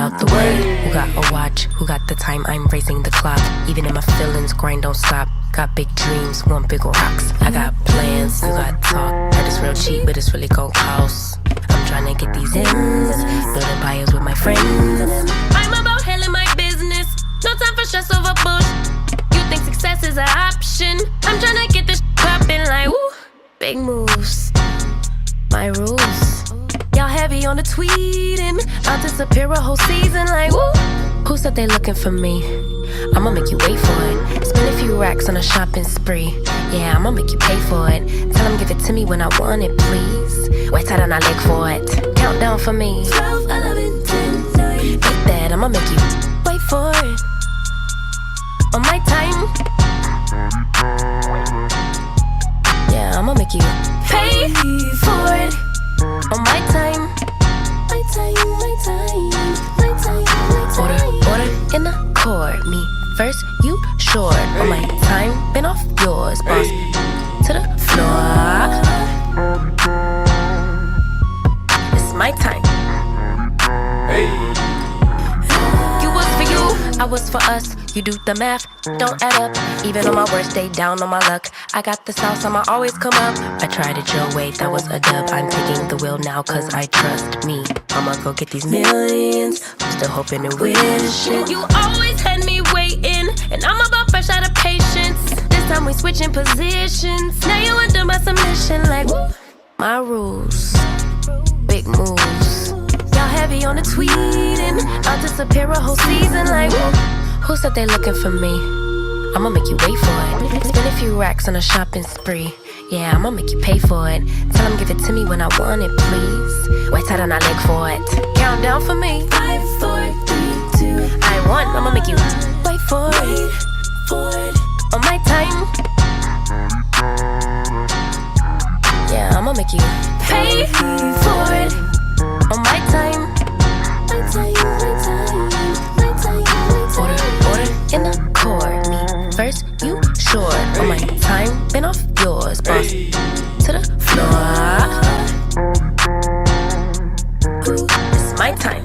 out the way. Who got a watch? Who got the time? I'm racing the clock. Even in my feelings, grind don't stop. Got big dreams, want big rocks. I got plans, you got talk. Heard it's real cheap, but it's really gon' cost. I'm tryna get these ends, building empires with my friends. I'm about handling my business. No time for stress over bush. You think success is an option? I'm tryna get this poppin' like woo. Big moves, my rules. Y'all heavy on the tweeting. I'll disappear a whole season like woo. Who said they looking for me? I'ma make you wait for it. Spend a few racks on a shopping spree. Yeah, I'ma make you pay for it. Tell them give it to me when I want it, please. Wait till I leg for it. Count down for me. 12, 11, 10, 9. Hit that, I'ma make you wait for it. On my time. Yeah, I'ma make you pay for it. On my time. My time, my time, my time, my time. Order in the court. Me first, you short. On my time, been off yours, boss. To the floor. It's my time. Hey. You was for you, I was for us. You do the math, don't add up. Even on my worst day, down on my luck. I got the sauce, I'ma always come up. I tried it your way, that was a dub. I'm taking the wheel now, cause I trust me. I'ma go get these millions. I'm still hoping and wishing. You always had me waiting, and I'm about fresh out of patience. This time we switching positions. Now you under my submission, like woo. My rules, big moves. Y'all heavy on the tweeting. I'll disappear a whole season, like woo. Who said they looking for me? I'ma make you wait for it. Spend a few racks on a shopping spree. Yeah, I'ma make you pay for it. Tell them give it to me when I want it, please. Wait till I leg for it. Count down for me. 5, 4, 3, 2. I want, I'ma make you wait for it. On my time. Yeah, I'ma make you pay for it. On my time. My time, my time, my time, my time. Order in the court. Me first, you short. On my time, been off yours, boss. To the floor. Ooh, it's my time.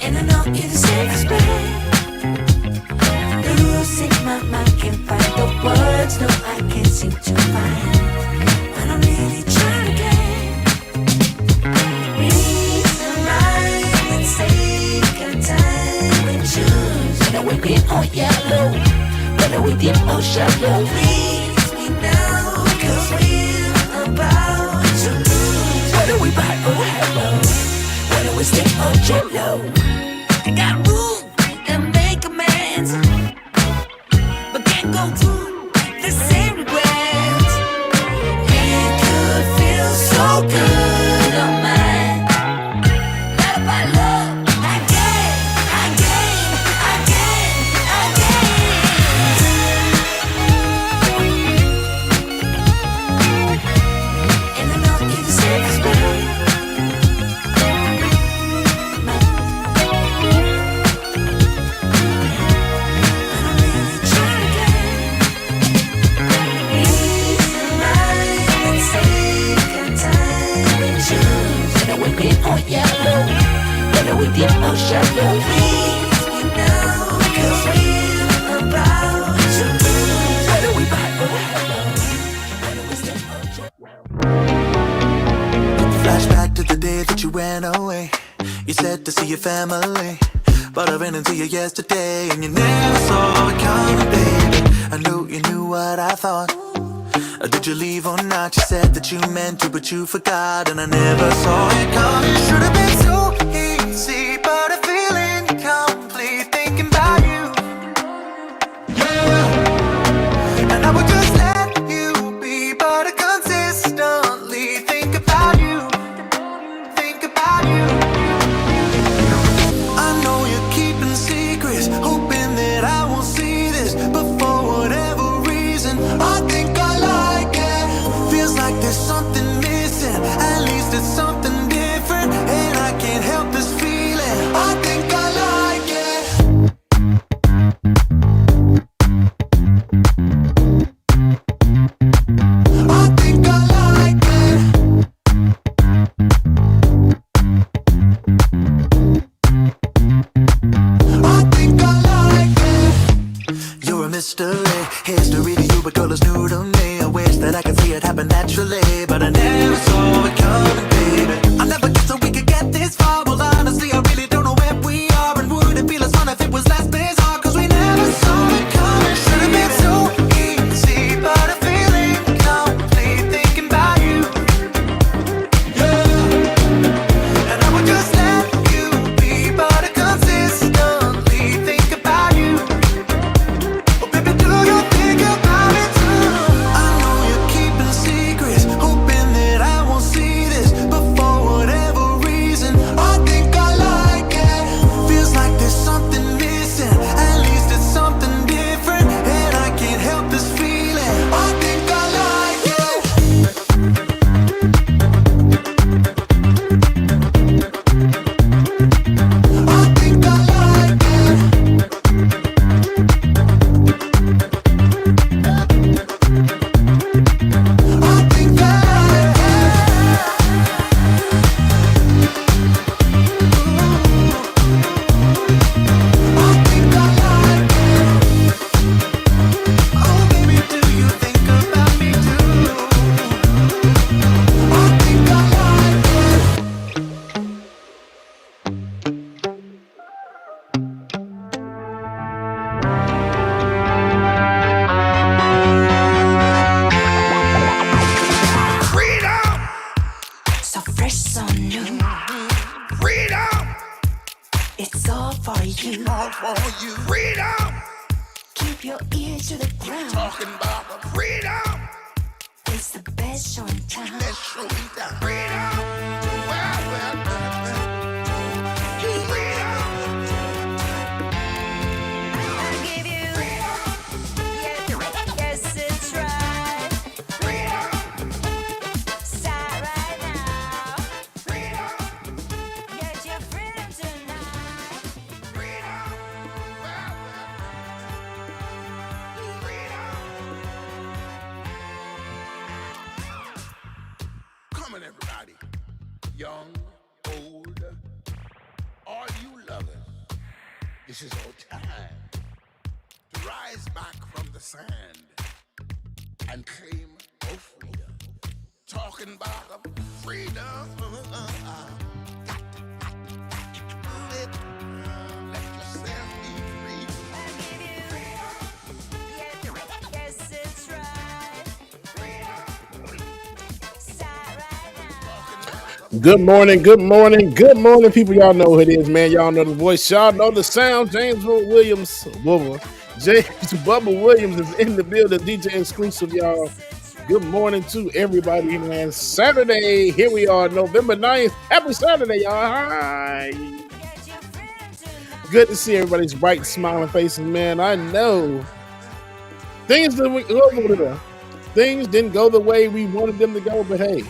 And I know you're the safest bet. been on yellow, whether we deep or shallow. Please me now, cause we're about to lose. Whether we buy or hello, whether we stick or jello. I got room and make amends, but can't go through the same regrets. It could feel so good on mine. Love by love, again, again, again, again. And I know it's the safest way. On yellow, whether we deep or shallow. Please me now, cause we're about to lose. Whether we buy or hello, whether we step or jello. Flashback to the day that you ran away. You said to see your family, but I ran into you yesterday, and you never saw it coming, baby. I knew you knew what I thought. Did you leave or not? You said that you meant to, but you forgot, and I never saw it coming. Should've been so easy, but I feel incomplete thinking about you. Yeah. And I would just let you be, but I consistently think about you. Think about you. I know you're keeping secrets, hoping that I won't see this, but for whatever reason, I think I like it. Feels like there's something missing, at least it's something different, and I can't help this feeling. I think I like it. I think I like it. I think I like it. You're a mystery, history to you, but girl, it's new to me. I wish that I could see it happen naturally, but I never saw it coming, baby. I never guessed that we could get this far. Well, honestly, I really don't know where we are, and would it be less fun if it was less bizarre? Cause we never saw it coming. Should've been so easy, but I feel incomplete thinking about you. Yeah. And I would just let you be, but I consistently think about you. Oh, baby, do you think about it too? I know you're keeping secrets, hoping that I won't see this, but for whatever reason, I think I like it. Feels like there's something missing, at least it's something different, and I can't help this feeling. I think I like it. I think I like it. I think I like it. I think I like it. Oh, baby, do you think about me too? I think I like it. Freedom! So fresh, so new. Freedom! It's all for you. All for you. Freedom! Keep your ear to the ground. Talking about the freedom. It's the best show in town. Let's show you that freedom. Well, well, well, well. Freedom. I'll give you freedom. Yes, it's right. Freedom. Start right now. Freedom. Get your freedom tonight. Freedom. Well, well, well. Freedom. Come on, everybody. Young, old, all you lovers. This is our time to rise back from the sand and claim our freedom. Talking about the freedom. Let yourself be free. Good morning, good morning, good morning, people. Y'all know who it is, man. Y'all know the voice. Y'all know the sound. James Williams, James Bubba Williams is in the building. DJ exclusive, y'all. Good morning to everybody, man. Saturday, here we are, November 9th. Happy Saturday, y'all. Hi. Good to see everybody's bright, smiling faces, man. I know things didn't go the way we wanted them to go, but hey.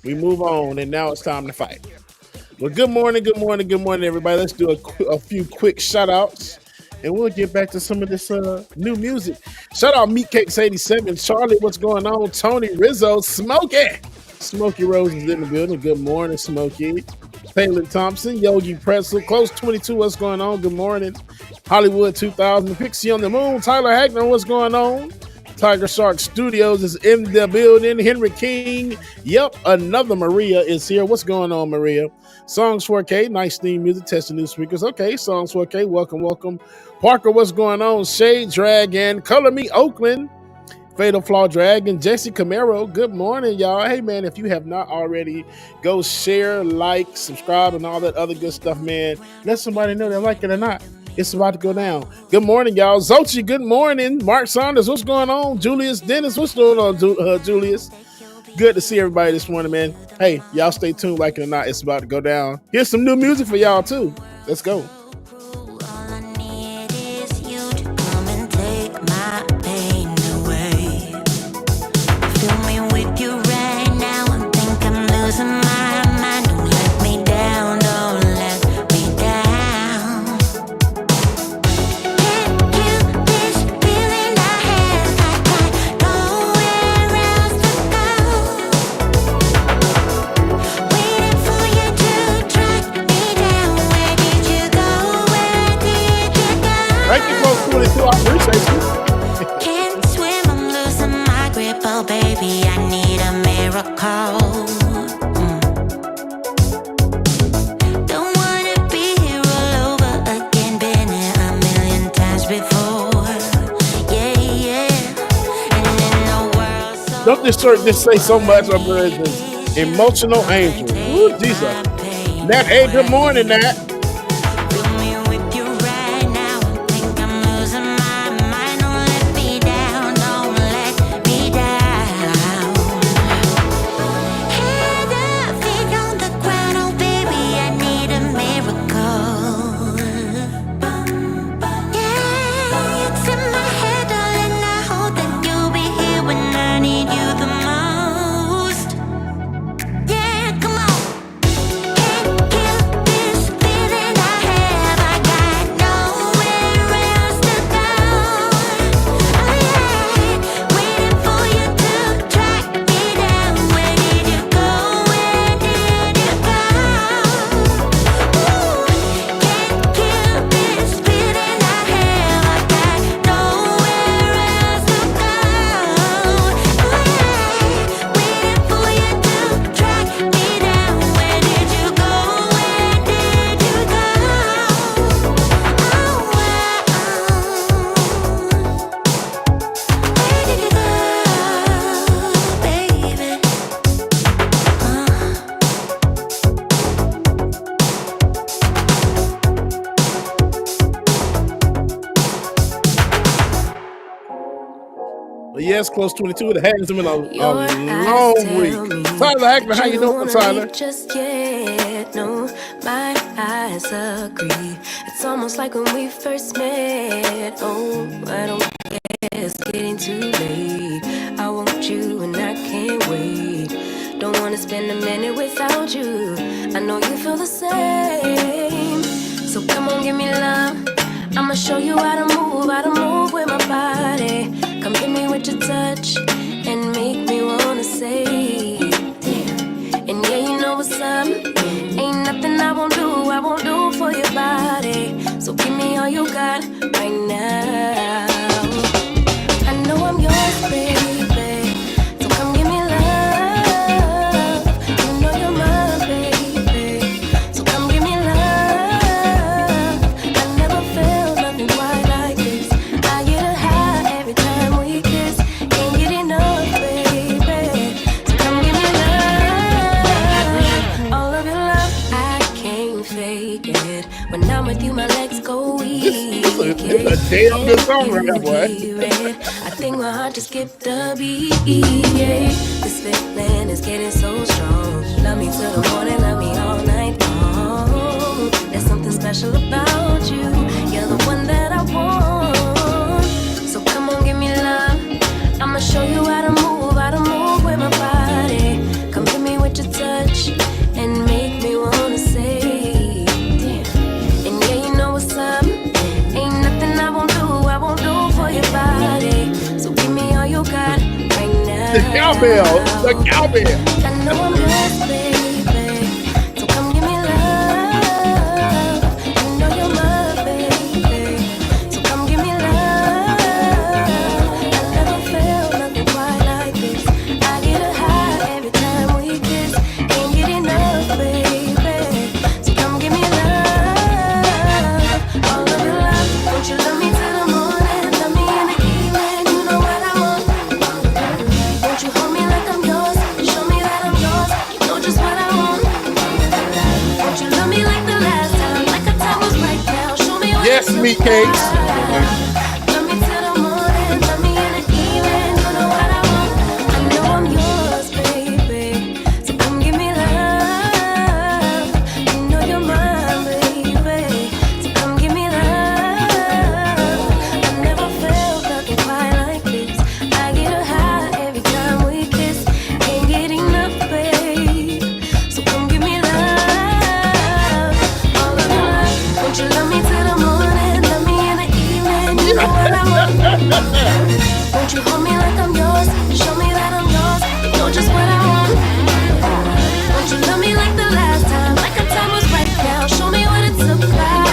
We move on, and now it's time to fight. Well, good morning, everybody. Let's do a few quick shout-outs, and we'll get back to some of this new music. Shout out Meatcakes87, Charlie, what's going on? Tony Rizzo, Smokey Rose is in the building. Good morning, Smokey. Palin Thompson, Yogi Pretzel, Close 22, what's going on? Good morning. Hollywood 2000, Pixie on the Moon, Tyler Hackner, what's going on? Tiger Shark Studios is in the building. Henry King. Yep, another Maria is here. What's going on, Maria? Songs 4K, nice theme music, testing new speakers. Okay, Songs 4K, welcome. Parker, what's going on? Shade Dragon, Color Me Oakland, Fatal Flaw Dragon, Jesse Camaro. Good morning, y'all. Hey, man, if you have not already, go share, like, subscribe, and all that other good stuff, man. Let somebody know they like it or not. It's about to go down. Good morning, y'all. Zochi, good morning. Mark Saunders, what's going on? Julius Dennis, what's going on, Julius? Good to see everybody this morning, man. Hey, y'all stay tuned, like it or not. It's about to go down. Here's some new music for y'all, too. Let's go. Can't swim, I'm losing my grip. Oh, baby, I need a miracle. Don't wanna be here all over again. Been here a million times before. Yeah. And in the world so Don't just say so much of her as an emotional angel. Ooh, Jesus. Nat, hey, good morning, Nat. Yes, Close 22. It has been a long week. Tyler Hackman, how you doing, Tyler? Just yet, no, my eyes agree. It's almost like when we first met. Oh, I don't care, it's getting too late. I want you and I can't wait. Don't wanna spend a minute without you. I know you feel the same. So come on, give me love. I'ma show you how to move with my body. Come hit me with your touch and make me wanna say, damn. And yeah, you know what's up. Ain't nothing I won't do for your body. So give me all you got right now. I know I'm yours, baby. So come give me love. You know you're mine, baby. So come give me love. I never felt nothing quite like this. I get a high every time we kiss. Can't get enough, baby. So come give me love. a damn good song right there, boy. I think my heart just skipped a beat. Yeah. This feeling is getting so strong. Love me till the morning, love me all night long. There's something special about you. You're the one that I want. So come on, give me love. I'ma show you how to move with my body. Come hit me with your touch and make me wanna say, damn. And yeah, you know what's up. Ain't nothing I won't do for your body. So give me all you got right now. The cowbell. I know I'm yours, baby. So come give me love. You know you're my baby. So come give me love. I never felt nothing quite like this. I get a high every time we kiss. Ain't get enough, baby. So come give me love. All of your love. Won't you love me till the morning? Love me in the evening. You know what I want. Won't you hold me like I'm yours? Show me that I'm yours. You know just what I want. Won't you love me like the last time? Like the time was right now. Show me what Yes, it's meat about. cakes. Love me till the morning. Love me in the evening. You know what I want. I know I'm yours, baby. So come give me love. You know you're mine, baby. So come give me love. I never felt nothing quite like this. I get a high every time we kiss. Can't get enough, babe. So come give me love. All of your love. Won't you love me till the morning? Love me in the evening. You know what I want. Won't you hold me like I'm yours? Show me that I'm yours. You know just what I want. Won't you love me like the last time? Like the time was right now. Show me what it's about.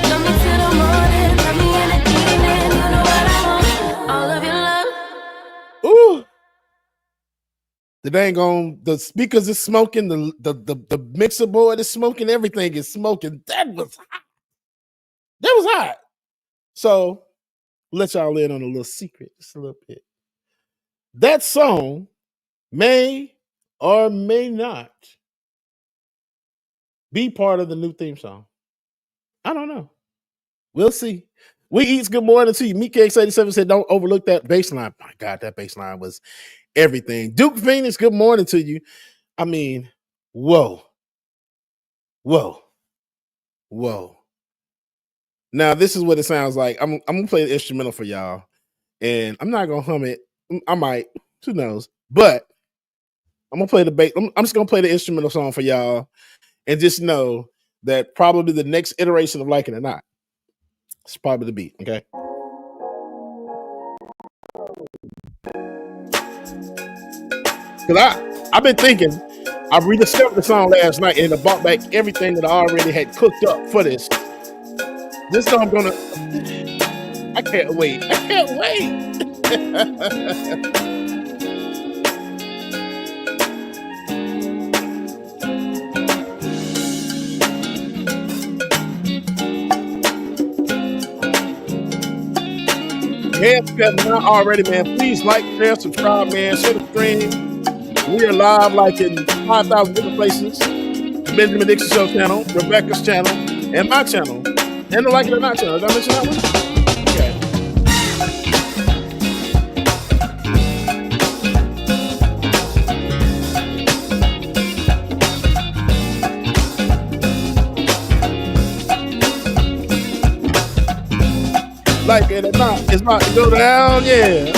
Love me till the morning. Love me in the evening. You know what I want. All of your love. Ooh. The dang on the speakers is smoking, the mixer board is smoking, everything is smoking. That was hot. That was hot. So let y'all in on a little secret, just a little bit. That song may or may not be part of the new theme song. I don't know. We'll see. We Eats, good morning to you. Meat Cakes 87 said, don't overlook that bass line. My God, that bass line was everything. Duke Phoenix, good morning to you. I mean, whoa. Now, this is what it sounds like. I'm gonna play the instrumental for y'all, and I'm not gonna hum it. I might, who knows? But I'm gonna play the bass. I'm just gonna play the instrumental song for y'all, and just know that probably the next iteration of Like It or Not, it's probably the beat. Okay. Because I've been thinking, I rediscovered the song last night and I brought back everything that I already had cooked up for this. This song I'm gonna, I can't wait. Man, if you have not already, man, please like, share, subscribe, man, share the stream. We are live like in 5,000 different places. Benjamin Dixon Show channel, Rebecca's channel, and my channel. And the Like It or Not channel. Did I mention that one? Okay. Like It or Not, it's about to go down, yeah.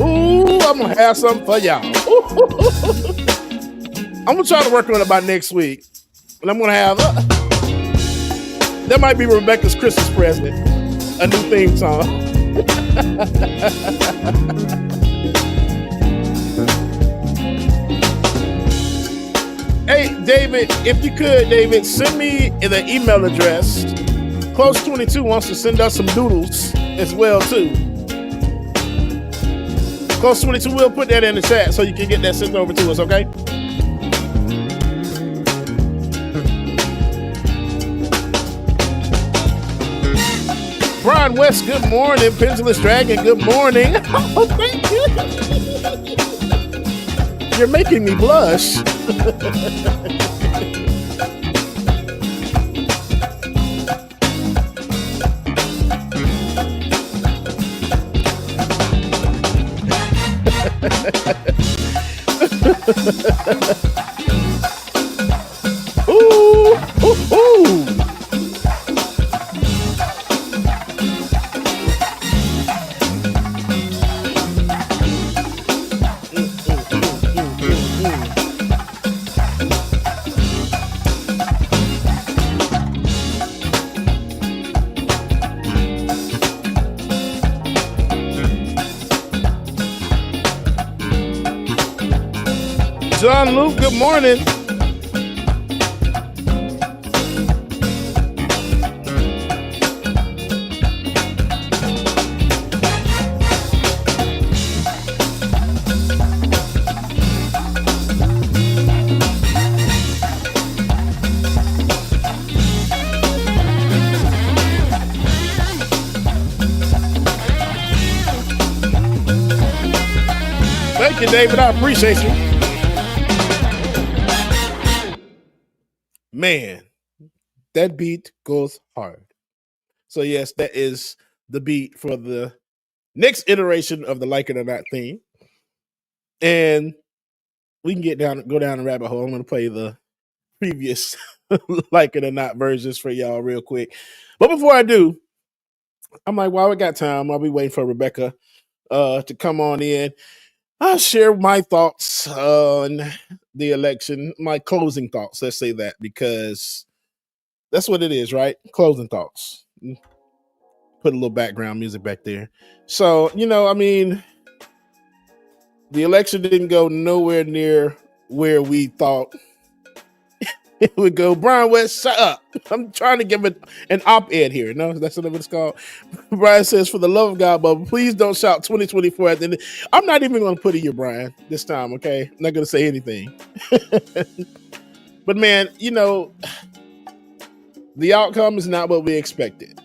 Ooh, I'm gonna have something for y'all. I'm gonna try to work on it by next week. And I'm gonna have that might be Rebecca's Christmas present, a new theme song. Hey, David, if you could, David, send me the email address. Close22 wants to send us some doodles as well, too. Close22, we'll put that in the chat so you can get that sent over to us, okay? Brian West, good morning. Pendulous Dragon, good morning. Oh, thank you. You're making me blush. Ooh, ooh, ooh. John Luke, good morning. Thank you, David. I appreciate you. Man, that beat goes hard. So yes, that is the beat for the next iteration of the Like It or Not theme. And we can go down the rabbit hole. I'm going to play the previous Like It or Not versions for y'all real quick. But before I do, I'm like, while we got time, I'll be waiting for Rebecca to come on in. I'll share my thoughts on the election, my closing thoughts. Let's say that, because that's what it is, right? Closing thoughts. Put a little background music back there. So, I mean, the election didn't go nowhere near where we thought it would go. Brian West, shut up. I'm trying to give it an op-ed here. No, that's what it's called. Brian says, for the love of God, Bubba, please don't shout 2024 at the end. I'm not even going to put it here, Brian, this time, okay? I'm not going to say anything. But man, the outcome is not what we expected.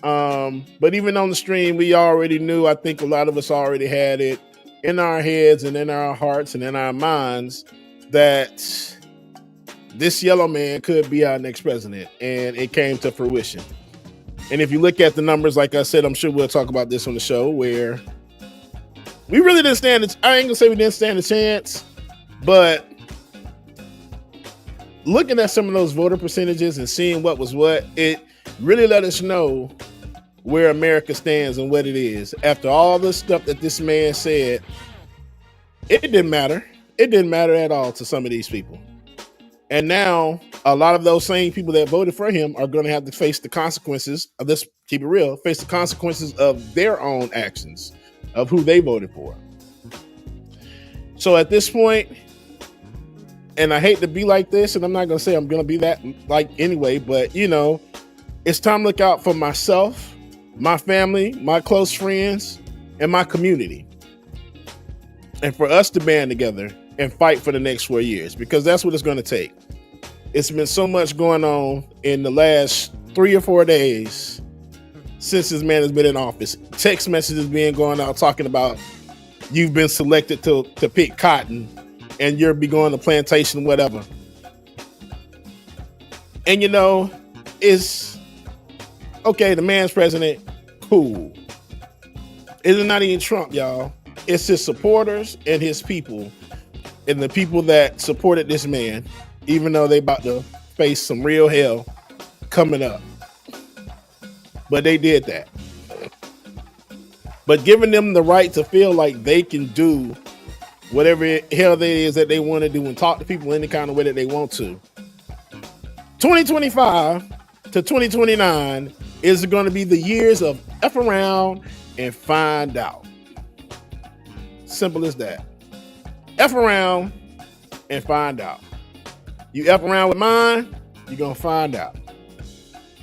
But even on the stream, we already knew, I think a lot of us already had it in our heads and in our hearts and in our minds that this yellow man could be our next president, and it came to fruition. And if you look at the numbers, like I said, I'm sure we'll talk about this on the show, where we really didn't stand it. I ain't gonna say we didn't stand a chance, but looking at some of those voter percentages and seeing what was what, it really let us know where America stands and what it is. After all the stuff that this man said, it didn't matter. It didn't matter at all to some of these people. And now a lot of those same people that voted for him are going to have to face the consequences of this, keep it real, face the consequences of their own actions, of who they voted for. So at this point, and I hate to be like this, and I'm not going to say I'm going to be that like anyway, but it's time to look out for myself, my family, my close friends, and my community. And for us to band together and fight for the next 4 years, because that's what it's going to take. It's been so much going on in the last 3 or 4 days since this man has been in office. Text messages being going out talking about you've been selected to pick cotton and you'll be going to plantation, whatever. And it's okay, the man's president, cool. It's not even Trump, y'all. It's his supporters and his people, and the people that supported this man, even though they about to face some real hell coming up. But they did that. But giving them the right to feel like they can do whatever hell they is that they want to do and talk to people any kind of way that they want to. 2025 to 2029 is going to be the years of F around and find out. Simple as that. F around and find out. You F around with mine, you're going to find out.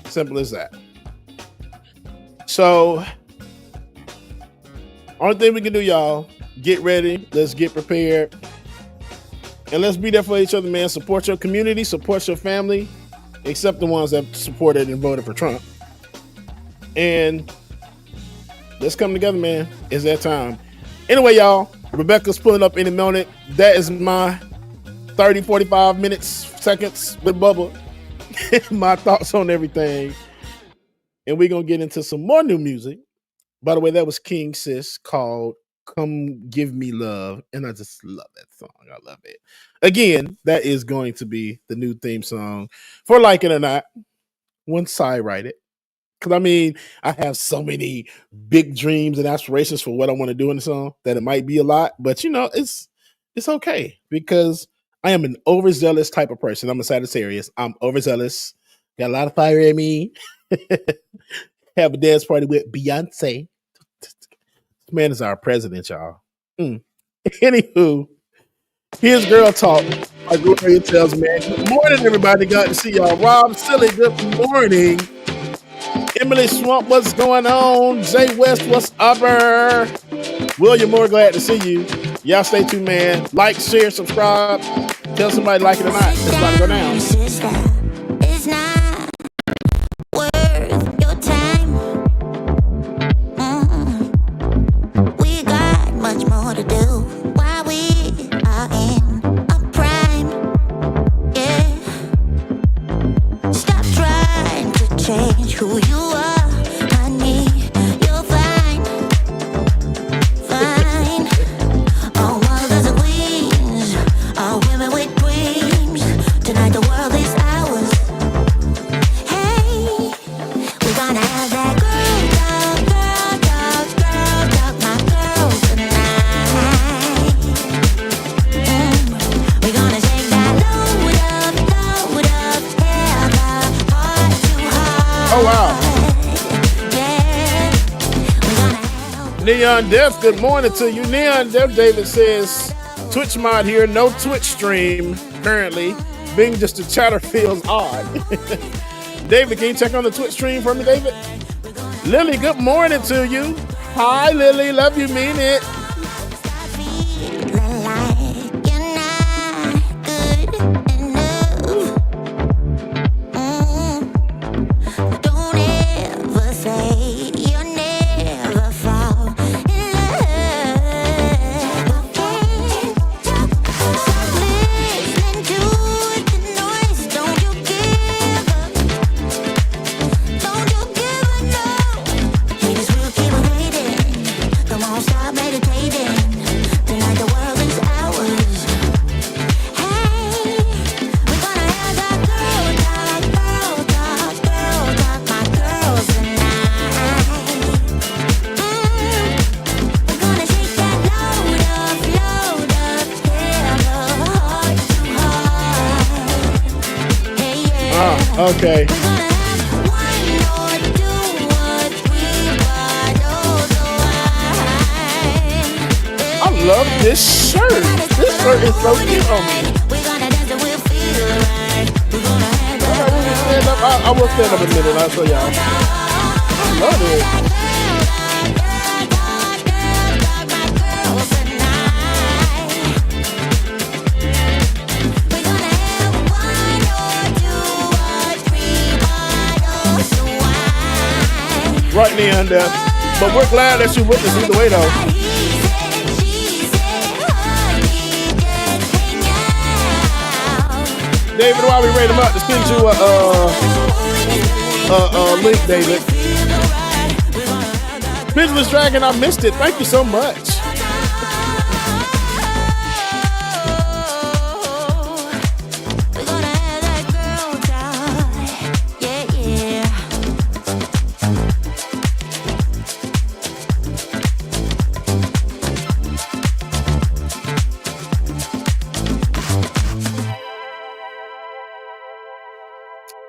Simple as that. So, only thing we can do, y'all, get ready. Let's get prepared. And let's be there for each other, man. Support your community, support your family, except the ones that supported and voted for Trump. And let's come together, man. It's that time. Anyway, y'all, Rebecca's pulling up any moment. That is my 30, 45 minutes, seconds with Bubba. My thoughts on everything. And we're going to get into some more new music. By the way, that was King Sis called Come Give Me Love. And I just love that song. I love it. Again, that is going to be the new theme song for Like It or Not once I write it. Because I mean, I have so many big dreams and aspirations for what I want to do in the song that it might be a lot. But you know, it's okay because I am an overzealous type of person. I'm a Sagittarius. I'm overzealous. Got a lot of fire in me. Have a dance party with Beyonce. This man is our president, y'all. Anywho, here's Girl Talk. My Gloria tells man. Good morning, everybody. Glad to see y'all. Rob Silly, good morning. Emily Swamp, what's going on? Jay West, what's up? William Moore, glad to see you. Y'all stay tuned, man. Like, share, subscribe. Tell somebody like it or not. It's about to go down. It's not worth your time. We got much more to do while we are in a prime. Yeah. Stop trying to change who you are, honey. You're fine, fine. All mothers are queens, all women with dreams. Tonight the world is ours. Hey, we're gonna have that girl talk, my girls tonight. We're gonna take that load up, tear the heart to heart. Oh, wow. Neon Death, good morning to you. Neon Death, David says, Twitch mod here, no Twitch stream currently. Being just a chatter feels odd. David, can you check on the Twitch stream for me, David? Lily, good morning to you. Hi, Lily, love you, mean it. Feeling like you're not good enough. Don't ever say you'll never fall in love. Stop listening to the noise. Don't you give up. Don't you give up, no. Haters will keep waiting. Come on, stop meditating. Tonight the world is ours. Hey, we're gonna have that girl talk, my girls tonight. We're gonna take that load up, tear the heart to heart. Hey, yeah. Okay. We're gonna have one or two or three bottles of wine. I love this shirt. This shirt is so cute on me. We're gonna dance and we'll feel right. We're gonna have I really stand up. I will stand up in a minute. I'll show y'all. I love it. Right, Neon Death. But we're glad that you're with us either way, though. David, while we rate them up, to send you a link, David. Business Dragon, I missed it. Thank you so much. We're gonna have that girl talk. Yeah, yeah.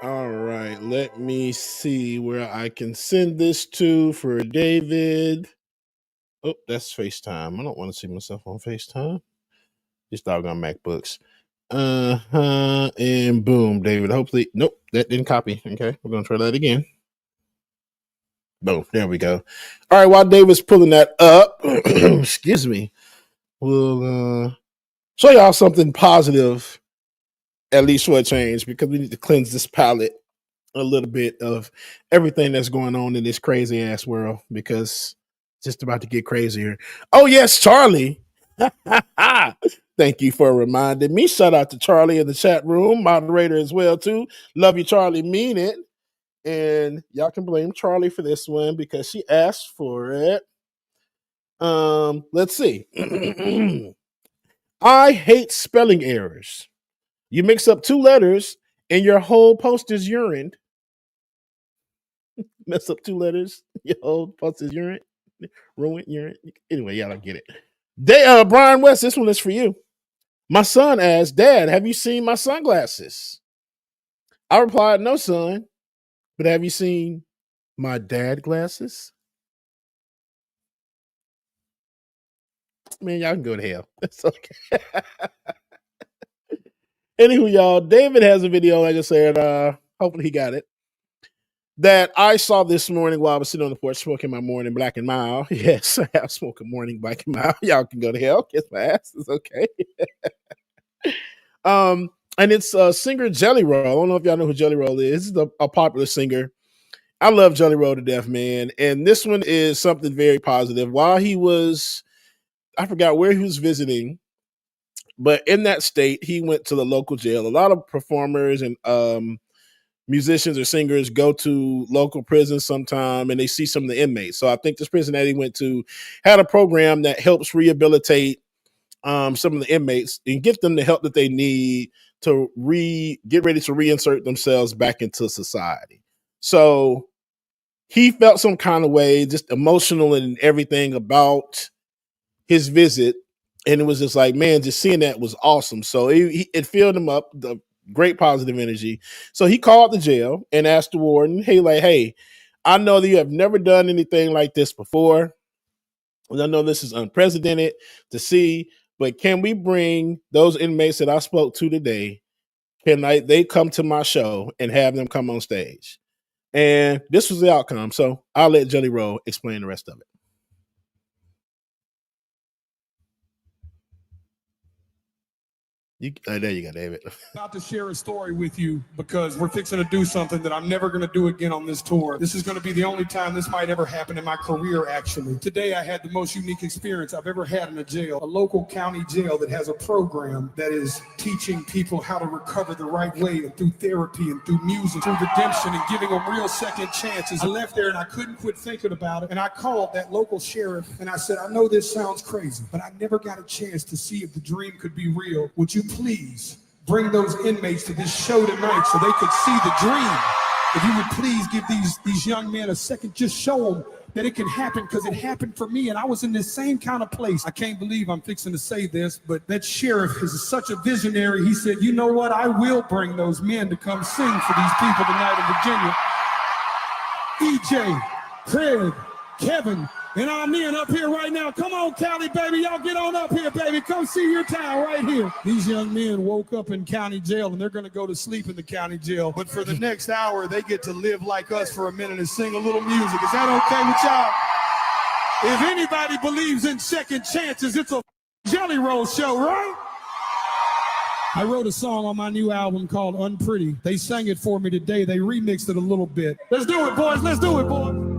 All right, let me see where I can send this to for David. Oh, that's FaceTime. I don't want to see myself on FaceTime. These doggone MacBooks. And boom, David. Hopefully, nope, that didn't copy. Okay, we're gonna try that again. Boom, there we go. All right, while David's pulling that up, excuse me, we'll show y'all something positive, at least for a change, because we need to cleanse this palate a little bit of everything that's going on in this crazy ass world, because it's just about to get crazier. Oh yes, Charlie. Thank you for reminding me. Shout out to Charlie in the chat room, moderator as well too. Love you, Charlie. Mean it. And y'all can blame Charlie for this one because she asked for it. Let's see. I hate spelling errors. You mix up two letters and your whole post is urine. Mess up two letters, your whole post is urine. Ruin urine. Anyway, y'all don't get it. Brian West, this one is for you. My son asked, Dad, have you seen my sunglasses? I replied, no, son. But have you seen my dad glasses? Man, y'all can go to hell. It's okay. Anywho, y'all, David has a video, like I said, hopefully he got it, that I saw this morning while I was sitting on the porch smoking my morning Black and Mild. Yes, I have smoked a morning Black and Mild. Y'all can go to hell. Kiss my ass. It's okay. And it's singer Jelly Roll. I don't know if y'all know who Jelly Roll is. He's a popular singer. I love Jelly Roll to death, man. And this one is something very positive. While he was, I forgot where he was visiting, but in that state, he went to the local jail. A lot of performers and musicians or singers go to local prisons sometime and they see some of the inmates. So I think this prison that he went to had a program that helps rehabilitate some of the inmates and give them the help that they need to get ready to reinsert themselves back into society. So he felt some kind of way, just emotional and everything about his visit. And it was just like, man, just seeing that was awesome. So it filled him up, the great positive energy. So he called the jail and asked the warden, hey, I know that you have never done anything like this before. And I know this is unprecedented to see, but can we bring those inmates that I spoke to today? Can they come to my show and have them come on stage? And this was the outcome. So I'll let Jelly Roll explain the rest of it. There you go, David. About to share a story with you because we're fixing to do something that I'm never going to do again on this tour. This is going to be the only time this might ever happen in my career, actually. Today, I had the most unique experience I've ever had in a jail, a local county jail that has a program that is teaching people how to recover the right way and through therapy and through music, through redemption and giving them real second chances. I left there and I couldn't quit thinking about it. And I called that local sheriff and I said, I know this sounds crazy, but I never got a chance to see if the dream could be real. Would you please bring those inmates to this show tonight so they could see the dream? If you would please give these young men a second, just show them that it can happen, because it happened for me and I was in this same kind of place. I can't believe I'm fixing to say this, but that sheriff is such a visionary. He said, you know what? I will bring those men to come sing for these people tonight in Virginia. EJ, Craig, Kevin, and our men up here right now. Come on, Cali, baby. Y'all get on up here, baby. Come see your town right here. These young men woke up in county jail, and they're going to go to sleep in the county jail. But for the next hour, they get to live like us for a minute and sing a little music. Is that okay with y'all? If anybody believes in second chances, it's a Jelly Roll show, right? I wrote a song on my new album called Unpretty. They sang it for me today. They remixed it a little bit. Let's do it, boys. Let's do it, boys.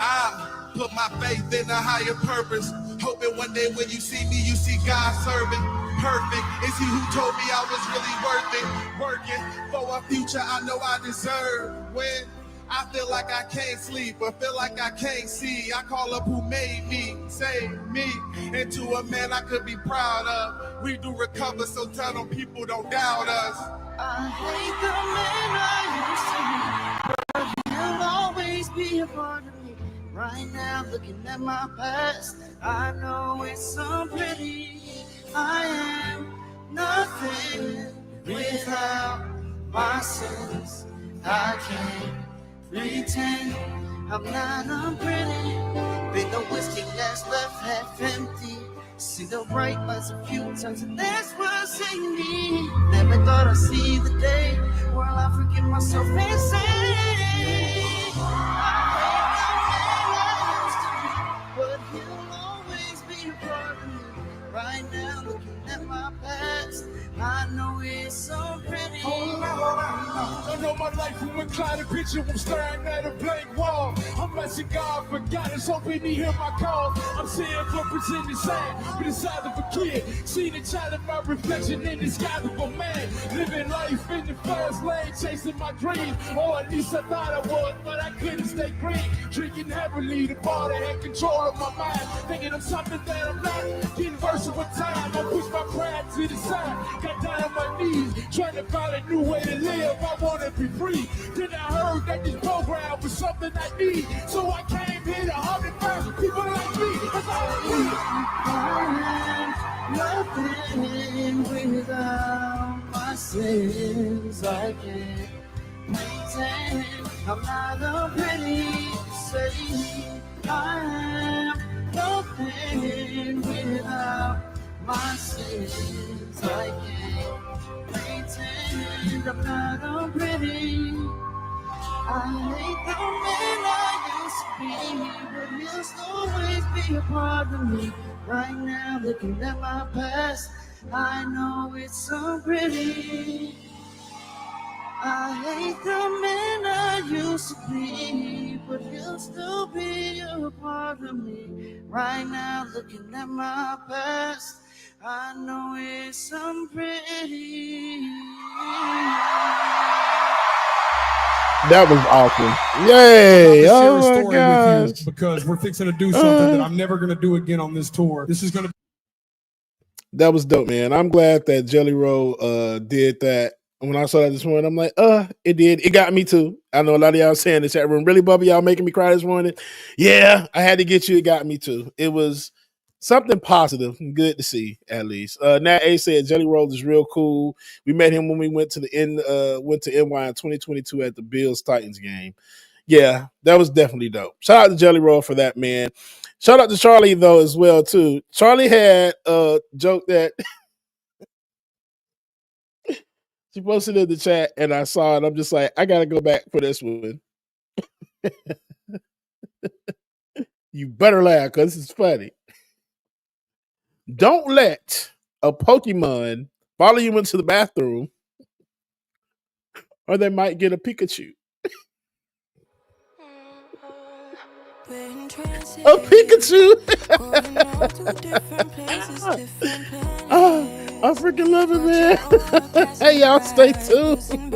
I put my faith in a higher purpose, hoping one day when you see me, you see God serving. Perfect is he who told me I was really worth it. Working for a future I know I deserve. When I feel like I can't sleep or feel like I can't see, I call up who made me, save me into a man I could be proud of. We do recover, so tell them people don't doubt us. I hate the man I used to be, but he'll always be a part of me. Right now, looking at my past, I know it's so pretty. I am nothing without my sins. I can't pretend I'm not unpretty. Been the whiskey glass left half empty. See the bright lights a few times, and that's why sing me. Never thought I'd see the day where I forgive myself and say, but he'll always be a part of me. Right now, looking at my past, I know it's so pretty. Oh, I know my life from a clouded picture, I'm staring at a blank wall. I'm asking God for guidance, hoping He hear my call. I'm seeing footprints in the sand, but inside of a kid. Seeing a child in my reflection in the sky of a man. Living life in the fast lane, chasing my dream. Or at least I thought I was, but I couldn't stay green. Drinking heavily, the bar that had control of my mind. Thinking I'm something that I'm not, getting worse with time. I push my pride to the side, got down on my knees, trying to find a new way to live. I wanna be free. Then I heard that this program was something I need, so I came here to 100,000 people like me. That's all I need. Nothing without my sins. I can't pretend I'm not a pretty saint. I am nothing without my sins. I can't pretend I'm not a pretty. I ain't the man I used to be, but you'll always be a part of me. Right now, looking at my past, I know it's so pretty. I ain't the man I used to be, but you'll still be a part of me. Right now, looking at my past, I know it's so pretty. That was awesome. Yay. Share a Oh my story with gosh. you because we're fixing to do something that I'm never going to do again on this tour. This is going to That was dope, man. I'm glad that Jelly Roll did that. When I saw that this morning, I'm like, it did. It got me too. I know a lot of y'all saying in the chat room, really, Bubba, y'all making me cry this morning. Yeah, I had to get you. It got me too. It was something positive and good to see, at least. Nat A said Jelly Roll is real cool. We met him when we went to NY in 2022 at the Bills Titans game. Yeah, that was definitely dope. Shout out to Jelly Roll for that, man. Shout out to Charlie though as well too. Charlie had a joke that she posted in the chat, and I saw it. I'm just like, I gotta go back for this one. You better laugh because it's funny. Don't let a Pokemon follow you into the bathroom, or they might get a Pikachu. A Pikachu. Oh, I freaking love it, man. Hey, y'all, stay tuned.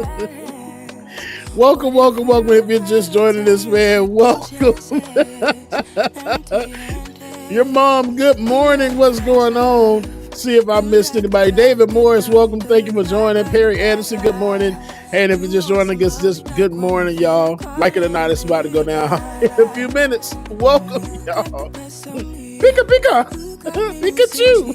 Welcome. If you're just joining us, man, welcome. Your mom, good morning. What's going on? See if I missed anybody. David Morris, welcome. Thank you for joining. Perry Anderson, good morning. And if you're just joining us, just good morning, y'all. Like it or not, it's about to go down in a few minutes. Welcome, y'all. Pika. Pikachu.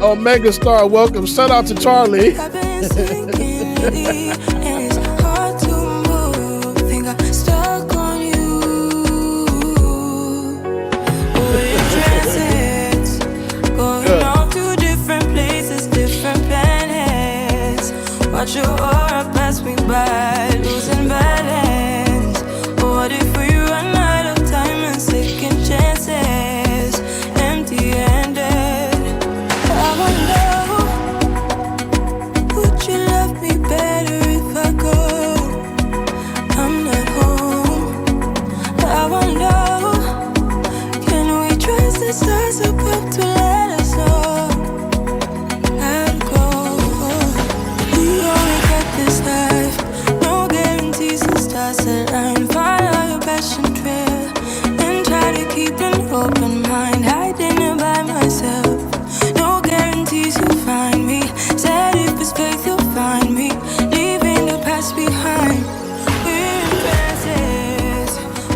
Oh, Megastar, welcome. Shout out to Charlie. Watch your aura pass me by, losing balance. What if we run out of time and second chances? Empty-handed. I wonder, would you love me better if I go? I'm not home. I wonder, can we trust the stars above to let us know? And follow your passion trail and try to keep an open mind, hiding it by myself. No guarantees you'll find me. Said if it's faith you'll find me, leaving the past behind. We're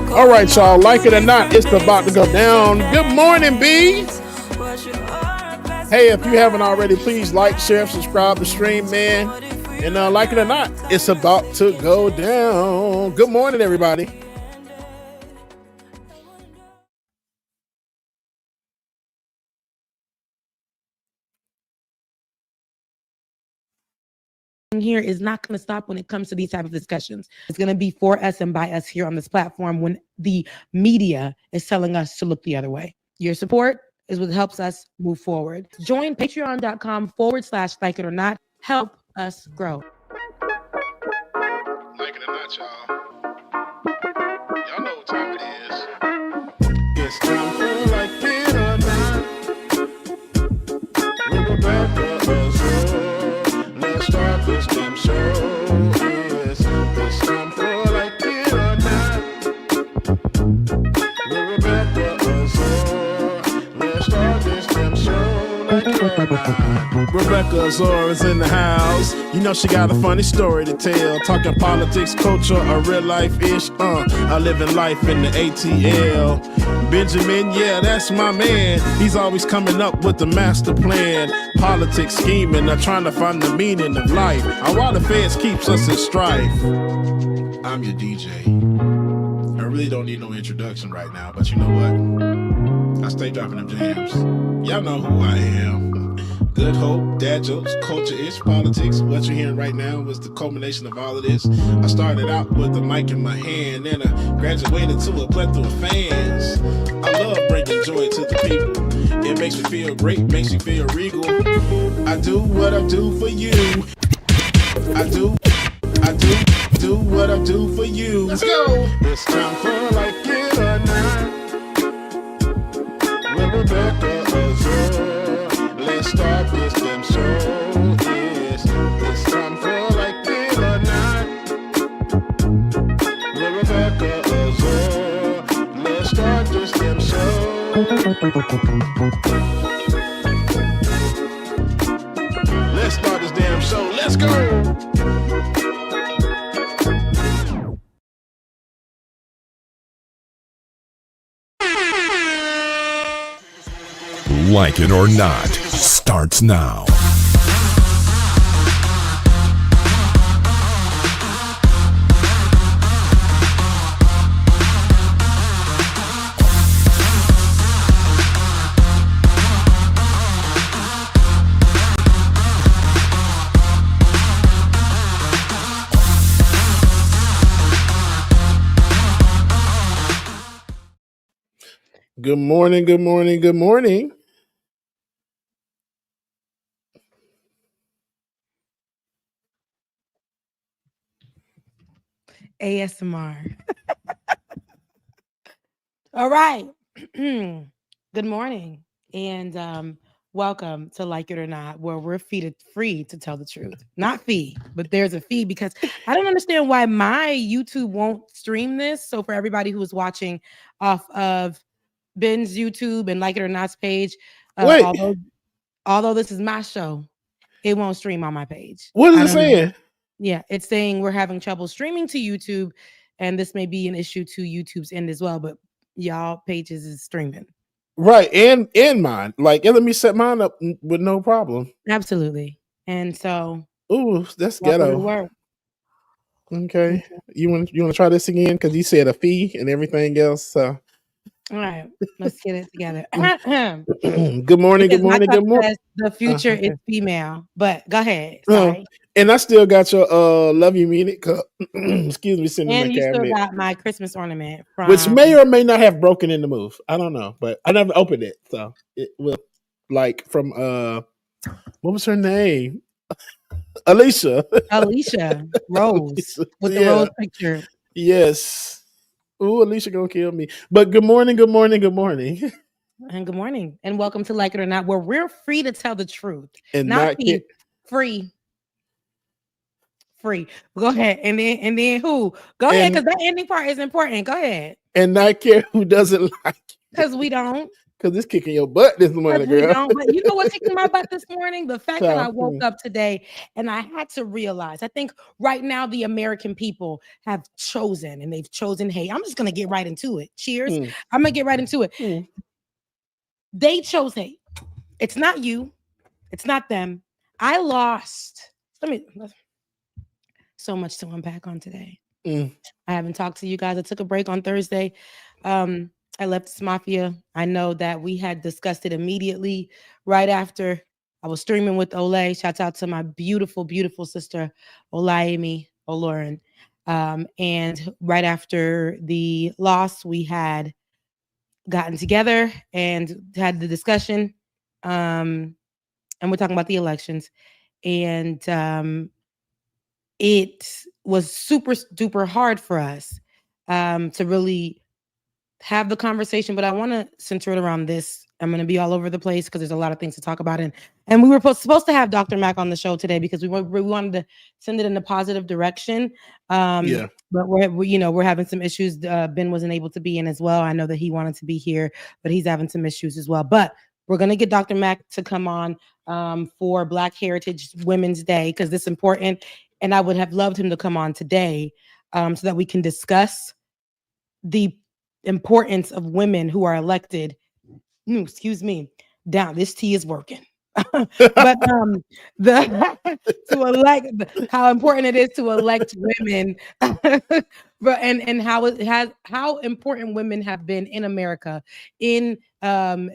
in All right, y'all, like it or not, it's about to go down. Good morning, B. Hey, if you haven't already, please like, share, subscribe to stream, man. And like it or not, it's about to go down. Good morning, everybody. Here is not going to stop when it comes to these type of discussions. It's going to be for us and by us here on this platform when the media is telling us to look the other way. Your support is what helps us move forward. Join patreon.com/like it or not. Help us grow. Like it or not, y'all. Y'all know what time it is. It's time for like it or not. With Rebecca Azure. Let's start this damn show. Yes, it's time for like it or not. With Rebecca Azure. Let's start this damn show. Like it or not. Rebecca Azor is in the house. You know she got a funny story to tell. Talking politics, culture, a real life ish. I live in life in the ATL. Benjamin, yeah, that's my man. He's always coming up with the master plan. Politics scheming, trying to find the meaning of life. While the feds keeps us in strife. I'm your DJ. I really don't need no introduction right now, but you know what? I stay dropping them jams. Y'all know who I am. Good hope, dad jokes, culture-ish, politics. What you're hearing right now was the culmination of all of this. I started out with the mic in my hand, and I graduated to a plethora of fans. I love bringing joy to the people. It makes me feel great, makes me feel regal. I do what I do for you. I do what I do for you. Let's go. It's time for like it or not. With Rebecca Azure. Let's start this damn show. Yes, it's time for like it or not. With Rebecca Azure. Let's start this damn show. Let's start this damn show. Let's go. Like it or not starts now. Good morning, good morning, good morning. ASMR. All right. Good morning and welcome to Like It or Not, where we're free to tell the truth. Not fee, but there's a fee because I don't understand why my YouTube won't stream this. So for everybody who is watching off of Ben's YouTube and Like It or Not's page, Wait. although this is my show, it won't stream on my page. What is I it don't know. saying? Yeah, it's saying we're having trouble streaming to YouTube, and this may be an issue to YouTube's end as well, but y'all pages is streaming. Right, and mine. Like, let me set mine up with no problem. Absolutely. And so, ooh, that's welcome to ghetto. work. Okay, you want to try this again because you said a fee and everything else. So, All right, let's get it together. good morning, Because good morning, my good morning. says the future is female, but go ahead. Oh, Sorry. and I still got your love you mean it cup. Excuse me, sitting in And my you still cabinet, got my Christmas ornament from which may or may not have broken in the move. I don't know, but I never opened it, so it will. Like from what was her name? Alicia Rose with the Yeah. rose picture. Yes. Ooh, Alicia gonna kill me. But good morning, good morning, good morning. And good morning. And welcome to Like It or Not, where we're free to tell the truth. And Not not fee, get free. Go ahead. And then who? Go ahead, because that ending part is important. Go ahead. and not care who doesn't like it. Because we don't. Because it's kicking your butt this morning, We girl. don't. But you know what's kicking my butt this morning? The fact that I Child, woke up today and I had to realize, I think right now the American people have chosen, and they've chosen hate. I'm just going to get right into it. Cheers. Mm. I'm going to get right into it. Mm. They chose hate. It's not you. It's not them. I lost. So much to unpack on today. Mm. I haven't talked to you guys. I took a break on Thursday. I left this Mafia. I know that we had discussed it immediately right after I was streaming with Olay. Shouts out to my beautiful, beautiful sister, Olayemi Olorin. And right after the loss, we had gotten together and had the discussion. And we're talking about the elections. And it was super duper hard for us to really have the conversation, but I want to center it around this. I'm going to be all over the place because there's a lot of things to talk about. And we were supposed to have Dr. Mack on the show today because we wanted to send it in a positive direction. Yeah. But we're having some issues. Ben wasn't able to be in as well. I know that he wanted to be here, but he's having some issues as well. But we're going to get Dr. Mack to come on for Black Heritage Women's Day because this is important. And I would have loved him to come on today so that we can discuss the importance of women who are elected. Excuse me. Down. This tea is working. But to elect, how important it is to elect women, and how important women have been in America in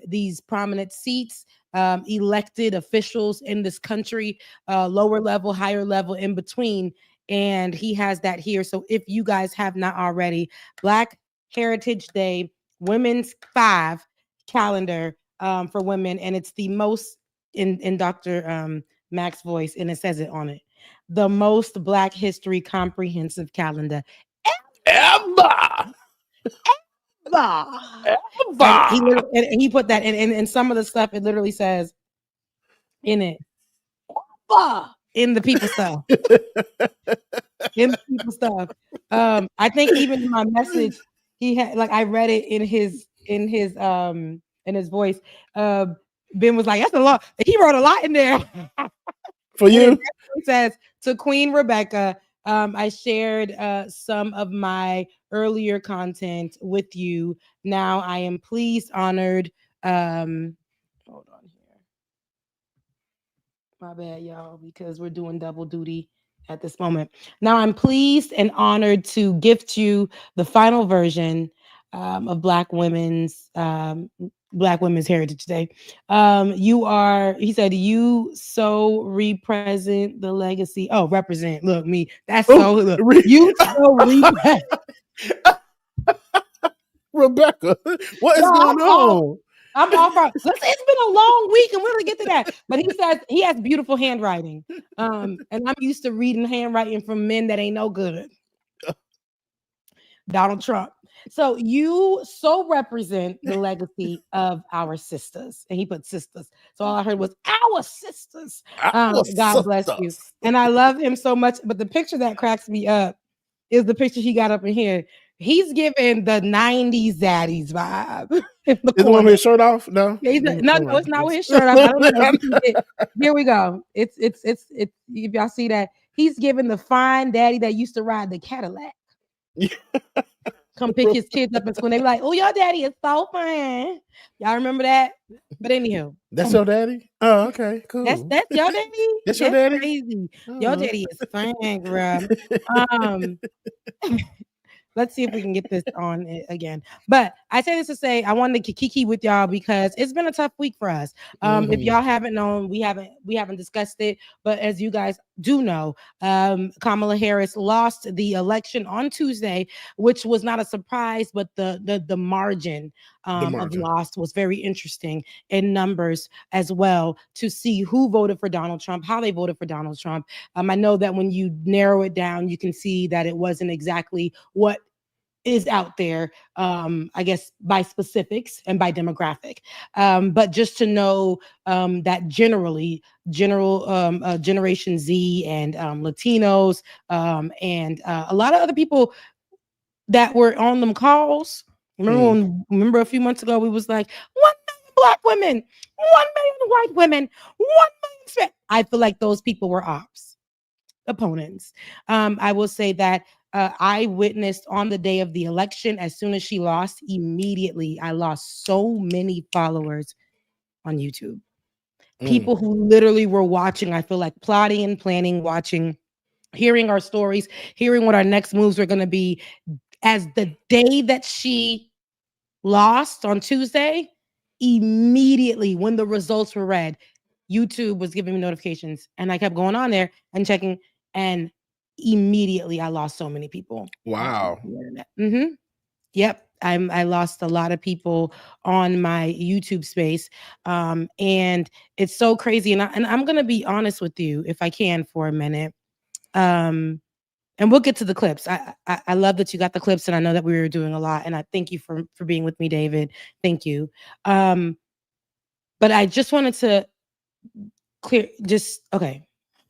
these prominent seats, elected officials in this country, lower level, higher level, in between. And he has that here. So if you guys have not already, Black Heritage Day, Women's 5 calendar for women, and it's the most in Dr. Mack's voice, and it says it on it, the most Black history comprehensive calendar ever. And he put that in some of the stuff. It literally says in it, in the people stuff. In the people stuff. I think even in my message, he had, like, I read it in his voice. Ben was like, that's a lot. He wrote a lot in there. For you. It says, to Queen Rebecca, I shared some of my earlier content with you. Now I am pleased, honored. Hold on here. My bad, y'all, because we're doing double duty at this moment. Now I'm pleased and honored to gift you the final version of Black Women's Heritage Day. He said, you so represent the legacy. Oh, represent. Look, me. That's so. Look, you so represent. Rebecca, what is going on? I'm all for. It's been a long week, and we're gonna get to that. But he says he has beautiful handwriting, and I'm used to reading handwriting from men that ain't no good. Donald Trump. So you so represent the legacy of our sisters, and he put sisters. So all I heard was our sisters. God bless you, and I love him so much. But the picture that cracks me up is the picture he got up in here. He's giving the 90s zaddies vibe. Is the one with his shirt off? No. Yeah, no, it's not with his shirt off. I don't know. Here we go. It's if y'all see that, he's giving the fine daddy that used to ride the Cadillac. Come pick his kids up in school. They be like, oh, your daddy is so fine. Y'all remember that? But anywho. That's your daddy? Oh, okay, cool. That's your daddy? That's your daddy? Crazy. Your daddy is fine, girl. Let's see if we can get this on it again. But I say this to say, I wanted to kiki with y'all because it's been a tough week for us. If y'all haven't known, we haven't discussed it. But as you guys do know, Kamala Harris lost the election on Tuesday, which was not a surprise, but the margin of loss was very interesting in numbers as well, to see who voted for Donald Trump, how they voted for Donald Trump. I know that when you narrow it down, you can see that it wasn't exactly what is out there, I guess, by specifics and by demographic. But just to know that Generation Z and Latinos and a lot of other people that were on them calls. Remember a few months ago, we was like, 1 million Black women, 1 million white women, 1 million. I feel like those people were opponents. I will say that I witnessed on the day of the election, as soon as she lost, immediately I lost so many followers on YouTube. People who literally were watching, I feel like plotting and planning, watching, hearing our stories, hearing what our next moves were going to be. As the day that she lost on Tuesday, immediately when the results were read, YouTube was giving me notifications, and I kept going on there and checking, and immediately I lost so many people. Wow. Yep. I lost a lot of people on my YouTube space, and it's so crazy. And I'm gonna be honest with you, if I can, for a minute. And we'll get to the clips. I love that you got the clips, and I know that we were doing a lot. And I thank you for being with me, David. Thank you. But I just wanted to clear. Just okay.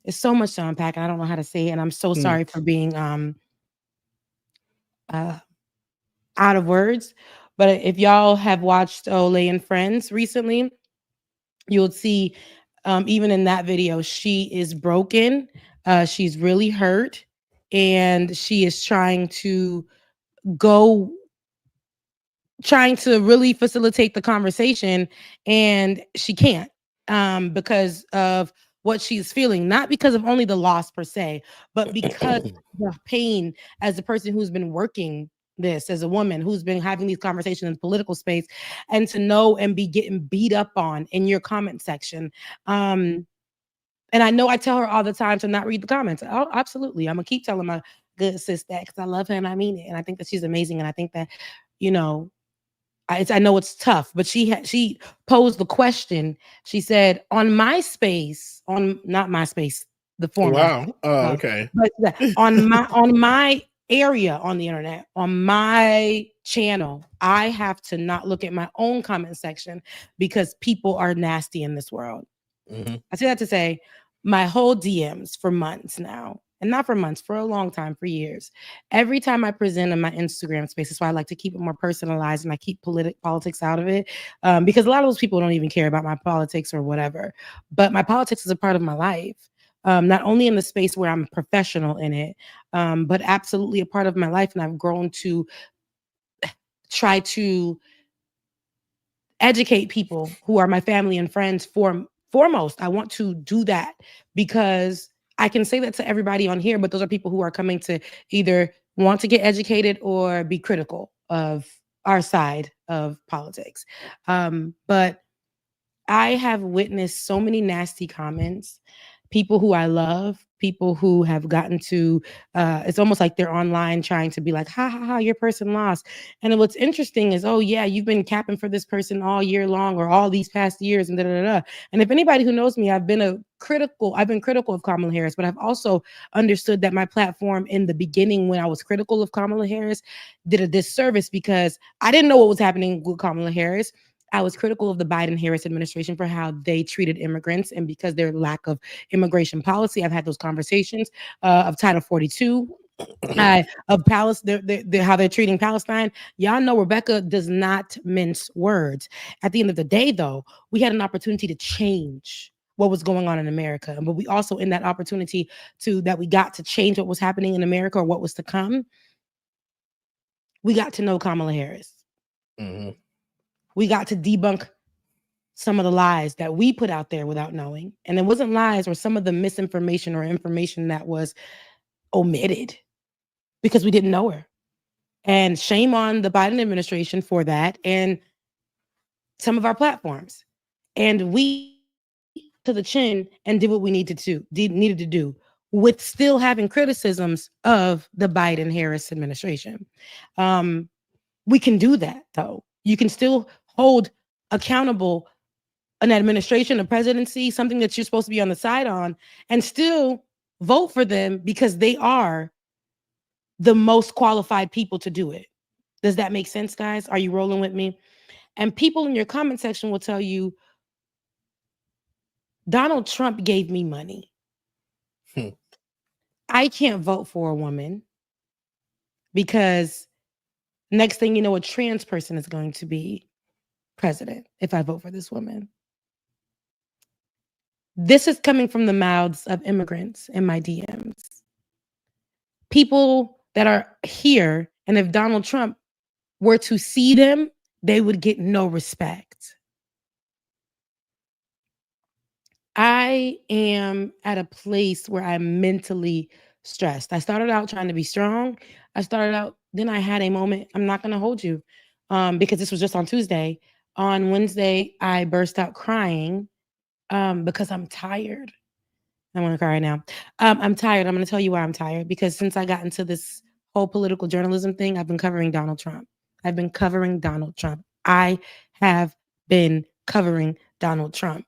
It's so much to unpack, and I don't know how to say it. And I'm so sorry for being out of words. But if y'all have watched Olay and Friends recently, you'll see even in that video, she is broken. She's really hurt, and she is trying to really facilitate the conversation, and she can't because of what she's feeling, not because of only the loss per se, but because the pain as a person who's been working this, as a woman who's been having these conversations in the political space, and to know and be getting beat up on in your comment section. And I know I tell her all the time to not read the comments. Oh, absolutely. I'm gonna keep telling my good sis that because I love her and I mean it. And I think that she's amazing. And I think that, you know, I know it's tough, but she posed the question. She said on MySpace, not MySpace, the former. Wow. Oh, okay. But on my area on the internet, on my channel, I have to not look at my own comment section because people are nasty in this world. I say that to say my whole DMs for months now, and not for months, for a long time, for years. Every time I present in my Instagram space, that's why I like to keep it more personalized and I keep politics out of it, because a lot of those people don't even care about my politics or whatever. But my politics is a part of my life. Not only in the space where I'm a professional in it, but absolutely a part of my life. And I've grown to try to educate people who are my family and friends foremost. I want to do that because I can say that to everybody on here, but those are people who are coming to either want to get educated or be critical of our side of politics. But I have witnessed so many nasty comments, people who I love, people who have gotten to, it's almost like they're online trying to be like, ha ha ha, your person lost. And then what's interesting is, oh yeah, you've been capping for this person all year long or all these past years and da da da. And if anybody who knows me, I've been critical of Kamala Harris, but I've also understood that my platform in the beginning when I was critical of Kamala Harris did a disservice because I didn't know what was happening with Kamala Harris. I was critical of the Biden-Harris administration for how they treated immigrants, and because their lack of immigration policy, I've had those conversations of Title 42, of Palestine, how they're treating Palestine. Y'all know Rebecca does not mince words. At the end of the day, though, we had an opportunity to change what was going on in America, but we also, in that opportunity that we got to change what was happening in America or what was to come, we got to know Kamala Harris. We got to debunk some of the lies that we put out there without knowing. And it wasn't lies or some of the misinformation or information that was omitted because we didn't know her. And shame on the Biden administration for that and some of our platforms. And we to the chin and did what we needed to do with still having criticisms of the Biden-Harris administration. We can do that, though. You can still hold accountable an administration, a presidency, something that you're supposed to be on the side on, and still vote for them because they are the most qualified people to do it. Does that make sense, guys? Are you rolling with me? And people in your comment section will tell you, Donald Trump gave me money. I can't vote for a woman because next thing you know, a trans person is going to be president if I vote for this woman. This is coming from the mouths of immigrants in my DMs. People that are here, and if Donald Trump were to see them, they would get no respect. I am at a place where I'm mentally stressed. I started out trying to be strong. Then I had a moment, I'm not going to hold you, because this was just on Tuesday. On Wednesday, I burst out crying because I'm tired. I want to cry right now. I'm tired. I'm going to tell you why I'm tired. Because since I got into this whole political journalism thing, I've been covering Donald Trump. I've been covering Donald Trump. I have been covering Donald Trump.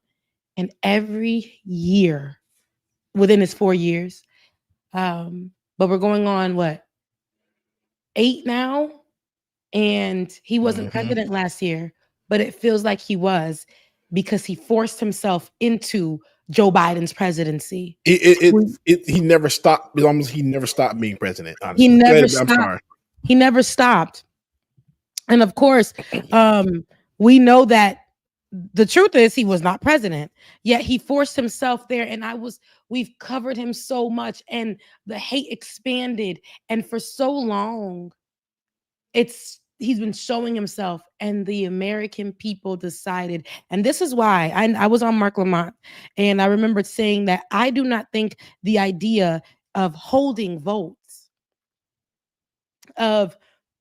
And every year, within his 4 years, but we're going on what, 8 now? And he wasn't president last year, but it feels like he was because he forced himself into Joe Biden's presidency. He never stopped. He never stopped being president. Honestly. He never I'm stopped. sorry. He never stopped. And of course, we know that the truth is he was not president, yet he forced himself there. And we've covered him so much and the hate expanded. And for so long, he's been showing himself, and the American people decided. And this is why I was on Mark Lamont, and I remember saying that I do not think the idea of holding votes, of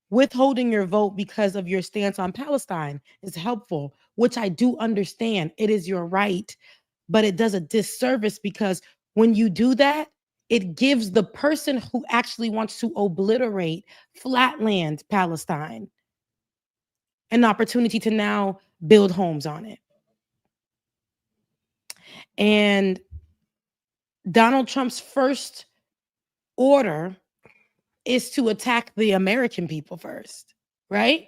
withholding your vote because of your stance on Palestine is helpful, which I do understand. It is your right, but it does a disservice because when you do that, it gives the person who actually wants to obliterate flatland Palestine an opportunity to now build homes on it. And Donald Trump's first order is to attack the American people first, right?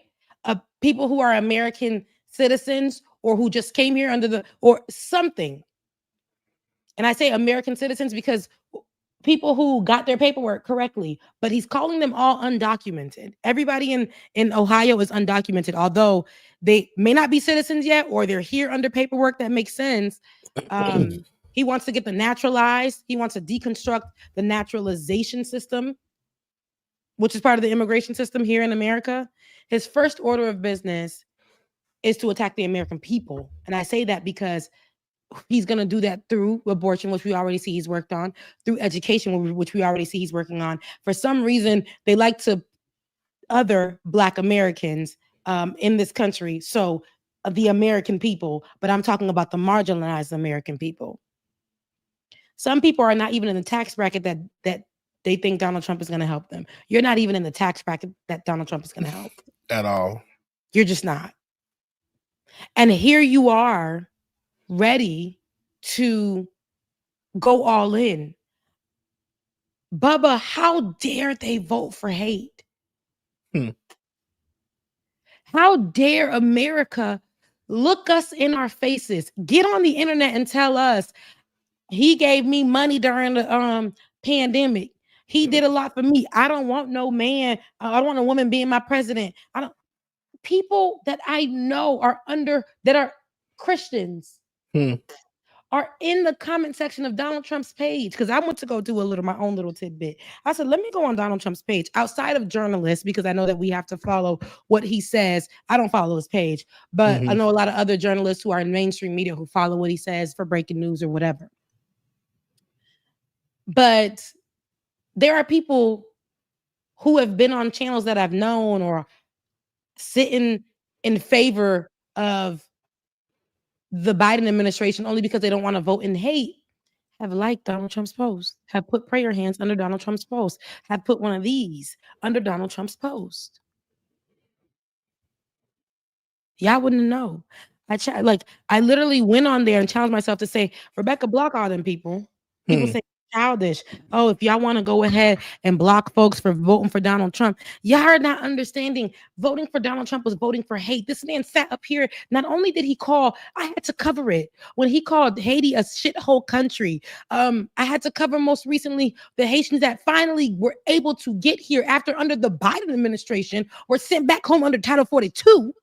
People who are American citizens or who just came here or something. And I say American citizens because people who got their paperwork correctly, but he's calling them all undocumented. Everybody in Ohio is undocumented, although they may not be citizens yet, or they're here under paperwork that makes sense. He wants to get the naturalized. He wants to deconstruct the naturalization system, which is part of the immigration system here in America. His first order of business is to attack the American people. And I say that because he's going to do that through abortion, which we already see he's worked on, through education, which we already see he's working on. For some reason, they like to other Black Americans in this country. So the American people, but I'm talking about the marginalized American people. Some people are not even in the tax bracket that they think Donald Trump is going to help them. You're not even in the tax bracket that Donald Trump is going to help. At all. You're just not. And here you are, ready to go all in. Bubba, how dare they vote for hate? How dare America look us in our faces, get on the internet and tell us he gave me money during the pandemic. He did a lot for me. I don't want no man. I don't want a woman being my president. People that I know that are Christians are in the comment section of Donald Trump's page. Because I went to go do my own little tidbit. I said, let me go on Donald Trump's page outside of journalists, because I know that we have to follow what he says. I don't follow his page, but I know a lot of other journalists who are in mainstream media who follow what he says for breaking news or whatever. But there are people who have been on channels that I've known or sitting in favor of the Biden administration only because they don't want to vote in hate, have liked Donald Trump's post, have put prayer hands under Donald Trump's post, have put one of these under Donald Trump's post. Y'all wouldn't know. I literally went on there and challenged myself to say, Rebecca, block all them people. People say childish. Oh, if y'all want to go ahead and block folks for voting for Donald Trump, y'all are not understanding. Voting for Donald Trump was voting for hate. This man sat up here. Not only did he call, I had to cover it when he called Haiti a shithole country. I had to cover most recently the Haitians that finally were able to get here after under the Biden administration were sent back home under Title 42.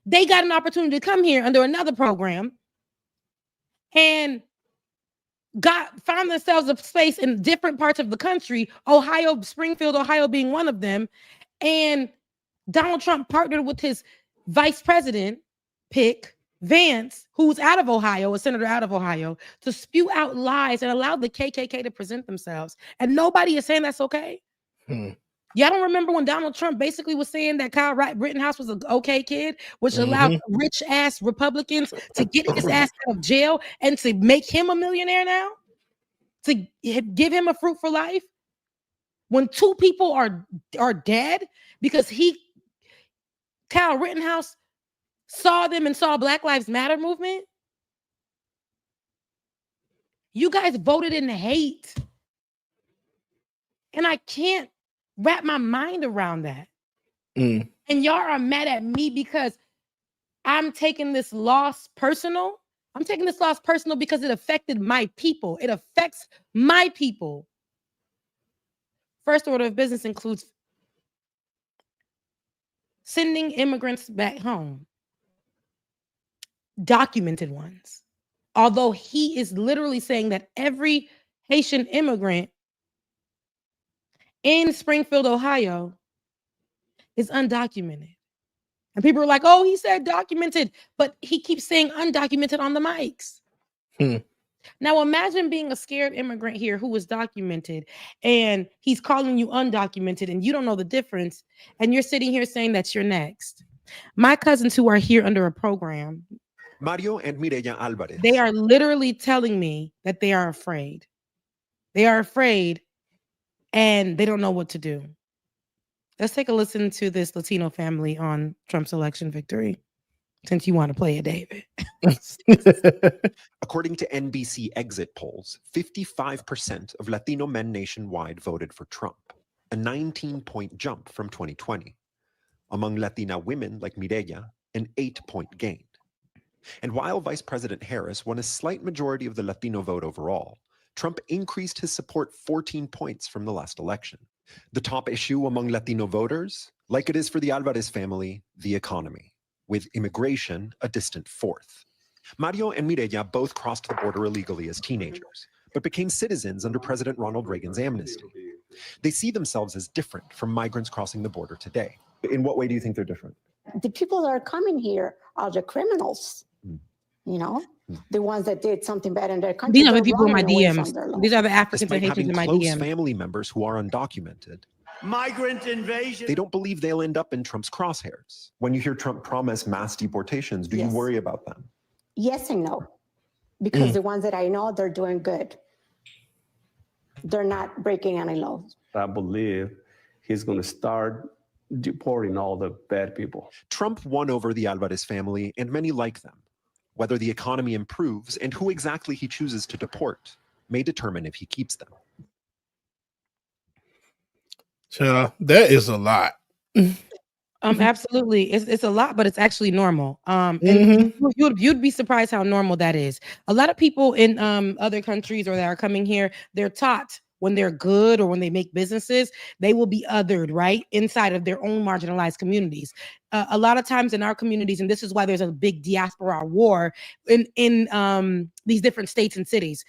They got an opportunity to come here under another program and found themselves a space in different parts of the country, Ohio, Springfield, Ohio being one of them. And Donald Trump partnered with his vice president pick, Vance, who's out of Ohio, a senator out of Ohio, to spew out lies and allow the KKK to present themselves. And nobody is saying that's okay. Y'all don't remember when Donald Trump basically was saying that Kyle Rittenhouse was an okay kid, which allowed rich ass Republicans to get his ass out of jail and to make him a millionaire now, to give him a fruitful life? When two people are dead because Kyle Rittenhouse saw them and saw Black Lives Matter movement. You guys voted in hate. And I can't wrap my mind around that. Mm. And y'all are mad at me because I'm taking this loss personal. I'm taking this loss personal because it affected my people. It affects my people. First order of business includes sending immigrants back home, documented ones. Although he is literally saying that every Haitian immigrant in Springfield, Ohio is undocumented. And people are like, oh, he said documented, but he keeps saying undocumented on the mics. Now imagine being a scared immigrant here who is documented and he's calling you undocumented and you don't know the difference. And you're sitting here saying that you're next. My cousins who are here under a program, Mario and Mireya Alvarez. they are literally telling me that they are afraid. They are afraid and they don't know what to do. Let's take a listen to this Latino family on Trump's election victory, since you want to play it, David. According to NBC exit polls, 55% of Latino men nationwide voted for Trump, a 19-point jump from 2020. Among Latina women like Mireya, an 8-point gain. And while Vice President Harris won a slight majority of the Latino vote overall, Trump increased his support 14 points from the last election. The top issue among Latino voters, like it is for the Alvarez family, the economy, with immigration a distant fourth. Mario and Mireya both crossed the border illegally as teenagers, but became citizens under President Ronald Reagan's amnesty. They see themselves as different from migrants crossing the border today. In what way do you think they're different? The people that are coming here are the criminals, you know, the ones that did something bad in their country. These are the They're people in my running away from their DMs. law. These are the Africans and Despite Haitians having in my close DMs. family members who are undocumented, Migrant invasion. they don't believe they'll end up in Trump's crosshairs. When you hear Trump promise mass deportations, do you Yes. worry about them? Yes and no, because the ones that I know, they're doing good. They're not breaking any laws. I believe he's going to start deporting all the bad people. Trump won over the Alvarez family and many like them. Whether the economy improves and who exactly he chooses to deport may determine if he keeps them. So that is a lot. Absolutely. It's a lot, but it's actually normal. And you'd be surprised how normal that is. A lot of people in other countries or that are coming here, they're taught when they're good or when they make businesses, they will be othered, right? Inside of their own marginalized communities. A lot of times in our communities, and this is why there's a big diaspora war in these different states and cities,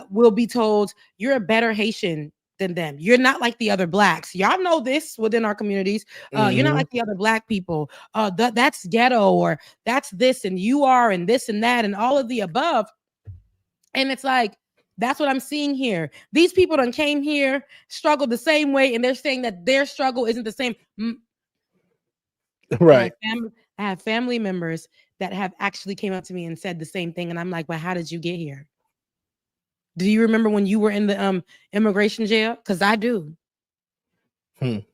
we'll be told, you're a better Haitian than them. You're not like the other blacks. Y'all know this within our communities. You're not like the other black people. That's ghetto, or that's this, and you are, and this and that, and all of the above. And it's like, that's what I'm seeing here. These people done came here, struggled the same way, and they're saying that their struggle isn't the same. Right. I have family members that have actually came up to me and said the same thing. And I'm like, well, how did you get here? Do you remember when you were in the immigration jail? Because I do. And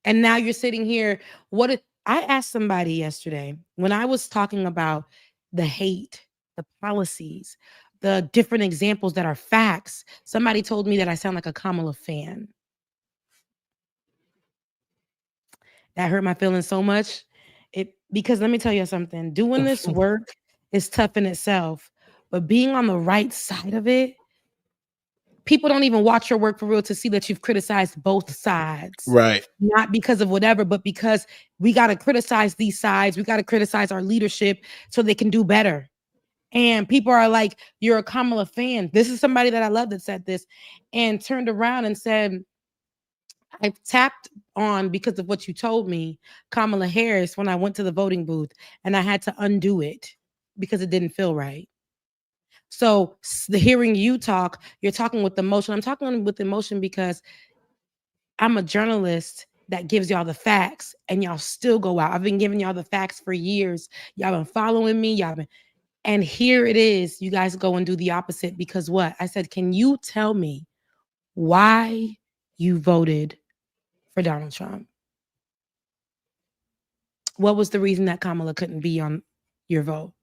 now you're sitting here. I asked somebody yesterday when I was talking about the hate, the policies, the different examples that are facts. Somebody told me that I sound like a Kamala fan. That hurt my feelings so much. Because let me tell you something. Doing this work is tough in itself, but being on the right side of it, people don't even watch your work for real to see that you've criticized both sides. Right. Not because of whatever, but because we got to criticize these sides. We got to criticize our leadership so they can do better. And people are like, you're a Kamala fan. This is somebody that I love that said this and turned around and said, I tapped on, because of what you told me, Kamala Harris when I went to the voting booth, and I had to undo it because it didn't feel right. So hearing you talk, you're talking with emotion. I'm talking with emotion because I'm a journalist that gives y'all the facts, and y'all still go out. I've been giving y'all the facts for years. Y'all been following me. And here it is. You guys go and do the opposite because what? I said, can you tell me why you voted for Donald Trump? what was the reason that Kamala couldn't be on your vote?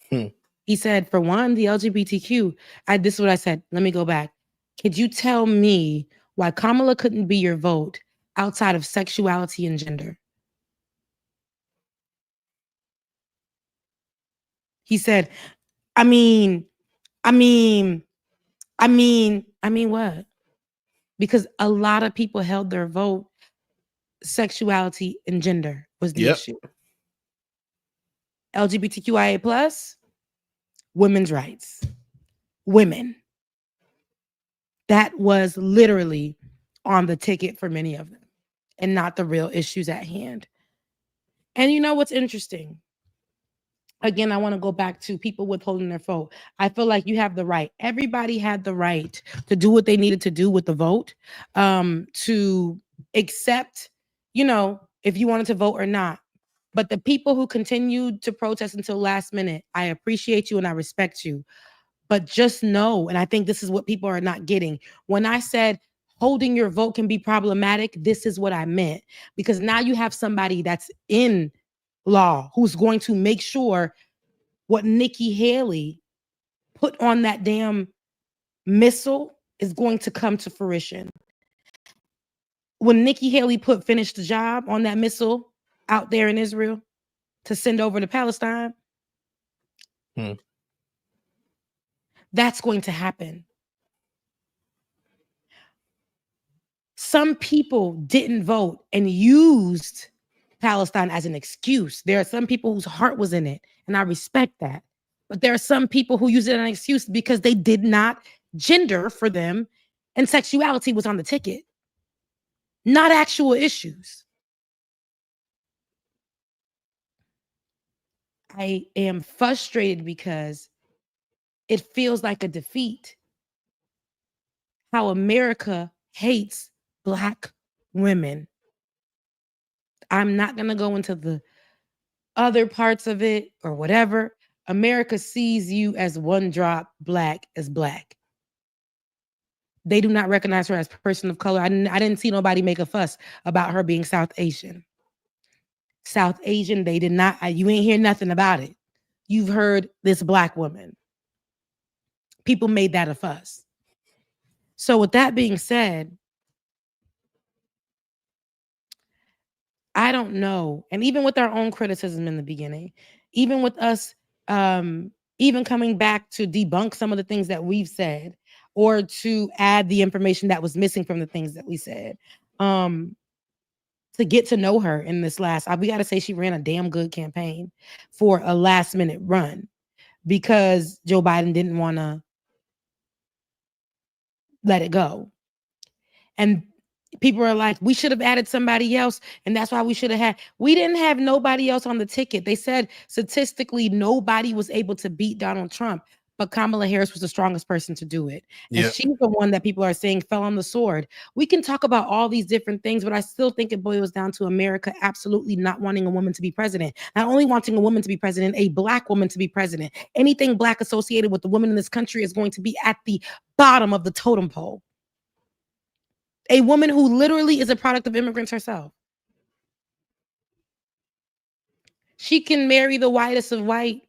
Hmm. He said, for one, the LGBTQ. This is what I said. Let me go back. Could you tell me why Kamala couldn't be your vote outside of sexuality and gender? He said, I mean what? Because a lot of people held their vote. Sexuality and gender was the issue. LGBTQIA plus, women's rights, women. That was literally on the ticket for many of them and not the real issues at hand. And you know what's interesting? Again, I want to go back to people withholding their vote. I feel like you have the right. Everybody had the right to do what they needed to do with the vote, to accept, if you wanted to vote or not. But the people who continued to protest until last minute, I appreciate you and I respect you. But just know, and I think this is what people are not getting. When I said holding your vote can be problematic, this is what I meant. Because now you have somebody that's in law who's going to make sure what Nikki Haley put on that damn missile is going to come to fruition. When Nikki Haley finished the job on that missile out there in Israel to send over to Palestine, that's going to happen. Some people didn't vote and used Palestine as an excuse. There are some people whose heart was in it, and I respect that. But there are some people who use it as an excuse because they did not gender for them, and sexuality was on the ticket, not actual issues. I am frustrated because it feels like a defeat. How America hates Black women. I'm not going to go into the other parts of it or whatever. America sees you as one drop Black as Black. They do not recognize her as a person of color. I didn't see nobody make a fuss about her being South Asian. South Asian, they did not. You ain't hear nothing about it. You've heard this Black woman. People made that a fuss. So with that being said, I don't know. And even with our own criticism in the beginning, even with us even coming back to debunk some of the things that we've said or to add the information that was missing from the things that we said, to get to know her in this we got to say she ran a damn good campaign for a last minute run because Joe Biden didn't want to let it go. And people are like, we should have added somebody else. And that's why we didn't have nobody else on the ticket. They said statistically, nobody was able to beat Donald Trump, but Kamala Harris was the strongest person to do it. And she's the one that people are saying fell on the sword. We can talk about all these different things, but I still think it boils down to America absolutely not wanting a woman to be president. Not only wanting a woman to be president, a Black woman to be president. Anything Black associated with the women in this country is going to be at the bottom of the totem pole. A woman who literally is a product of immigrants herself. She can marry the whitest of white.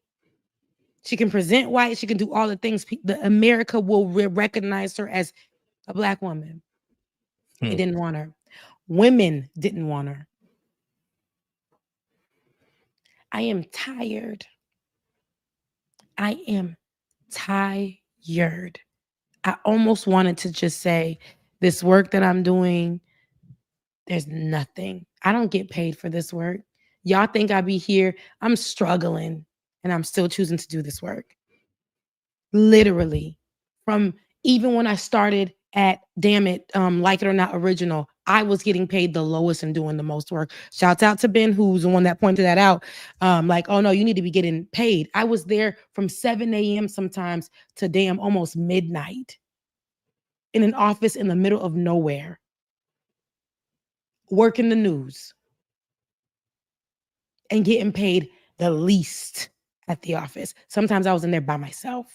She can present white. She can do all the things. America will recognize her as a Black woman. They didn't want her. Women didn't want her. I am tired. I am tired. I almost wanted to just say, this work that I'm doing, there's nothing. I don't get paid for this work. Y'all think I be here. I'm struggling and I'm still choosing to do this work. Literally. From even when I started at Damn It, Like It or Not Original, I was getting paid the lowest and doing the most work. Shouts out to Ben, who's the one that pointed that out. Like, oh no, you need to be getting paid. I was there from 7 a.m. sometimes to damn almost midnight. In an office in the middle of nowhere, working the news and getting paid the least at the office. Sometimes I was in there by myself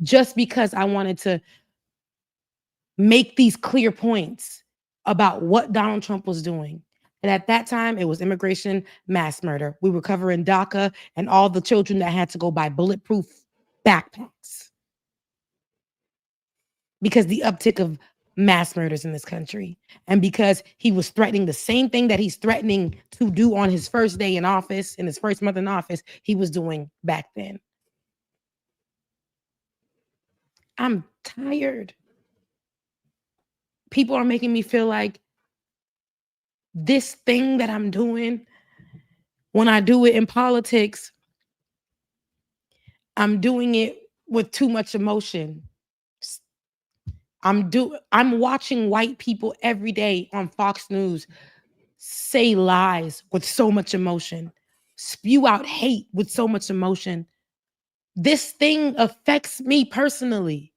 just because I wanted to make these clear points about what Donald Trump was doing, And at that time, it was immigration mass murder. We were covering DACA and all the children that had to go buy bulletproof backpacks because the uptick of mass murders in this country, and because he was threatening the same thing that he's threatening to do on his first day in office, in his first month in office, he was doing back then. I'm tired. People are making me feel like this thing that I'm doing, when I do it in politics, I'm doing it with too much emotion. I'm watching white people every day on Fox News say lies with so much emotion, spew out hate with so much emotion. This thing affects me personally.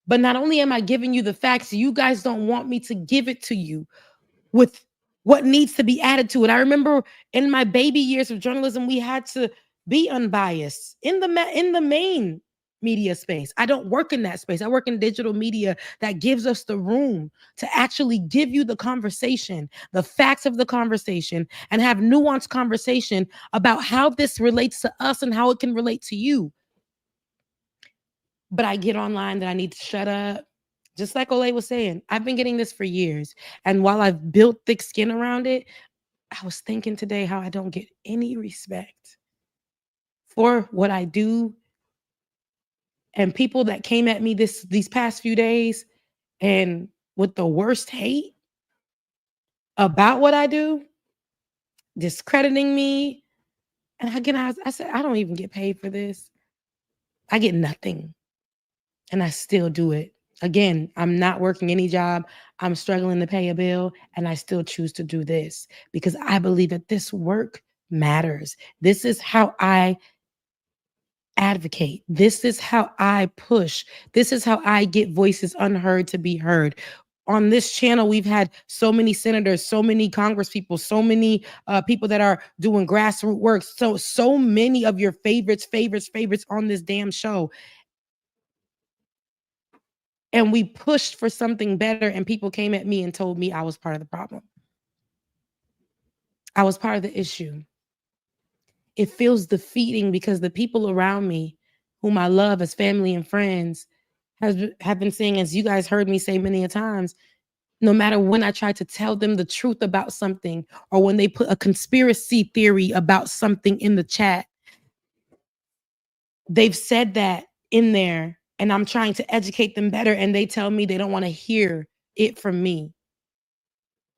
But not only am I giving you the facts, you guys don't want me to give it to you with what needs to be added to it. I remember in my baby years of journalism, we had to be unbiased in the main media space. I don't work in that space. I work in digital media that gives us the room to actually give you the conversation, the facts of the conversation, and have nuanced conversation about how this relates to us and how it can relate to you. But I get online that I need to shut up. Just like Olay was saying, I've been getting this for years. And while I've built thick skin around it, I was thinking today how I don't get any respect for what I do. And people that came at me these past few days and with the worst hate about what I do, discrediting me. And again, I said, I don't even get paid for this. I get nothing. And I still do it. Again, I'm not working any job. I'm struggling to pay a bill, and I still choose to do this because I believe that this work matters. This is how I advocate. This is how I push. This is how I get voices unheard to be heard. On this channel, we've had so many senators, so many congresspeople, so many people that are doing grassroots work. So many of your favorites on this damn show. And we pushed for something better, and people came at me and told me I was part of the problem. I was part of the issue. It feels defeating because the people around me, whom I love as family and friends, have been saying, as you guys heard me say many a times, no matter when I try to tell them the truth about something, or when they put a conspiracy theory about something in the chat, they've said that in there. And I'm trying to educate them better, and they tell me they don't want to hear it from me.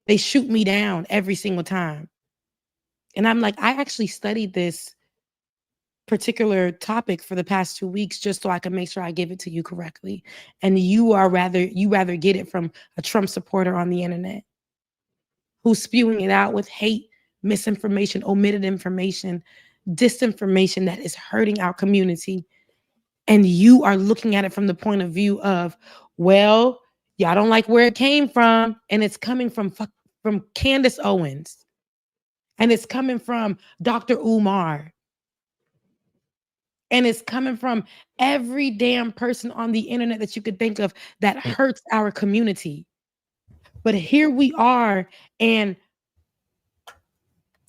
They shoot me down every single time. And I'm like, I actually studied this particular topic for the past 2 weeks just so I can make sure I give it to you correctly. And you rather get it from a Trump supporter on the internet who's spewing it out with hate, misinformation, omitted information, disinformation that is hurting our community. And you are looking at it from the point of view of, well, y'all don't like where it came from. And it's coming from Candace Owens. And it's coming from Dr. Umar. And it's coming from every damn person on the internet that you could think of that hurts our community. But here we are, and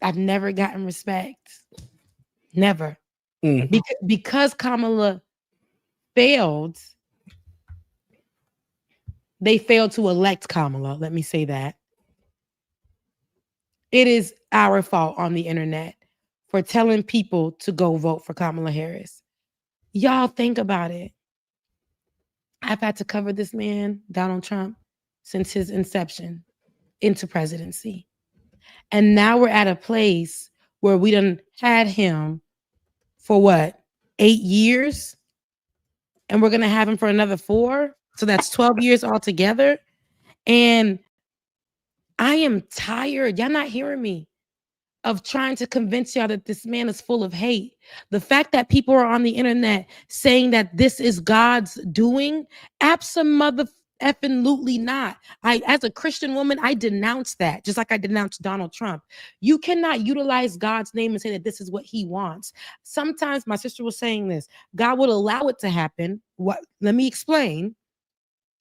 I've never gotten respect. Never. Because Kamala failed, they failed to elect Kamala. Let me say that. It is our fault on the internet for telling people to go vote for Kamala Harris. Y'all think about it. I've had to cover this man, Donald Trump, since his inception into presidency. And now we're at a place where we done had him for what, 8 years? And we're going to have him for another 4. So that's 12 years altogether. And I am tired. Y'all not hearing me of trying to convince y'all that this man is full of hate. The fact that people are on the internet saying that this is God's doing, absolutely not. As a Christian woman, I denounce that, just like I denounced Donald Trump. You cannot utilize God's name and say that this is what he wants. Sometimes my sister was saying this, God would allow it to happen. Let me explain.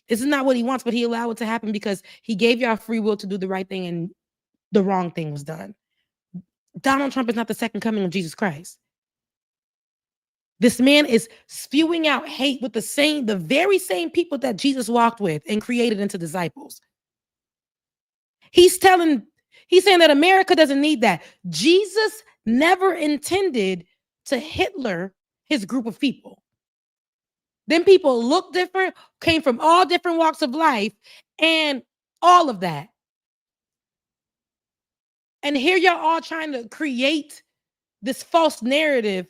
This is not what he wants, but he allowed it to happen because he gave y'all free will to do the right thing, and the wrong thing was done. Donald Trump is not the second coming of Jesus Christ. This man is spewing out hate with the very same people that Jesus walked with and created into disciples. He's saying that America doesn't need that. Jesus never intended to Hitler his group of people. Then people look different, came from all different walks of life, and all of that. And here y'all all trying to create this false narrative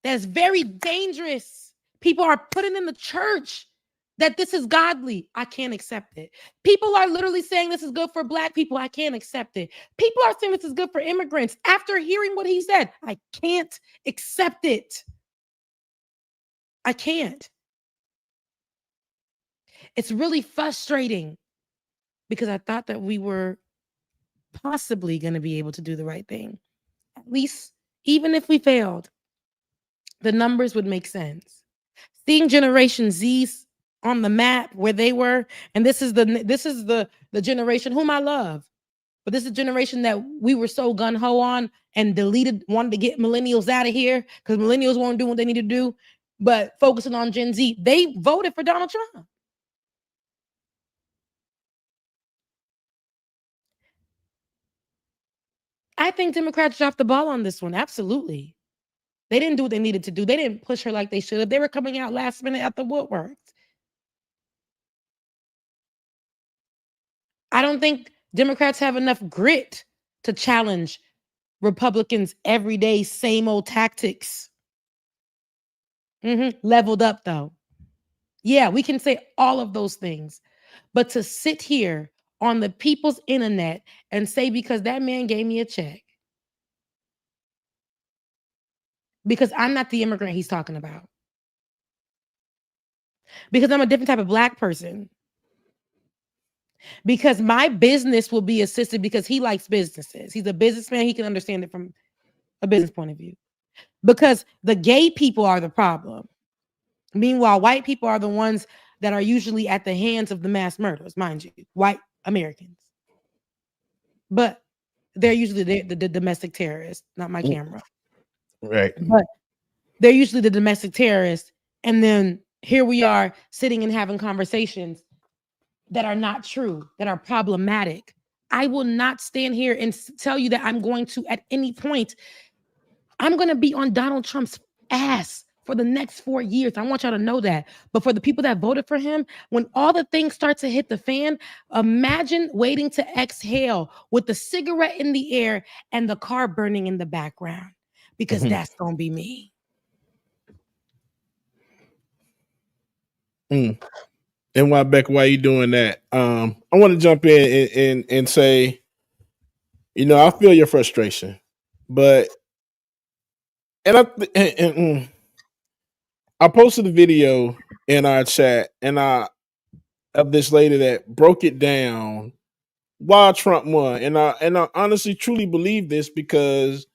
that's very dangerous. People are putting in the church that this is godly. I can't accept it. People are literally saying this is good for Black people. I can't accept it. People are saying this is good for immigrants. After hearing what he said, I can't accept it. I can't. It's really frustrating because I thought that we were possibly going to be able to do the right thing. At least, even if we failed, the numbers would make sense. Seeing Generation Z's on the map where they were, and this is the generation whom I love, but this is a generation that we were so gung-ho on and wanted to get millennials out of here because millennials won't do what they need to do, but focusing on Gen Z, they voted for Donald Trump. I think Democrats dropped the ball on this one. Absolutely. They didn't do what they needed to do. They didn't push her like they should have. They were coming out last minute at the woodworks. I don't think Democrats have enough grit to challenge Republicans' everyday same old tactics. Leveled up, though. Yeah, we can say all of those things. But to sit here on the people's internet and say, because that man gave me a check, because I'm not the immigrant he's talking about, because I'm a different type of Black person, because my business will be assisted because he likes businesses. He's a businessman. He can understand it from a business point of view. Because the gay people are the problem. Meanwhile, white people are the ones that are usually at the hands of the mass murderers, mind you, white Americans. But they're usually the domestic terrorists, not my camera. Right. But they're usually the domestic terrorists. And then here we are sitting and having conversations that are not true, that are problematic. I will not stand here and tell you that I'm going to, at any point, I'm going to be on Donald Trump's ass for the next 4 years. I want y'all to know that. But for the people that voted for him, when all the things start to hit the fan, imagine waiting to exhale with the cigarette in the air and the car burning in the background, because that's going to be me. And why, Becca, why you doing that? I want to jump in and say, I feel your frustration, but I posted a video in our chat of this lady that broke it down why Trump won, and I honestly truly believe this because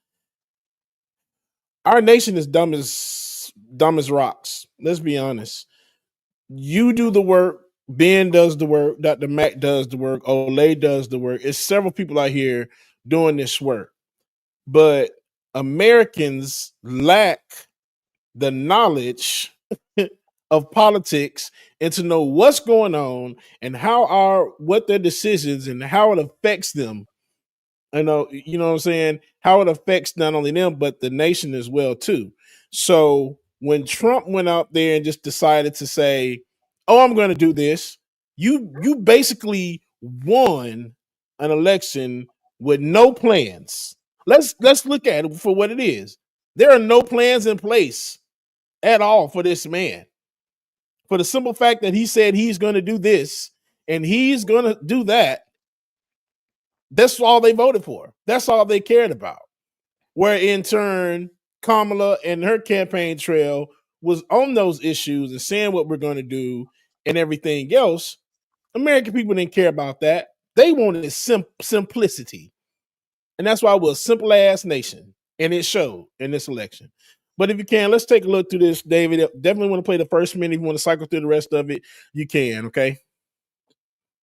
our nation is dumb as rocks. Let's be honest. You do the work. Ben does the work. Dr. Mac does the work. Olay does the work. It's several people out here doing this work. But Americans lack the knowledge of politics and to know what's going on and what their decisions and how it affects them. You know what I'm saying? How it affects not only them, but the nation as well, too. So when Trump went out there and just decided to say, "Oh, I'm going to do this," you basically won an election with no plans. Let's look at it for what it is. There are no plans in place at all for this man. For the simple fact that he said he's going to do this and he's going to do that. That's all they voted for. That's all they cared about. Where in turn, Kamala and her campaign trail was on those issues and saying what we're going to do and everything else. American people didn't care about that. They wanted simplicity. And that's why we're a simple ass nation. And it showed in this election. But if you can, let's take a look through this, David. Definitely want to play the first minute. If you want to cycle through the rest of it, you can, okay?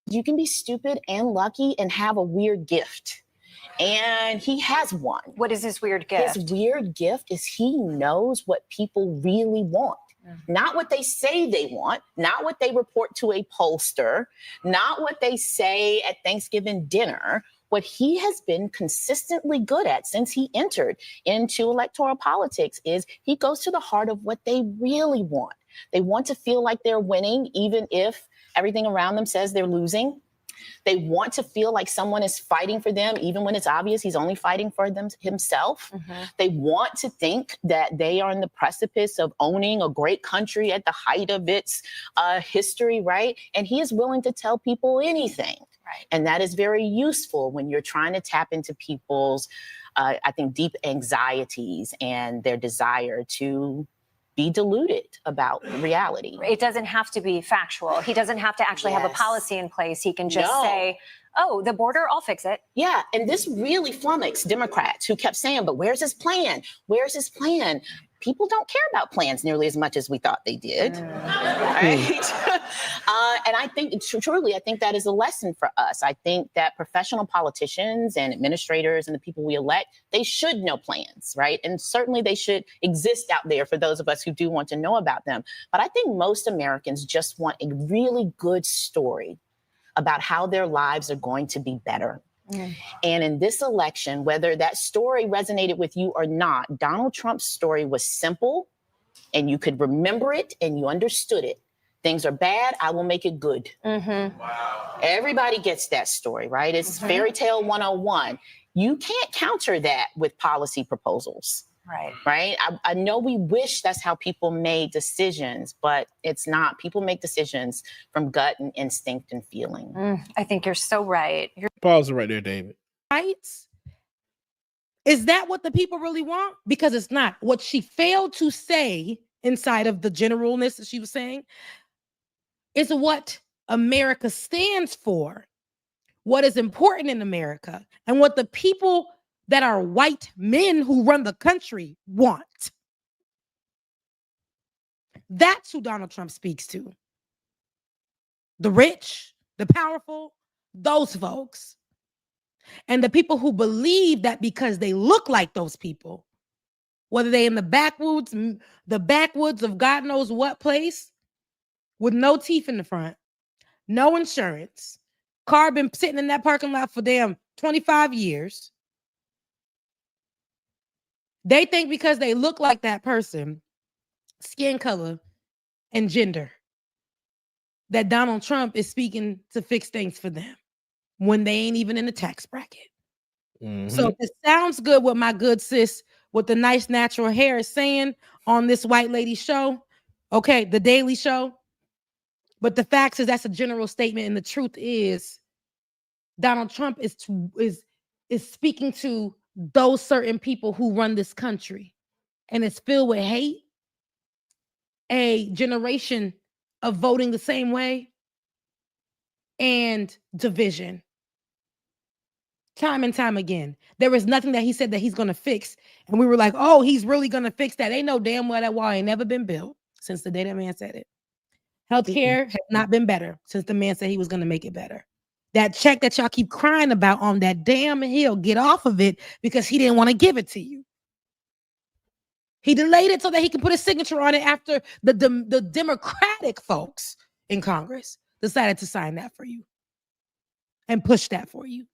You can be stupid and lucky and have a weird gift. And he has one. What is his weird gift? His weird gift is he knows what people really want. Not what they say they want, not what they report to a pollster, not what they say at Thanksgiving dinner. What he has been consistently good at since he entered into electoral politics is he goes to the heart of what they really want. They want to feel like they're winning, even if everything around them says they're losing. They want to feel like someone is fighting for them, even when it's obvious he's only fighting for them himself. They want to think that they are in the precipice of owning a great country at the height of its history, right? And he is willing to tell people anything. Right. And that is very useful when you're trying to tap into people's, I think, deep anxieties and their desire to be deluded about reality. It doesn't have to be factual. He doesn't have to actually have a policy in place. He can just say, oh, the border, I'll fix it. Yeah, and this really flummoxed Democrats who kept saying, but where's his plan? Where's his plan? People don't care about plans nearly as much as we thought they did. Right? And I think, truly, I think that is a lesson for us. I think that professional politicians and administrators and the people we elect, they should know plans, right? And certainly they should exist out there for those of us who do want to know about them. But I think most Americans just want a really good story about how their lives are going to be better. And in this election, whether that story resonated with you or not, Donald Trump's story was simple and you could remember it and you understood it. Things are bad, I will make it good. Wow. Everybody gets that story, right? It's fairy tale 101. You can't counter that with policy proposals. Right. I know we wish that's how people made decisions, but it's not. People make decisions from gut and instinct and feeling. I think you're so right. Pause it right there, David. Right? Is that what the people really want? Because it's not. What she failed to say inside of the generalness that she was saying is what America stands for, what is important in America, and what the people that are white men who run the country want. That's who Donald Trump speaks to. The rich, the powerful, those folks. And the people who believe that because they look like those people, whether they're in the backwoods of God knows what place, with no teeth in the front, no insurance, car been sitting in that parking lot for damn 25 years. They think because they look like that person, skin color and gender, that Donald Trump is speaking to fix things for them when they ain't even in the tax bracket. So if it sounds good what my good sis with the nice natural hair is saying on this white lady show, okay, the Daily Show, but the facts is that's a general statement, and the truth is Donald Trump is speaking to those certain people who run this country, and it's filled with hate, a generation of voting the same way, and division. Time and time again. There is nothing that he said that he's going to fix, and we were like, oh, he's really going to fix that. They know damn well that wall ain't never been built since the day that man said it. Healthcare has not been better since the man said he was going to make it better. That check that y'all keep crying about on that damn hill, get off of it because he didn't want to give it to you. He delayed it so that he can put a signature on it after the Democratic folks in Congress decided to sign that for you and push that for you.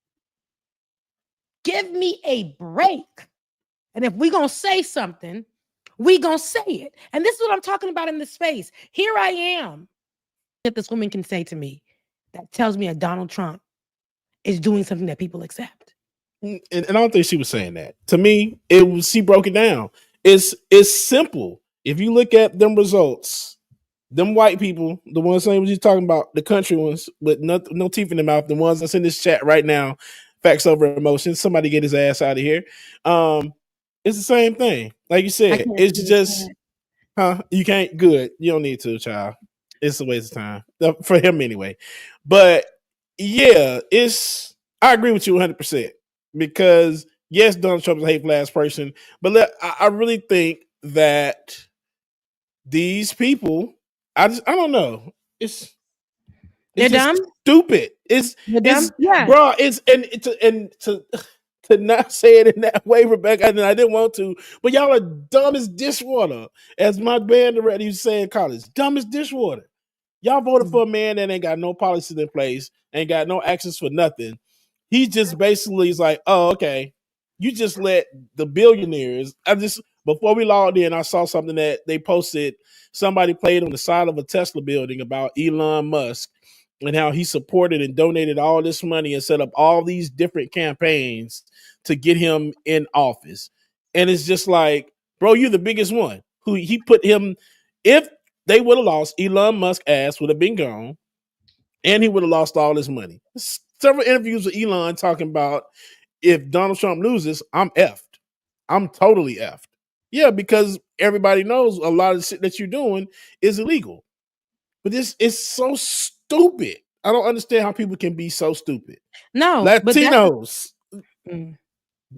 Give me a break. And if we're going to say something, we're going to say it. And this is what I'm talking about in this space. Here I am. That this woman can say to me, that tells me that Donald Trump is doing something that people accept. And I don't think she was saying that. To me, she broke it down. It's simple. If you look at them results, them white people, the ones saying what you're talking about, the country ones with no teeth in their mouth, the ones that's in this chat right now, facts over emotions, somebody get his ass out of here. It's the same thing. Like you said, it's just, you can't, good. You don't need to, child. It's a waste of time for him anyway. But yeah, I agree with you 100% because yes, Donald Trump is a hateful ass person, but I really think that these people, I don't know. They're dumb? Stupid. It's With them? it's Yeah. bro. It's and to not say it in that way, Rebecca, and I didn't want to, but y'all are dumb as dishwater, as my band already used to say in college. Dumb as dishwater. Y'all voted for a man that ain't got no policies in place, ain't got no actions for nothing. He just basically is like, oh, okay. You just let the billionaires. Before we logged in, I saw something that they posted. Somebody played on the side of a Tesla building about Elon Musk and how he supported and donated all this money and set up all these different campaigns to get him in office. And it's just like, bro, you're the biggest one. Who he put him, if they would have lost, Elon Musk ass would have been gone, and he would have lost all his money. Several interviews with Elon talking about, if Donald Trump loses, I'm effed. I'm totally effed. Yeah, because everybody knows a lot of the shit that you're doing is illegal. But this is so stupid. I don't understand how people can be so stupid. No, Latinos,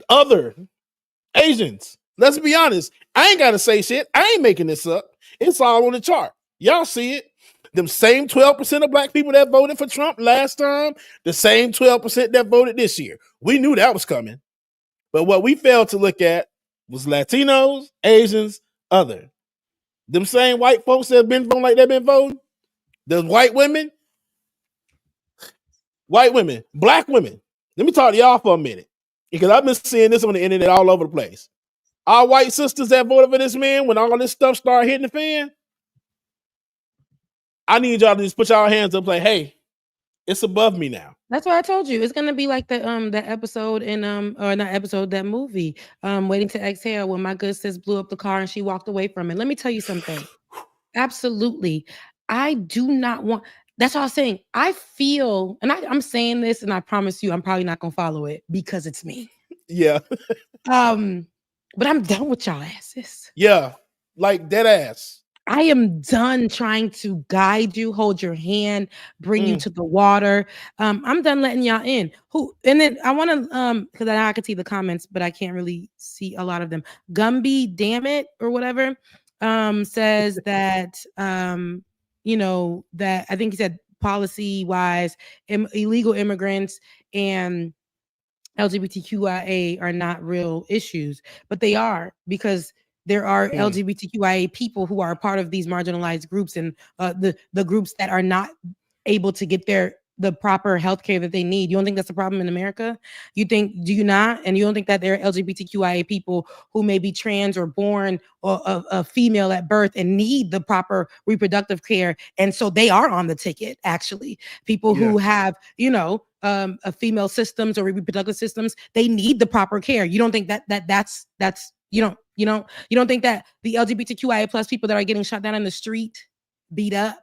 other Asians. Let's be honest. I ain't got to say shit. I ain't making this up. It's all on the chart. Y'all see it. Them same 12% of black people that voted for Trump last time, the same 12% that voted this year. We knew that was coming. But what we failed to look at was Latinos, Asians, other. Them same white folks that have been voting like they've been voting. The white women, black women. Let me talk to y'all for a minute, because I've been seeing this on the internet all over the place. Our white sisters that voted for this man, when all this stuff started hitting the fan, I need y'all to just put y'all hands up like, hey, it's above me now. That's what I told you. It's gonna be like that episode in or not episode, that movie, Waiting to Exhale, when my good sis blew up the car and she walked away from it. Let me tell you something. Absolutely. I do not want, that's all I'm saying. I feel, and I'm saying this, and I promise you I'm probably not gonna follow it because it's me. Yeah. But I'm done with y'all asses. Yeah, like dead ass. I am done trying to guide you, hold your hand, bring you to the water. I'm done letting y'all in. And then I want to, because I can see the comments, but I can't really see a lot of them. Gumby, damn it, or whatever, says that, that I think he said policy-wise, illegal immigrants and LGBTQIA are not real issues, but they are, because there are LGBTQIA people who are a part of these marginalized groups, and the groups that are not able to get the proper health care that they need. You don't think that's a problem in America? Do you not? And you don't think that there are LGBTQIA people who may be trans or born or a female at birth and need the proper reproductive care, and so they are on the ticket, actually. People who have, a female systems or reproductive systems, they need the proper care. You don't think that's you don't think that the LGBTQIA plus people that are getting shot down in the street, beat up,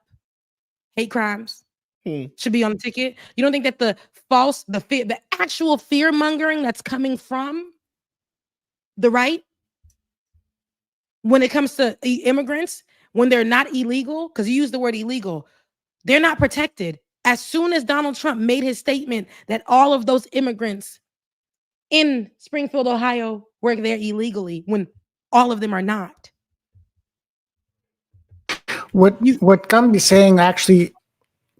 hate crimes should be on the ticket? You don't think that the actual fear mongering that's coming from the right when it comes to immigrants, when they're not illegal, because you use the word illegal, they're not protected. As soon as Donald Trump made his statement that all of those immigrants in Springfield, Ohio, work there illegally, when all of them are not. What Gumby's saying actually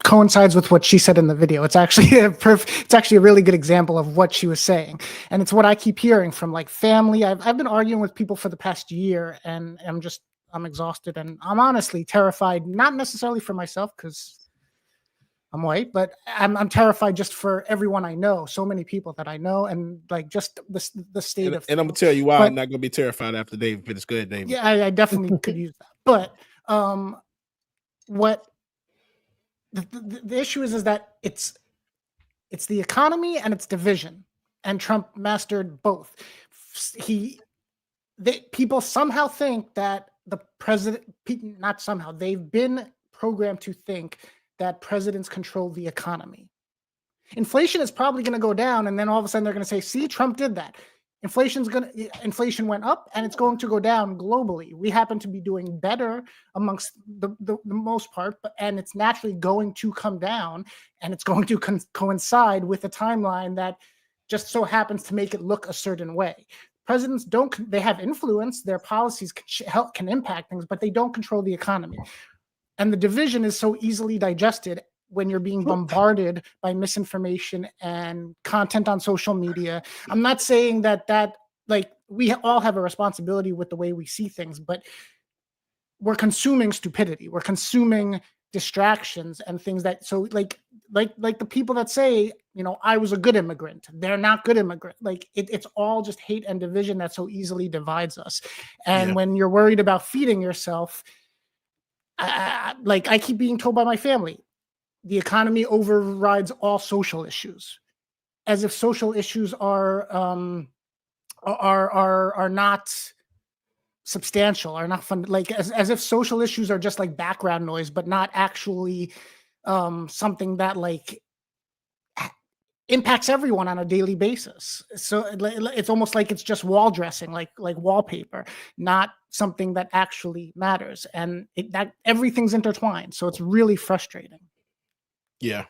coincides with what she said in the video. It's actually it's actually a really good example of what she was saying, and it's what I keep hearing from like family. I've been arguing with people for the past year, and I'm exhausted, and I'm honestly terrified. Not necessarily for myself because I'm white, but I'm terrified just for everyone I know. So many people that I know, and like just the state of. And I'm gonna tell you why I'm not gonna be terrified after David finishes. Go ahead, David. Yeah, I definitely could use that. But what the issue is that it's the economy and it's division, and Trump mastered both. People somehow think that the president, not somehow, they've been programmed to think that presidents control the economy. Inflation is probably going to go down, and then all of a sudden they're going to say, see, Trump did that. Inflation went up, and it's going to go down globally. We happen to be doing better amongst the most part, and it's naturally going to come down, and it's going to coincide with a timeline that just so happens to make it look a certain way. Presidents they have influence, their policies can impact things, but they don't control the economy. And the division is so easily digested when you're being bombarded by misinformation and content on social media. I'm not saying that like we all have a responsibility with the way we see things, but we're consuming stupidity. We're consuming distractions and things that, so like the people that say, you know, I was a good immigrant, they're not good immigrant. Like it's all just hate and division that so easily divides us. And when you're worried about feeding yourself, like I keep being told by my family, the economy overrides all social issues, as if social issues are not substantial, are not fun, like as if social issues are just like background noise, but not actually something that like impacts everyone on a daily basis. So it's almost like it's just wall dressing, like wallpaper, not something that actually matters. And that everything's intertwined. So it's really frustrating. Yeah.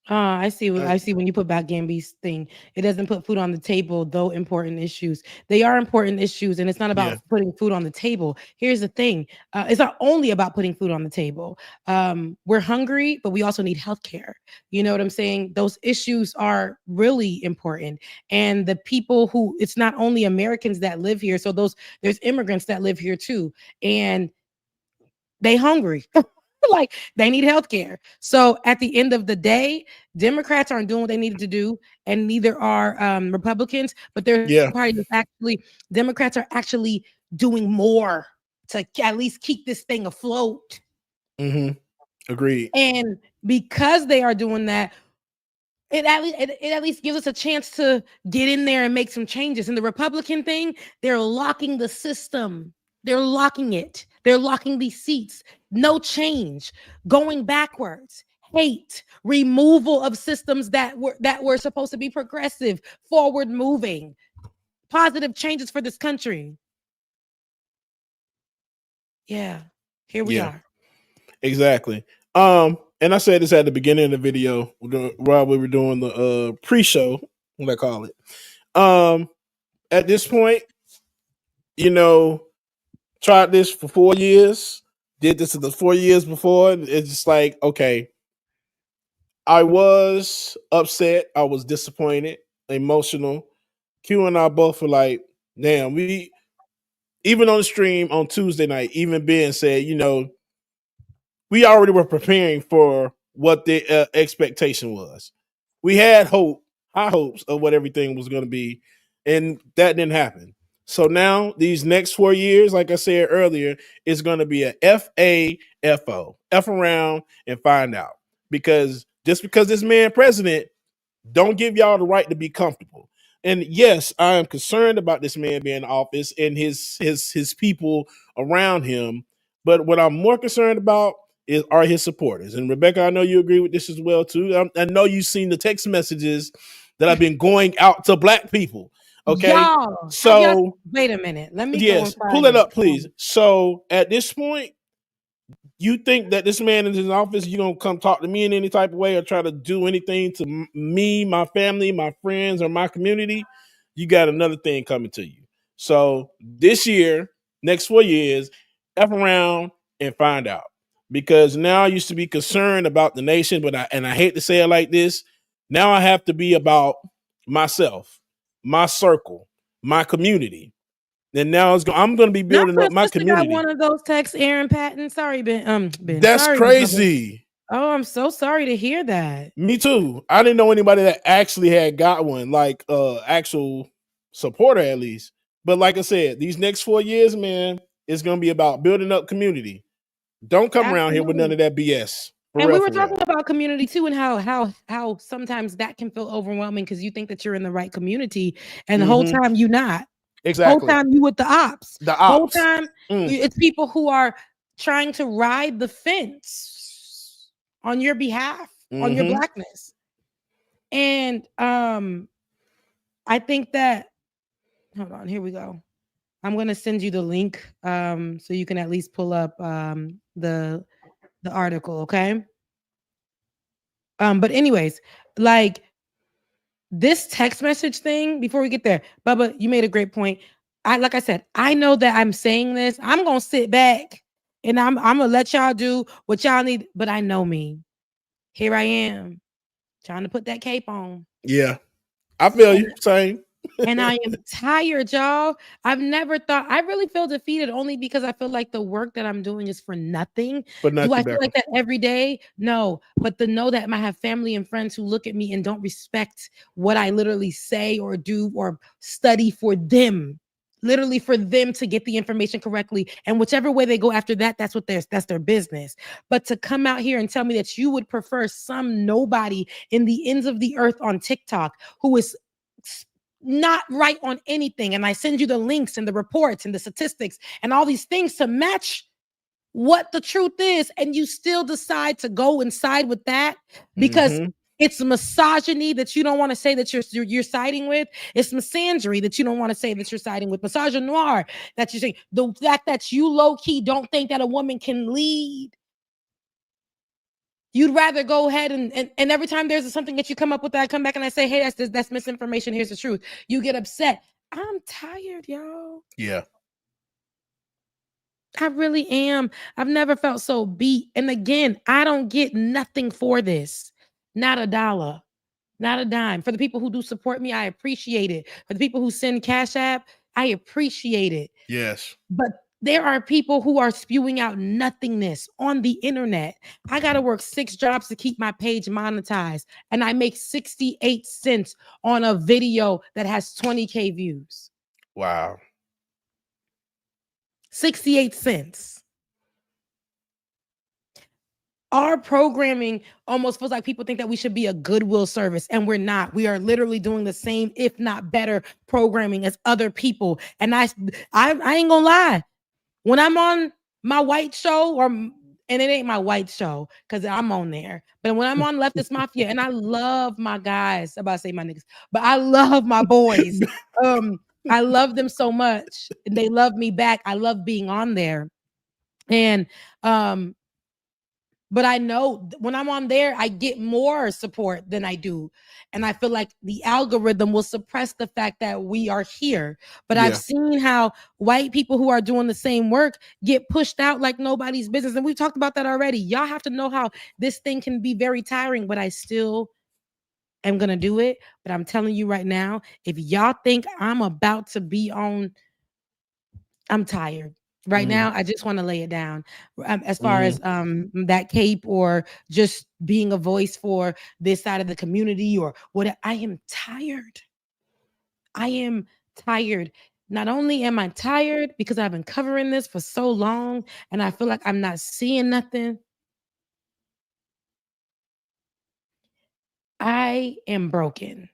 I see when you put back Gambi's thing. It doesn't put food on the table, though important issues. They are important issues, and it's not about putting food on the table. Here's the thing. It's not only about putting food on the table. We're hungry, but we also need healthcare. You know what I'm saying? Those issues are really important. And the people who, it's not only Americans that live here. So there's immigrants that live here too. And they hungry. Like they need health care. So at the end of the day, Democrats aren't doing what they needed to do, and neither are Republicans. But there's a party that's actually, Democrats are actually doing more to at least keep this thing afloat. Agreed. And because they are doing that, it at least gives us a chance to get in there and make some changes. And the Republican thing, they're locking the system. They're locking it. They're locking these seats. No change. Going backwards. Hate. Removal of systems that were supposed to be progressive, forward moving. Positive changes for this country. Yeah. Here we are. Exactly. And I said this at the beginning of the video while we were doing the pre-show, what I call it. At this point, you know, tried this for 4 years, did this the 4 years before. It's just like, okay, I was upset, I was disappointed, emotional. Q and I both were like, damn, we, even on the stream on Tuesday night, even Ben said, you know, we already were preparing for what the expectation was. We had hope, high hopes of what everything was going to be, and that didn't happen. So now these next 4 years, like I said earlier, is going to be a FAFO, F around and find out. Because just because this man president, don't give y'all the right to be comfortable. And yes, I am concerned about this man being in office and his people around him. But what I'm more concerned about are his supporters. And Rebecca, I know you agree with this as well too. I know you've seen the text messages that have been going out to Black people. Okay, so wait a minute. Let me pull it up, please. So at this point, you think that this man is in office, you gonna come talk to me in any type of way or try to do anything to me, my family, my friends, or my community? You got another thing coming to you. So this year, next 4 years, F around and find out. Because now I used to be concerned about the nation, but I hate to say it like this. Now I have to be about myself, my circle, my community. And now I'm going to be building up my community. Got one of those texts, Aaron Patton. Sorry, Ben. That's sorry, crazy. Oh, I'm so sorry to hear that. Me too. I didn't know anybody that actually had got one, like actual supporter at least. But like I said, these next 4 years, man, it's going to be about building up community. Don't come around here with none of that BS. And we were talking about community too, and how sometimes that can feel overwhelming because you think that you're in the right community, and the whole time you're not. Exactly. The whole time you with the ops. The whole time it's people who are trying to ride the fence on your behalf, on your Blackness. And I think that, hold on, here we go. I'm going to send you the link so you can at least pull up the article, okay? But anyways, like this text message thing, before we get there, Bubba, you made a great point. Like I said, I know that I'm saying this. I'm going to sit back And I'm gonna let y'all do what y'all need, but I know me. Here I am, trying to put that cape on. Yeah. I feel you. Same. And I am tired, y'all. I've never thought I really feel defeated only because I feel like the work that I'm doing is for nothing. For Do nothing, I feel like Beckham. that every day? No, but to know that I have family and friends who look at me and don't respect what I literally say or do or study for them. Literally for them to get the information correctly, and whichever way they go after that, that's their business. But to come out here and tell me that you would prefer some nobody in the ends of the earth on TikTok who is not right on anything, and I send you the links and the reports and the statistics and all these things to match what the truth is, and you still decide to go inside with that because it's misogyny that you don't want to say that you're siding with. It's misandry that you don't want to say that you're siding with. Misogynoir that you're saying. The fact that you low-key don't think that a woman can lead. You'd rather go ahead and every time there's something that you come up with, I come back and I say, hey, that's misinformation. Here's the truth. You get upset. I'm tired, y'all. Yeah. I really am. I've never felt so beat. And again, I don't get nothing for this. Not a dollar, not a dime. For the people who do support me, I appreciate it. For the people who send Cash App, I appreciate it. Yes. But there are people who are spewing out nothingness on the internet. I got to work 6 jobs to keep my page monetized. And I make 68 cents on a video that has 20K views. Wow. 68 cents. Our programming almost feels like people think that we should be a goodwill service, and we're not. We are literally doing the same, if not better, programming as other people. And I ain't gonna lie. When I'm on my white show, and it ain't my white show because I'm on there, but when I'm on Leftist Mafia, and I love my guys, I'm about to say my niggas, but I love my boys. I love them so much, and they love me back. I love being on there, and but I know when I'm on there, I get more support than I do. And I feel like the algorithm will suppress the fact that we are here. But I've seen how white people who are doing the same work get pushed out like nobody's business. And we've talked about that already. Y'all have to know how this thing can be very tiring, but I still am going to do it. But I'm telling you right now, if y'all think I'm about to be on, I'm tired. Right now, I just want to lay it down. As far as that cape or just being a voice for this side of the community or what, I am tired. I am tired. Not only am I tired because I've been covering this for so long and I feel like I'm not seeing nothing. I am broken.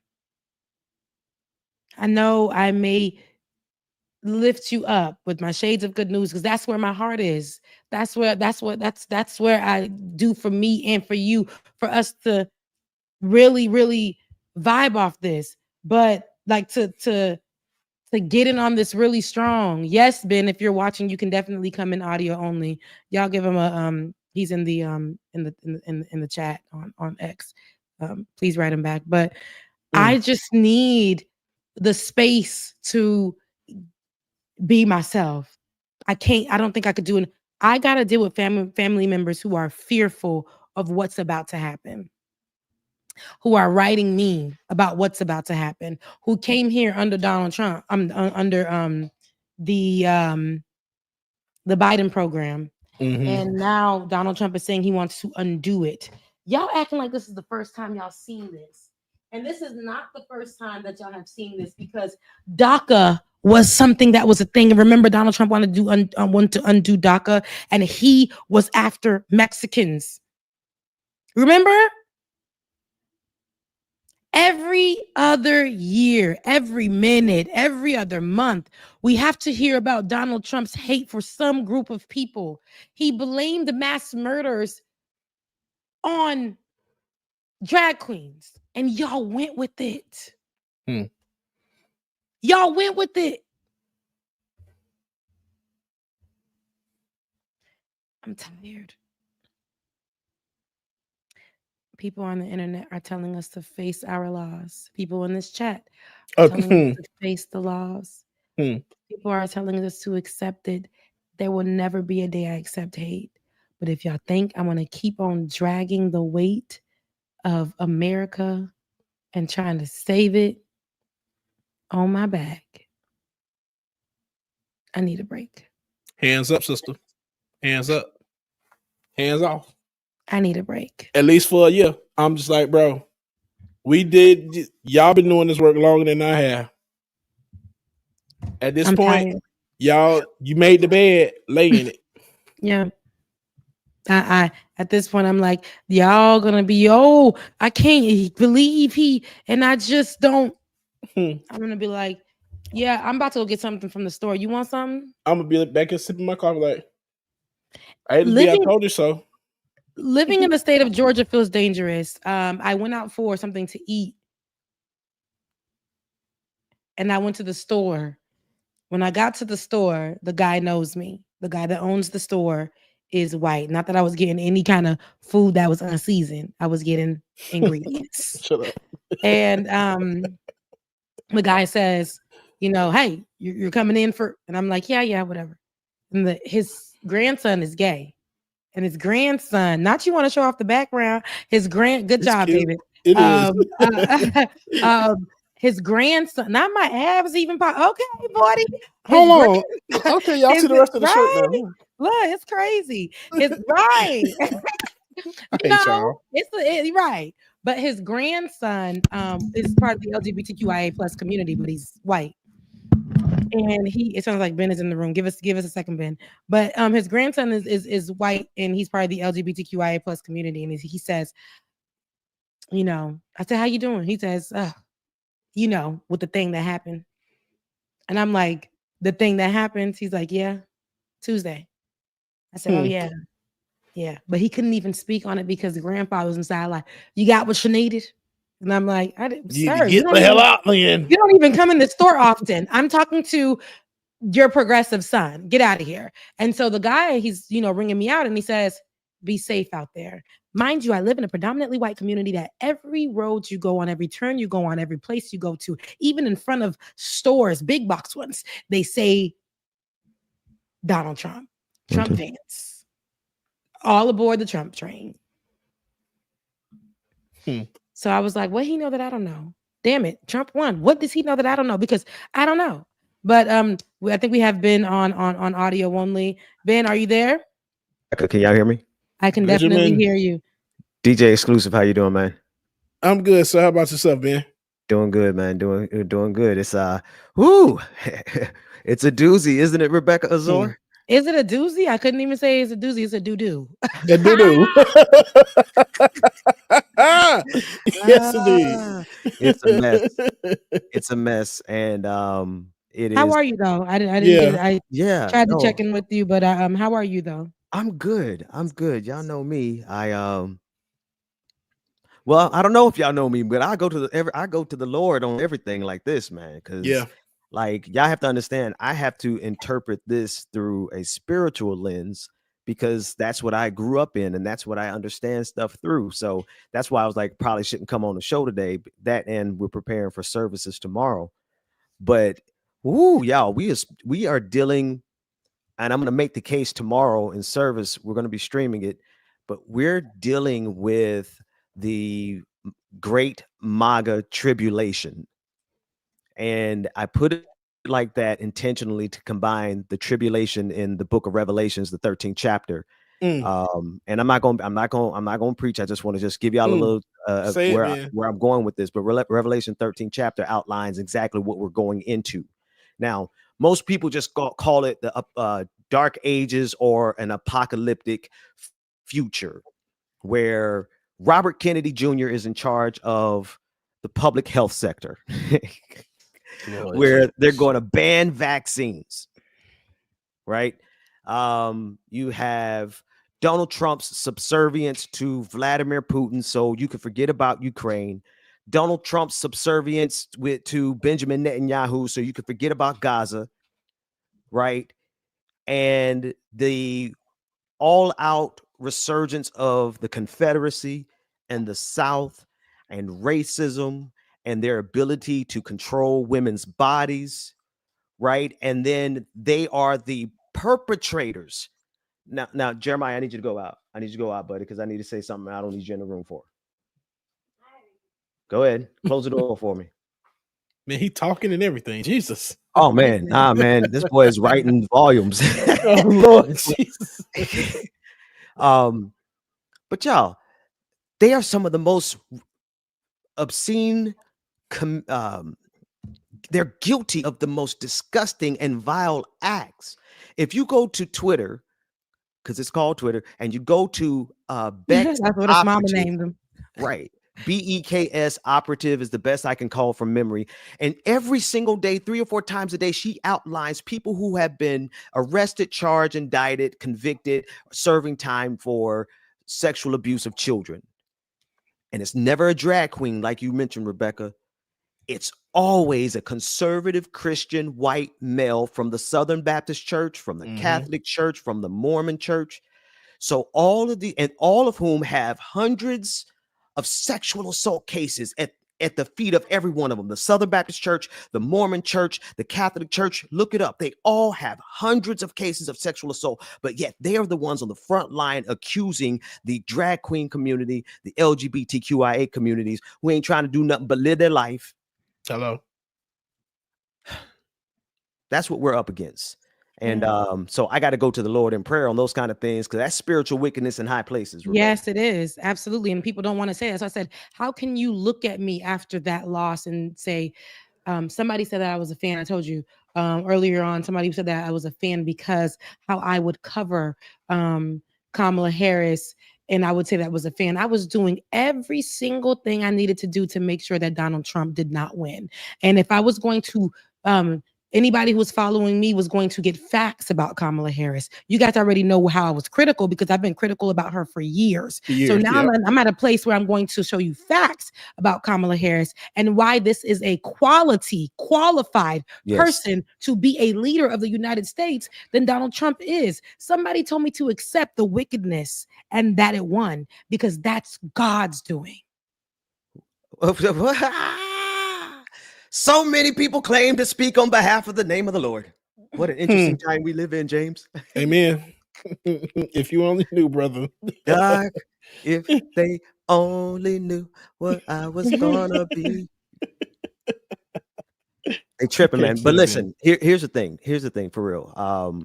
I know I may lift you up with my shades of good news because that's where my heart is. That's where I do for me and for you, for us to really vibe off this. But like to get in on this really strong. Yes, Ben, if you're watching, you can definitely come in audio only. Y'all give him a he's in the in the chat on X. Please write him back. But I just need the space to be myself. I don't think I could do it. I got to deal with family members who are fearful of what's about to happen, who are writing me about what's about to happen, who came here under Donald Trump, under the Biden program. And now Donald Trump is saying he wants to undo it. Y'all acting like this is the first time y'all seen this. And this is not the first time that y'all have seen this because DACA was something that was a thing. And remember, Donald Trump wanted to undo DACA, and he was after Mexicans. Remember? Every other year, every minute, every other month, we have to hear about Donald Trump's hate for some group of people. He blamed the mass murders on drag queens, and y'all went with it. Y'all went with it. I'm tired. People on the internet are telling us to face our laws. People in this chat are telling us to face the laws. People are telling us to accept it. there will never be a day I accept hate. But if y'all think I'm gonna keep on dragging the weight of America and trying to save it on my back, I need a break. Hands up, sister. Hands up. Hands off. I need a break. At least for a year. I'm just like, bro, y'all been doing this work longer than I have. At this I'm point, tired. you made the bed, lay in it. Yeah. I at this point I'm like, y'all gonna be, oh, I can't believe he, and I just don't. I'm gonna be like, yeah, I'm about to go get something from the store. You want something? I'm gonna be back and sipping my coffee like, I told you so. Living in the state of Georgia feels dangerous. I went out for something to eat, and I went to the store. When I got to the store, the guy knows me. The guy that owns the store is white. Not that I was getting any kind of food that was unseasoned. I was getting ingredients. Shut up. And the guy says, hey, you're coming in for, and I'm like, yeah, whatever. And his grandson is gay. And his grandson, not you want to show off the background, good job, cute. David. It is. His grandson, not my abs even pop. Okay, buddy. Hold on. Okay, y'all see the rest of the shirt now. Look, it's crazy. It's right. I hate y'all. It's right. But his grandson is part of the LGBTQIA plus community, but he's white. And it sounds like Ben is in the room. Give us a second, Ben. But his grandson is white, and he's part of the LGBTQIA plus community. And he says, I said, how you doing? He says, with the thing that happened. And I'm like, the thing that happened? He's like, yeah, Tuesday. I said, oh yeah. Yeah. But he couldn't even speak on it because the grandfather was inside like, you got what you needed? And I'm like, sir, get the hell out, man. You don't even come in the store often. I'm talking to your progressive son. Get out of here. And so the guy, he's, ringing me out, and he says, be safe out there. Mind you, I live in a predominantly white community that every road you go on, every turn you go on, every place you go to, even in front of stores, big box ones, they say Donald Trump, Trump fans, all aboard the Trump train. So I was like, what he know that I don't know? Damn it, Trump won. What does he know that I don't know? Because I don't know. But I think we have Ben on audio only. Ben, are you there? Can y'all hear me? I can definitely hear you. DJ Exclusive, how you doing, man? I'm good. So how about yourself, Ben? Doing good, man. Doing good. It's it's a doozy, isn't it, Rebecca Azor? Is it a doozy? I couldn't even say it's a doozy. It's a doo-doo. A doo-doo. Yes, indeed. It's a mess. It's a mess, and it is. How are you though? I didn't get it. I tried to check in with you, but how are you though? I'm good. Y'all know me. Well, I don't know if y'all know me, but I go to the Lord on everything like this, man. Because like y'all have to understand, I have to interpret this through a spiritual lens because that's what I grew up in and that's what I understand stuff through. So that's why I was like, probably shouldn't come on the show today. That and we're preparing for services tomorrow. But y'all, we are dealing. And I'm going to make the case tomorrow in service. We're going to be streaming it, but we're dealing with the great MAGA tribulation. And I put it like that intentionally to combine the tribulation in the book of Revelations, the 13th chapter. And I'm not going to preach. I just want to just give y'all a little where I'm going with this. But Revelation 13th chapter outlines exactly what we're going into. Now, most people just call it the dark ages or an apocalyptic future where Robert Kennedy Jr. is in charge of the public health sector, where they're going to ban vaccines, right? You have Donald Trump's subservience to Vladimir Putin, so you can forget about Ukraine. Donald Trump's subservience to Benjamin Netanyahu, so you can forget about Gaza, right? And the all-out resurgence of the Confederacy and the South and racism and their ability to control women's bodies, right? And then they are the perpetrators. Now, Jeremiah, I need you to go out. I need you to go out, buddy, because I need to say something I don't need you in the room for. Go ahead. Close the door for me. Man, he talking and everything. Jesus. Oh, man. Nah, man. This boy is writing volumes. Oh, Lord Jesus. But y'all, they are some of the most obscene, they're guilty of the most disgusting and vile acts. If you go to Twitter, because it's called Twitter, and you go to Beck's That's what his mama Operative, named him. right? BEKS Operative is the best I can call from memory. And every single day, 3 or 4 times a day, she outlines people who have been arrested, charged, indicted, convicted, serving time for sexual abuse of children. And it's never a drag queen, like you mentioned, Rebecca. It's always a conservative Christian white male from the Southern Baptist Church, from the Catholic Church, from the Mormon Church. So all of whom have hundreds of sexual assault cases at the feet of every one of them. The Southern Baptist Church, the Mormon Church, the Catholic Church, look it up. They all have hundreds of cases of sexual assault, but yet they are the ones on the front line accusing the drag queen community, the LGBTQIA communities, who ain't trying to do nothing but live their life. Hello. That's what we're up against. And so I got to go to the Lord in prayer on those kind of things, because that's spiritual wickedness in high places. Rebecca. Yes, it is. Absolutely. And people don't want to say that. So I said, how can you look at me after that loss and say, somebody said that I was a fan. I told you earlier on, somebody said that I was a fan because how I would cover Kamala Harris. And I would say that was a fan. I was doing every single thing I needed to do to make sure that Donald Trump did not win. And if I was going to, anybody who was following me was going to get facts about Kamala Harris. You guys already know how I was critical, because I've been critical about her for years. So now I'm at a place where I'm going to show you facts about Kamala Harris and why this is a qualified person to be a leader of the United States than Donald Trump is. Somebody told me to accept the wickedness and that it won, because that's God's doing. So many people claim to speak on behalf of the name of the Lord. What an interesting time we live in, James. Amen. If you only knew, brother. God, if they only knew what I was gonna be. They tripping, man. But listen, here's the thing. Here's the thing for real.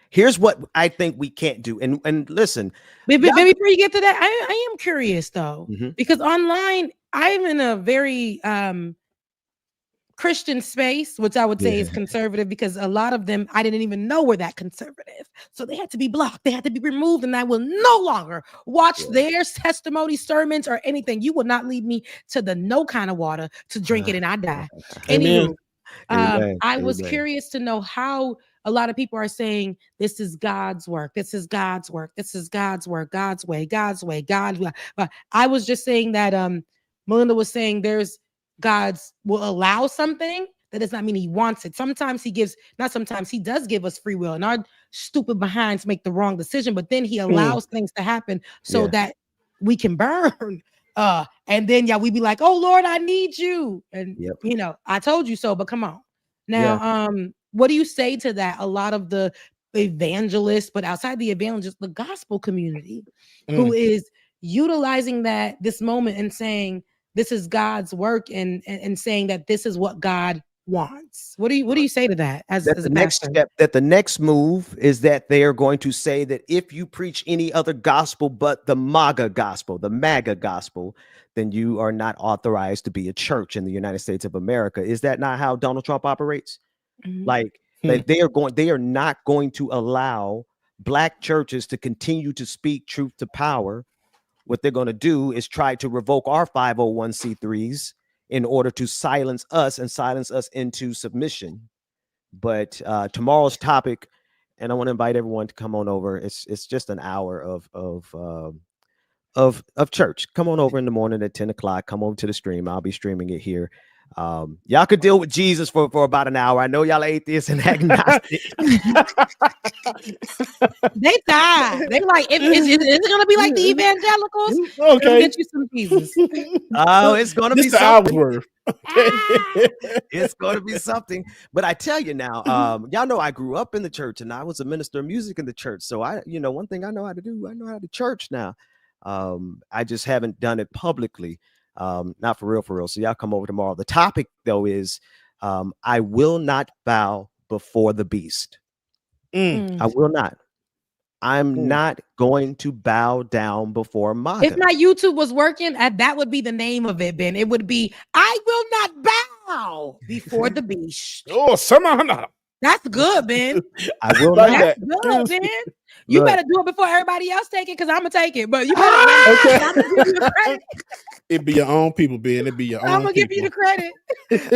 Here's what I think we can't do. And listen, before you get to that, I am curious though, because online I'm in a very Christian space, which I would say is conservative, because a lot of them I didn't even know were that conservative. So they had to be blocked, they had to be removed, and I will no longer watch their testimony sermons or anything. You will not lead me to the no kind of water to drink it and I die. Anywho, I was curious to know how a lot of people are saying this is God's work. This is God's work. This is God's work. God's way, God's way, God's way. But I was just saying that Melinda was saying there's God's will allow something. That does not mean he wants it. Sometimes he gives, not sometimes, he does give us free will, and our stupid behinds make the wrong decision, but then he allows things to happen so that we can burn. And then we be like, oh Lord, I need you. And you know, I told you so, but come on. Now, what do you say to that? A lot of the evangelists, but outside the evangelists, the gospel community who is utilizing this moment and saying, this is God's work, and saying that this is what God wants. What do you say to that? As the a next pastor? step, that the next move is that they are going to say that if you preach any other gospel but the MAGA gospel, then you are not authorized to be a church in the United States of America. Is that not how Donald Trump operates? Like they are not going to allow Black churches to continue to speak truth to power. What they're going to do is try to revoke our 501c3s in order to silence us into submission. But tomorrow's topic, and I want to invite everyone to come on over. It's just an hour of church. Come on over in the morning at 10 o'clock. Come over to the stream. I'll be streaming it here. Y'all could deal with Jesus for about an hour. I know y'all atheists and agnostic. They died. They like, is it gonna be like the evangelicals? Okay. Get you some Jesus. Oh, it's gonna be This the something. hour's worth. It's gonna be something. But I tell you now, y'all know I grew up in the church and I was a minister of music in the church. So one thing I know how to do, I know how to church now. I just haven't done it publicly. Not for real. So y'all come over tomorrow. The topic though is I will not bow before the beast. I will not. I'm not going to bow down before MAGA. If my YouTube was working, that would be the name of it, Ben. It would be I will not bow before the beast. Oh, somehow not. That's good, Ben. I will Like not. That's that. good, Ben. You Look. better do it before everybody else take it, because I'm gonna take it. But you better Okay. I'm gonna give you the credit. It be your own people, Ben. It be your I'm own gonna give you the people.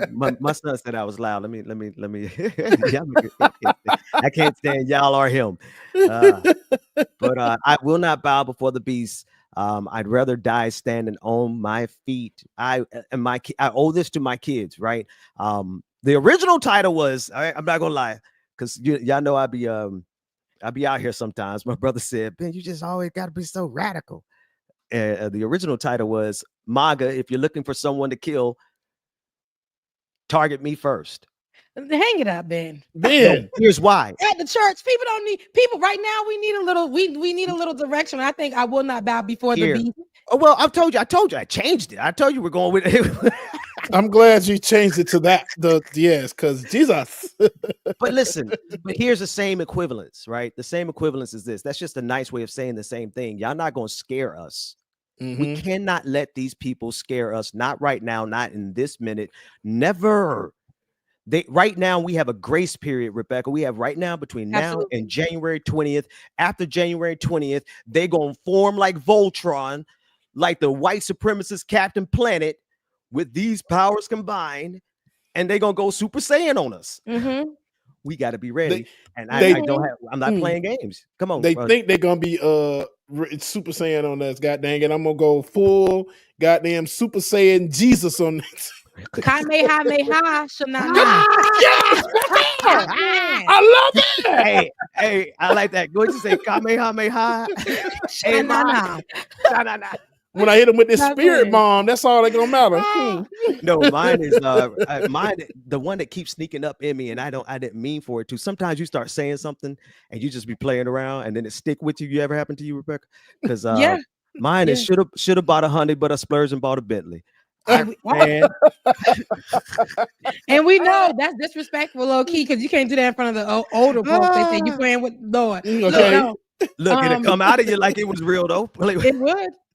credit. My son said I was loud. Let me. I can't stand y'all or him. But I will not bow before the beast. I'd rather die standing on my feet. I owe this to my kids, right? The original title was, I'm not gonna lie, because y'all know I be out here sometimes. My brother said, Ben, you just always got to be so radical. The original title was MAGA. If you're looking for someone to kill, target me first. Hang it up, Ben. Ben. Here's why. At the church, people right now. We need a little. We need a little direction. I think I will not bow before Here. the beast. Oh, well, I told you, I changed it. I told you we're going with it. I'm glad you changed it to that. Yes, because Jesus. But listen, but here's the same equivalence, right? The same equivalence is this. That's just a nice way of saying the same thing. Y'all not going to scare us. We cannot let these people scare us. Not right now, not in this minute. Never. Right now, we have a grace period, Rebecca. We have right now between now and January 20th. After January 20th, they're going to form like Voltron, like the white supremacist Captain Planet, with these powers combined, and they're going to go Super Saiyan on us. We got to be ready. I'm not playing games. Come on. They think they're going to be Super Saiyan on us. God dang it. I'm going to go full goddamn Super Saiyan Jesus on this. Kamehameha. I love it. Hey, I like that. Go ahead and say Kamehameha. Hey, nah. When I hit them with this spirit bomb, that's all that's gonna matter. No, mine is the one that keeps sneaking up in me, and I didn't mean for it to. Sometimes you start saying something and you just be playing around, and then it stick with you. You ever happen to you, Rebecca? Because mine is should have bought a Hyundai, but I splurged and bought a Bentley. And we know that's disrespectful, low key, because you can't do that in front of the older folks. They say you playing with Lord. Okay. Look, it'll come out of you like it was real though.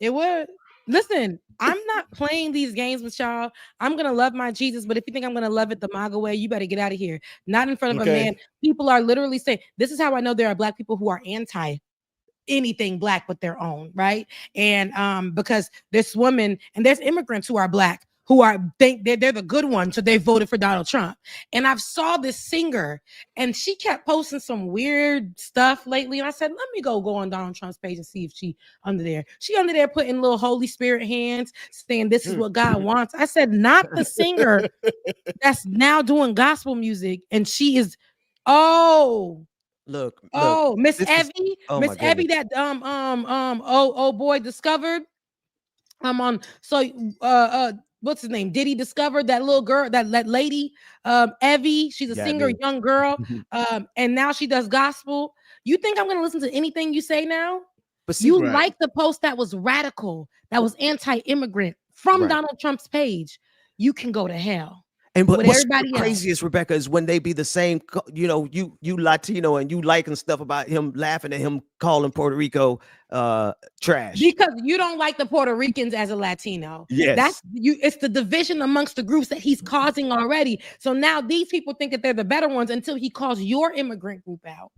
It would. Listen, I'm not playing these games with y'all. I'm gonna love my Jesus, but if you think I'm gonna love it the MAGA way, you better get out of here. Not in front of a man. People are literally saying, this is how I know there are Black people who are anti anything Black but their own, right? And because there's women and there's immigrants who are Black who think they're the good ones, so they voted for Donald Trump. And I've saw this singer, and she kept posting some weird stuff lately. And I said, let me go on Donald Trump's page and see if she under there. She under there putting little Holy Spirit hands, saying this is what God wants. I said, not the singer that's now doing gospel music, and she is Look, Miss Evie, Miss Evie that boy discovered. What's his name? Diddy discovered that little girl, that lady, Evie. She's a singer, young girl, and now she does gospel. You think I'm gonna listen to anything you say now? But you like the post that was radical, that was anti-immigrant from Donald Trump's page. You can go to hell. And what's everybody craziest, Rebecca, is when they be the same, you Latino, and you liking stuff about him, laughing at him calling Puerto Rico trash. Because you don't like the Puerto Ricans as a Latino. Yes. It's the division amongst the groups that he's causing already. So now these people think that they're the better ones until he calls your immigrant group out.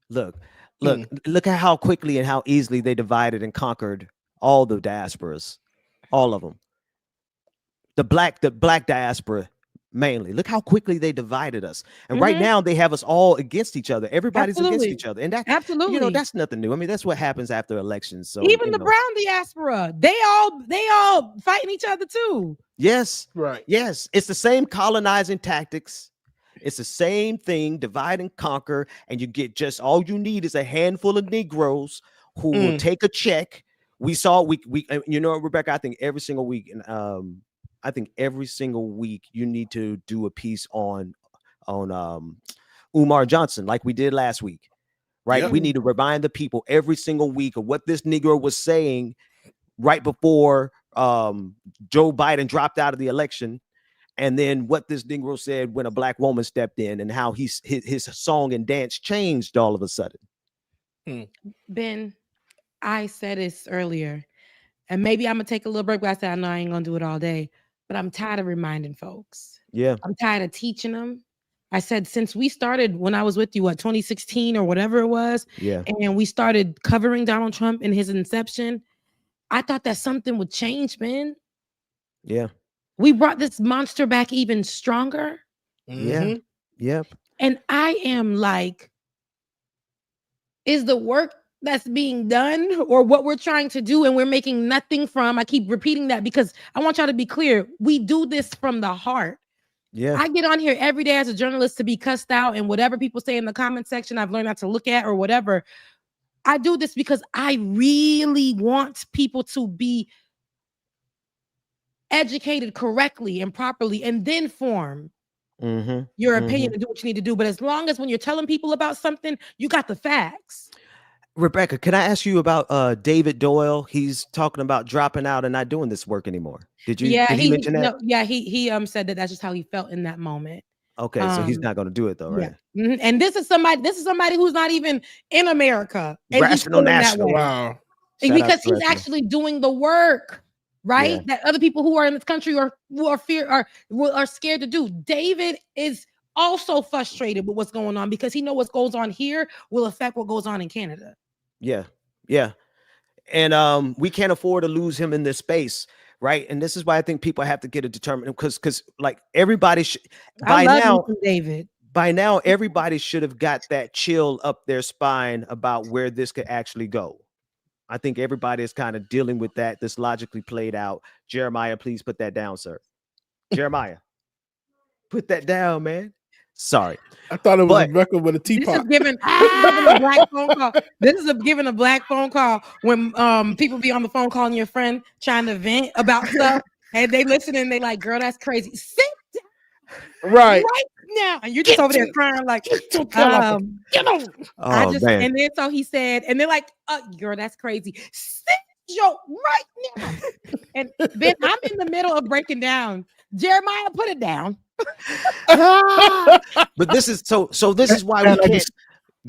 Look at how quickly and how easily they divided and conquered all the diasporas, all of them. The black diaspora mainly. Look how quickly they divided us. And right now they have us all against each other. Everybody's against each other. And that, absolutely, you know, that's nothing new. I mean, that's what happens after elections. So even the brown diaspora, they all fighting each other too. Yes. Right. Yes. It's the same colonizing tactics. It's the same thing, divide and conquer. And you get just all you need is a handful of Negroes who will take a check. We saw we you know, Rebecca, I think every single week, and I think every single week you need to do a piece on Umar Johnson, like we did last week, right? Yep. We need to remind the people every single week of what this Negro was saying right before Joe Biden dropped out of the election, and then what this Negro said when a black woman stepped in, and how his song and dance changed all of a sudden. Ben, I said this earlier, and maybe I'm gonna take a little break, but I said I know I ain't gonna do it all day, but I'm tired of reminding folks. Yeah. I'm tired of teaching them. I said, since we started, when I was with you, 2016 or whatever it was, yeah, and we started covering Donald Trump in his inception, I thought that something would change, man. Yeah. We brought this monster back even stronger. Yeah. Yep. And I am like, is the work that's being done or what we're trying to do and we're making nothing from, I keep repeating that because I want y'all to be clear, we do this from the heart. Yeah. I get on here every day as a journalist to be cussed out, and whatever people say in the comment section, I've learned not to look at or whatever. I do this because I really want people to be educated correctly and properly, and then form your opinion and do what you need to do. But as long as when you're telling people about something, you got the facts. Rebecca, can I ask you about David Doyle? He's talking about dropping out and not doing this work anymore. Did you? Yeah, did he mention that? No, yeah, he said that that's just how he felt in that moment. Okay, so he's not going to do it though, right? Yeah. And this is somebody who's not even in America. And Rational National. Wow. And because he's actually doing the work, right? Yeah. That other people who are in this country are scared to do. David is also frustrated with what's going on because he knows what goes on here will affect what goes on in Canada. Yeah, yeah. And we can't afford to lose him in this space, right? And this is why I think people have to get a determined, because like everybody should by now, David. By now, everybody should have got that chill up their spine about where this could actually go. I think everybody is kind of dealing with that. This logically played out. Jeremiah, please put that down, sir. Jeremiah, put that down, man. Sorry. I thought it was Rebecca with a teapot. This is giving a black phone call. This is giving a black phone call when people be on the phone calling your friend trying to vent about stuff, and they listen and they like, girl, that's crazy. Sit down right now, and you're just over there crying like, get on. Man. And then so he said, and they're like, girl, that's crazy. Sit your right now. And then I'm in the middle of breaking down. Jeremiah, put it down. But this is so this is why we can't.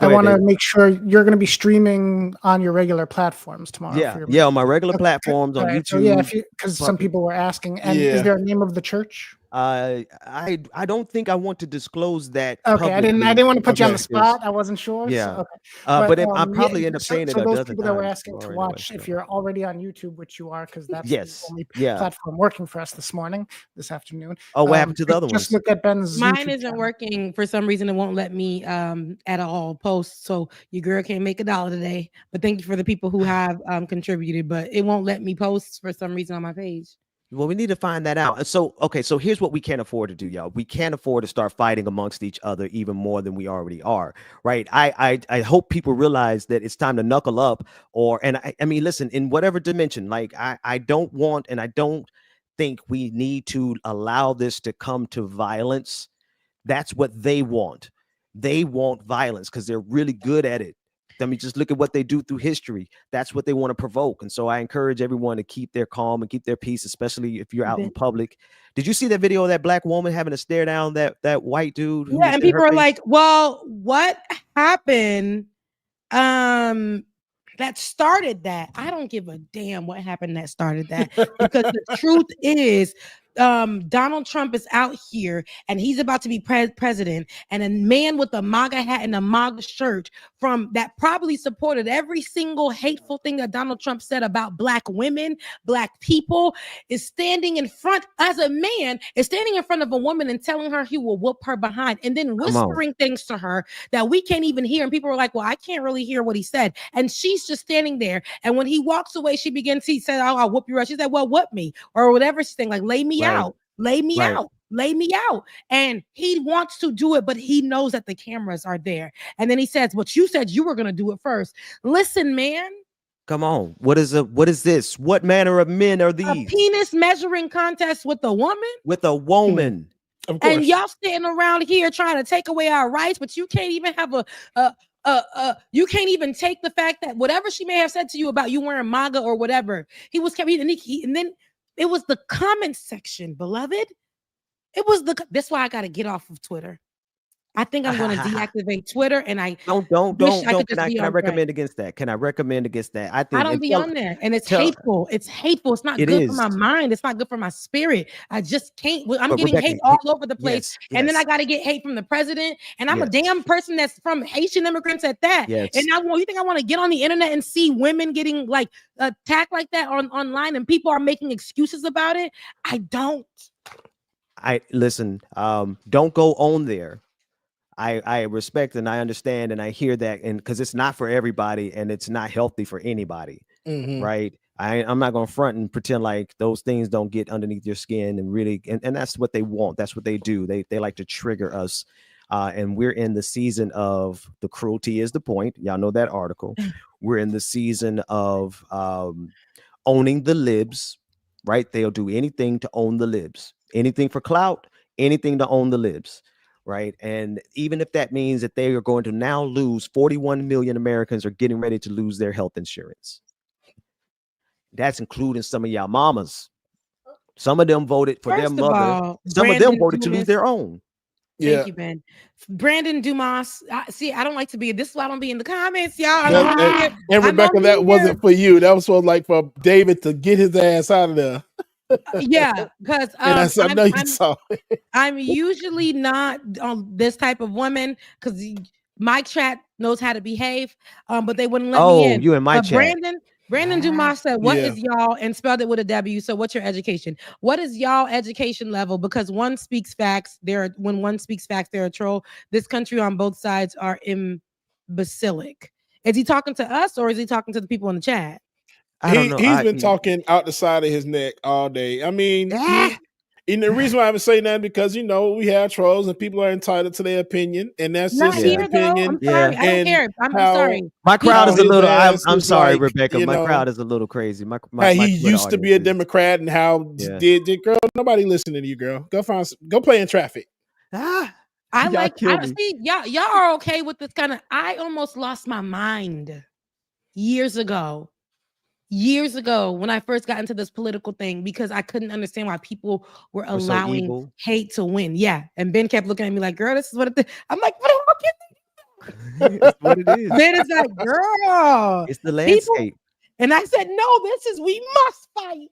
I want to make sure you're going to be streaming on your regular platforms tomorrow. Yeah, on my regular platforms on YouTube. So yeah, because some people were asking, and is there a name of the church? I don't think I want to disclose that. Okay, I didn't want to put you on the spot. I wasn't sure. Yeah, so, okay. but I'll probably end up saying it. So a those dozen people that were times asking to anyway, watch, so. if you're already on YouTube, which you are, because that's Yes, the only yeah. platform working for us this afternoon. Oh, what happened to the other ones? Just look at Ben's. Mine YouTube isn't channel. working for some reason. It won't let me at all post. So your girl can't make $1 today. But thank you for the people who have contributed. But it won't let me post for some reason on my page. Well, we need to find that out. And so, okay, so here's what we can't afford to do, y'all. We can't afford to start fighting amongst each other even more than we already are, right? I hope people realize that it's time to knuckle up. I mean, listen, in whatever dimension, like I don't want, and I don't think we need to allow this to come to violence. That's what they want. They want violence because they're really good at it. I mean, just look at what they do through history. That's what they want to provoke. And so I encourage everyone to keep their calm and keep their peace, especially if you're out in public. Did you see that video of that black woman having to stare down that white dude? Yeah, and people are like, well, what happened that started that? I don't give a damn what happened that started that. Because the truth is, Donald Trump is out here and he's about to be president, and a man with a MAGA hat and a MAGA shirt from that probably supported every single hateful thing that Donald Trump said about black women, black people, is standing in front as a man, is standing in front of a woman and telling her he will whoop her behind, and then whispering things to her that we can't even hear. And people are like, well, I can't really hear what he said. And she's just standing there. And when he walks away, she begins, he said, oh, I'll whoop you. She said, well, whoop me, or whatever she's saying, like, lay me out, lay me out, lay me out. And he wants to do it, but he knows that the cameras are there. And then he says, but you said you were going to do it first. Listen, man. Come on. What is this? What manner of men are these? A penis measuring contest with a woman? With a woman. Of course. And y'all standing around here trying to take away our rights, but you can't even have you can't even take the fact that whatever she may have said to you about you wearing MAGA or whatever, and then it was the comment section, beloved. It was that's why I got to get off of Twitter. I think I'm going to deactivate Twitter, and I don't. Can I recommend against that? Can I recommend against that? I think I don't be on there, and it's hateful. It's hateful. It's not good for my mind. It's not good for my spirit. I just can't. I'm getting hate all over the place, and then I got to get hate from the president, and I'm a damn person that's from Haitian immigrants at that. And you think I want to get on the internet and see women getting like attacked like that online, and people are making excuses about it? I don't. Listen. Don't go on there. I respect and I understand and I hear that, and because it's not for everybody and it's not healthy for anybody, right? I'm not gonna front and pretend like those things don't get underneath your skin and really, and that's what they want. That's what they do. They like to trigger us, and we're in the season of the cruelty is the point. Y'all know that article. We're in the season of owning the libs, right? They'll do anything to own the libs, anything for clout, anything to own the libs. Right. And even if that means that they are going to now lose 41 million Americans are getting ready to lose their health insurance. That's including some of y'all mamas. Some of them voted for their mother. Some of them voted to lose their own. Thank you, Ben. Brandon Dumas. See, I don't like to be. This is why I don't be in the comments, y'all. And Rebecca, that wasn't for you. That was for like for David to get his ass out of there. Yeah, because I know you saw it. I'm usually not on this type of woman because my chat knows how to behave, but they wouldn't let me in. Oh, you in my chat. Brandon Dumas said, "What is y'all?" and spelled it with a W. So, what's your education? What is y'all education level? Because one speaks facts. When one speaks facts, they're a troll. This country on both sides are imbecilic. Is he talking to us or is he talking to the people in the chat? He's been talking out the side of his neck all day. I mean, and the reason why I would say that because we have trolls and people are entitled to their opinion, and that's just his opinion. I'm sorry, I don't care. I'm sorry. My crowd is a little. I'm sorry, Rebecca. My crowd is a little crazy. He used to be a Democrat, and how did girl? Nobody listening to you, girl. Go play in traffic. See, y'all are okay with this kind of. I almost lost my mind years ago when I first got into this political thing because I couldn't understand why people were allowing hate to win. Yeah. And Ben kept looking at me like, girl, this is what it is. I'm like, what It's what it is. Ben is like, girl. It's the landscape. And I said, no, we must fight.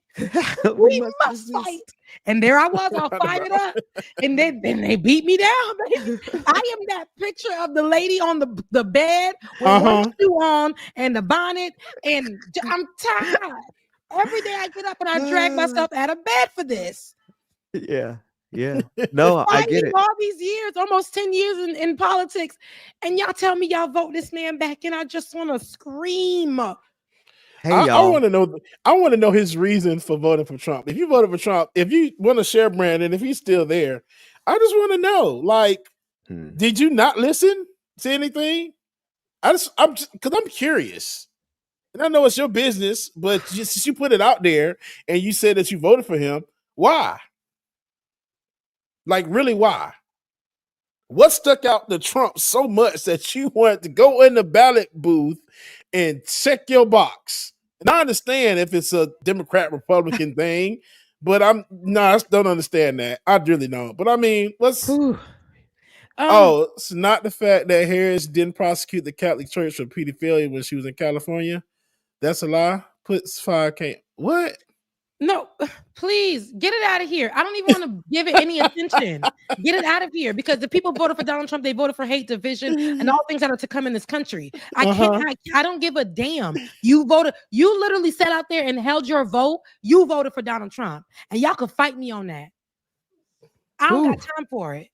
we must fight. And there I was, all fired up. And then they beat me down, baby. I am that picture of the lady on the bed with one shoe on and the bonnet. And I'm tired. Every day I get up and I drag myself out of bed for this. Yeah. No, I get it. All these years, almost 10 years in politics. And y'all tell me y'all vote this man back and I just want to scream. Hey, I want to know. I want to know his reason for voting for Trump. If you voted for Trump, if you want to share Brandon, if he's still there, I just want to know. Like, did you not listen to anything? Because I'm curious, and I know it's your business, but just you put it out there and you said that you voted for him. Why? Like, really? Why? What stuck out to Trump so much that you wanted to go in the ballot booth and check your box? And I understand if it's a Democrat Republican thing, but I don't understand that. I really don't. But I mean, it's not the fact that Harris didn't prosecute the Catholic Church for pedophilia when she was in California. That's a lie. Puts 5K. What? No, please get it out of here. I don't even want to give it any attention. Get it out of here because the people voted for Donald Trump. They voted for hate, division, and all things that are to come in this country. I don't give a damn. You voted. You literally sat out there and held your vote. You voted for Donald Trump, and y'all could fight me on that. I don't got time for it.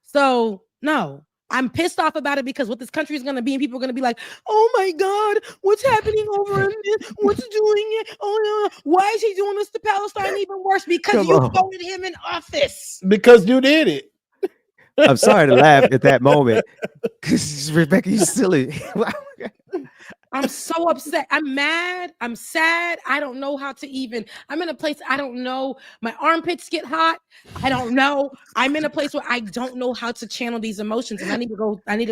So no. I'm pissed off about it because what this country is going to be, and people are going to be like, oh my God, what's happening over in this? What's doing it? Oh no, why is he doing this to Palestine even worse? Because you voted him in office. Because you did it. I'm sorry to laugh at that moment. Because Rebecca, you silly. I'm so upset. I'm mad. I'm sad. I don't know how to even. I'm in a place I don't know. My armpits get hot. I don't know. I'm in a place where I don't know how to channel these emotions, and I need to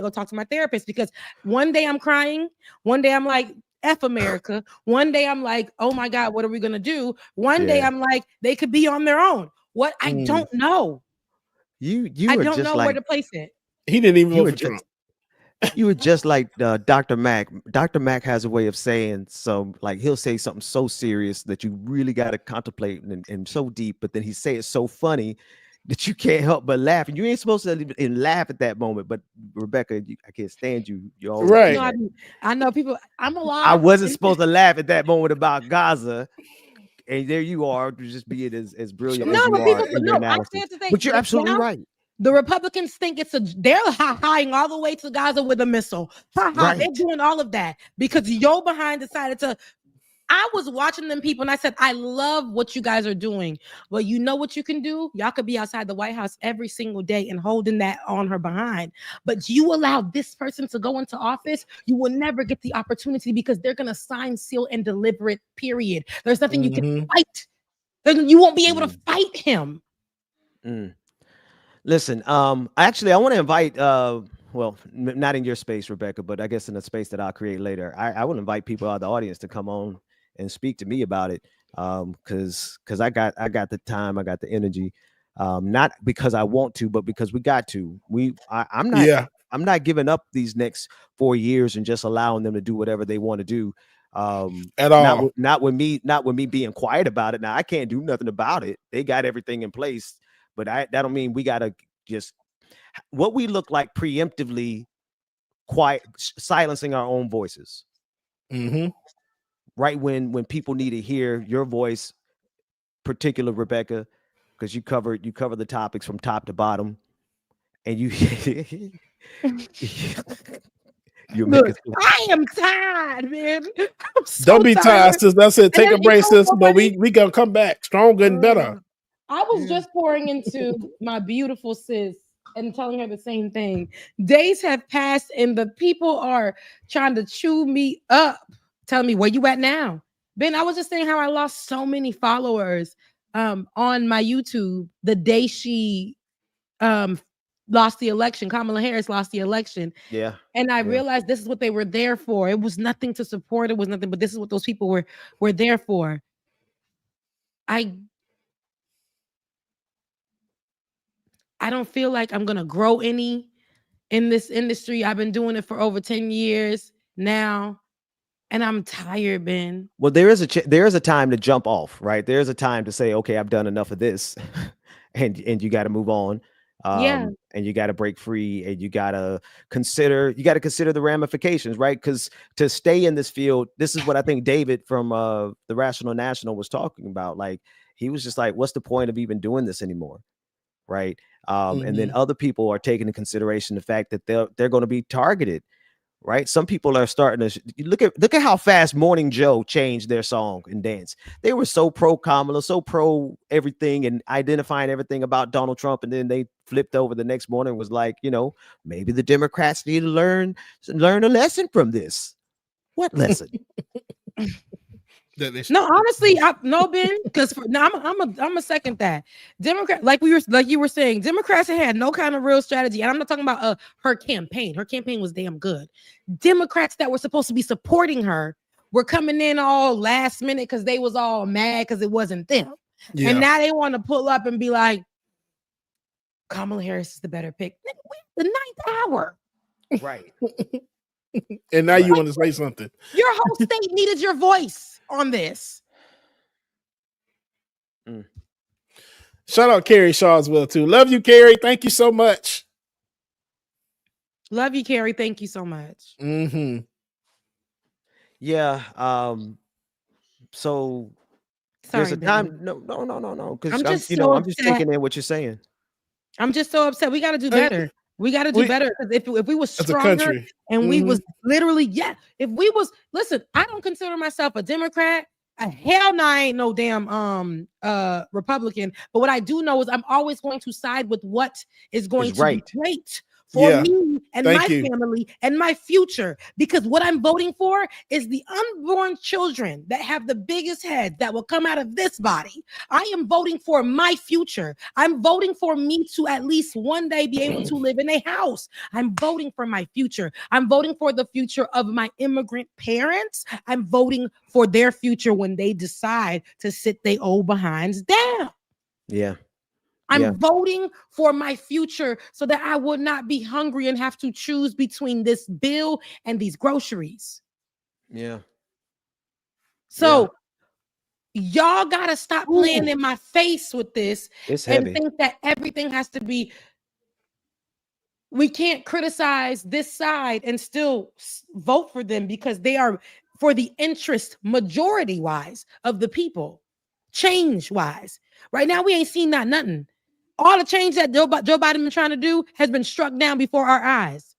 go talk to my therapist because one day I'm crying. One day I'm like, F America. One day I'm like, oh my God, what are we gonna do? One day I'm like, they could be on their own. What? I don't know. I don't know where to place it. He didn't even vote for Trump. You were just like Dr. Mack. Dr. Mack has a way of saying like he'll say something so serious that you really got to contemplate and so deep, but then he say it so funny that you can't help but laugh. And you ain't supposed to even laugh at that moment. But Rebecca, I can't stand you. You're always right. No, I know people. I'm alive. I wasn't supposed to laugh at that moment about Gaza. And there you are, just being as brilliant as you are in your analysis. But you're absolutely right. The Republicans think they're hiding all the way to Gaza with a missile. Right. They're doing all of that because Yo behind decided to. I was watching them people and I said, I love what you guys are doing. Well, you know what you can do? Y'all could be outside the White House every single day and holding that on her behind. But you allow this person to go into office, you will never get the opportunity because they're going to sign, seal, and deliver it, period. There's nothing you can fight. You won't be able to fight him. Listen, actually, I want to invite, well, not in your space, Rebecca, but I guess in a space that I'll create later. I will invite people out of the audience to come on and speak to me about it, because I got the time, I got the energy, not because I want to, but because we got to. I'm not giving up these next 4 years and just allowing them to do whatever they want to do. At all. Not with me being quiet about it. Now I can't do nothing about it. They got everything in place. But that don't mean we gotta just what we look like preemptively silencing our own voices. Right when people need to hear your voice, particular Rebecca, because you cover the topics from top to bottom, and you Look, I am tired, man. Don't be tired, sis. That's it. Take a break, sis. But we gonna come back stronger and better. I was just pouring into my beautiful sis and telling her the same thing. Days have passed and the people are trying to chew me up, telling me where you at now. Ben, I was just saying how I lost so many followers on my YouTube the day she lost the election. Kamala Harris lost the election. Yeah. And I realized this is what they were there for. It was nothing to support. It was nothing, but this is what those people were there for. I don't feel like I'm going to grow any in this industry. I've been doing it for over 10 years now, and I'm tired, Ben. Well, there is a time to jump off, right? There's a time to say, okay, I've done enough of this, and you got to move on. And you got to break free, and you got to consider the ramifications, right? Because to stay in this field, this is what I think David from the Rational National was talking about. Like, he was just like, what's the point of even doing this anymore? Right. And then other people are taking into consideration the fact that they're going to be targeted. Right. Some people are starting to look at how fast Morning Joe changed their song and dance. They were so pro Kamala, so pro everything and identifying everything about Donald Trump. And then they flipped over the next morning and was like, maybe the Democrats need to learn a lesson from this. What lesson? No, honestly, Ben, because I'm a second that. Democrat, like you were saying, Democrats had no kind of real strategy. And I'm not talking about her campaign. Her campaign was damn good. Democrats that were supposed to be supporting her were coming in all last minute because they was all mad because it wasn't them. Yeah. And now they want to pull up and be like, Kamala Harris is the better pick. The 9th hour. Right. And now you want to say something. Your whole state needed your voice on this. Shout out Carrie Shaw as well too. Love you, Carrie. Thank you so much. Love you, Carrie. Thank you so much. Mm-hmm. Yeah. So there's Sorry, a time. baby. No. Because I'm just I'm so just upset. taking in what you're saying. I'm just so upset. We got to do better. We got to do better. Because if we was as a stronger country. and we was literally, if we was, listen, I don't consider myself a Democrat. Hell no, I ain't no damn Republican. But what I do know is I'm always going to side with what is going to be great for me and my family and my future. Because what I'm voting for is the unborn children that have the biggest head that will come out of this body. I am voting for my future. I'm voting for me to at least one day be able to live in a house. I'm voting for my future. I'm voting for the future of my immigrant parents. I'm voting for their future when they decide to sit their old behinds down. Yeah. I'm voting for my future so that I will not be hungry and have to choose between this bill and these groceries. Yeah. So y'all gotta stop playing in my face with this and think that everything has to be. We can't criticize this side and still vote for them because they are for the interest majority wise of the people, change wise. Right now, we ain't seen nothing. All the change that Joe Biden been trying to do has been struck down before our eyes.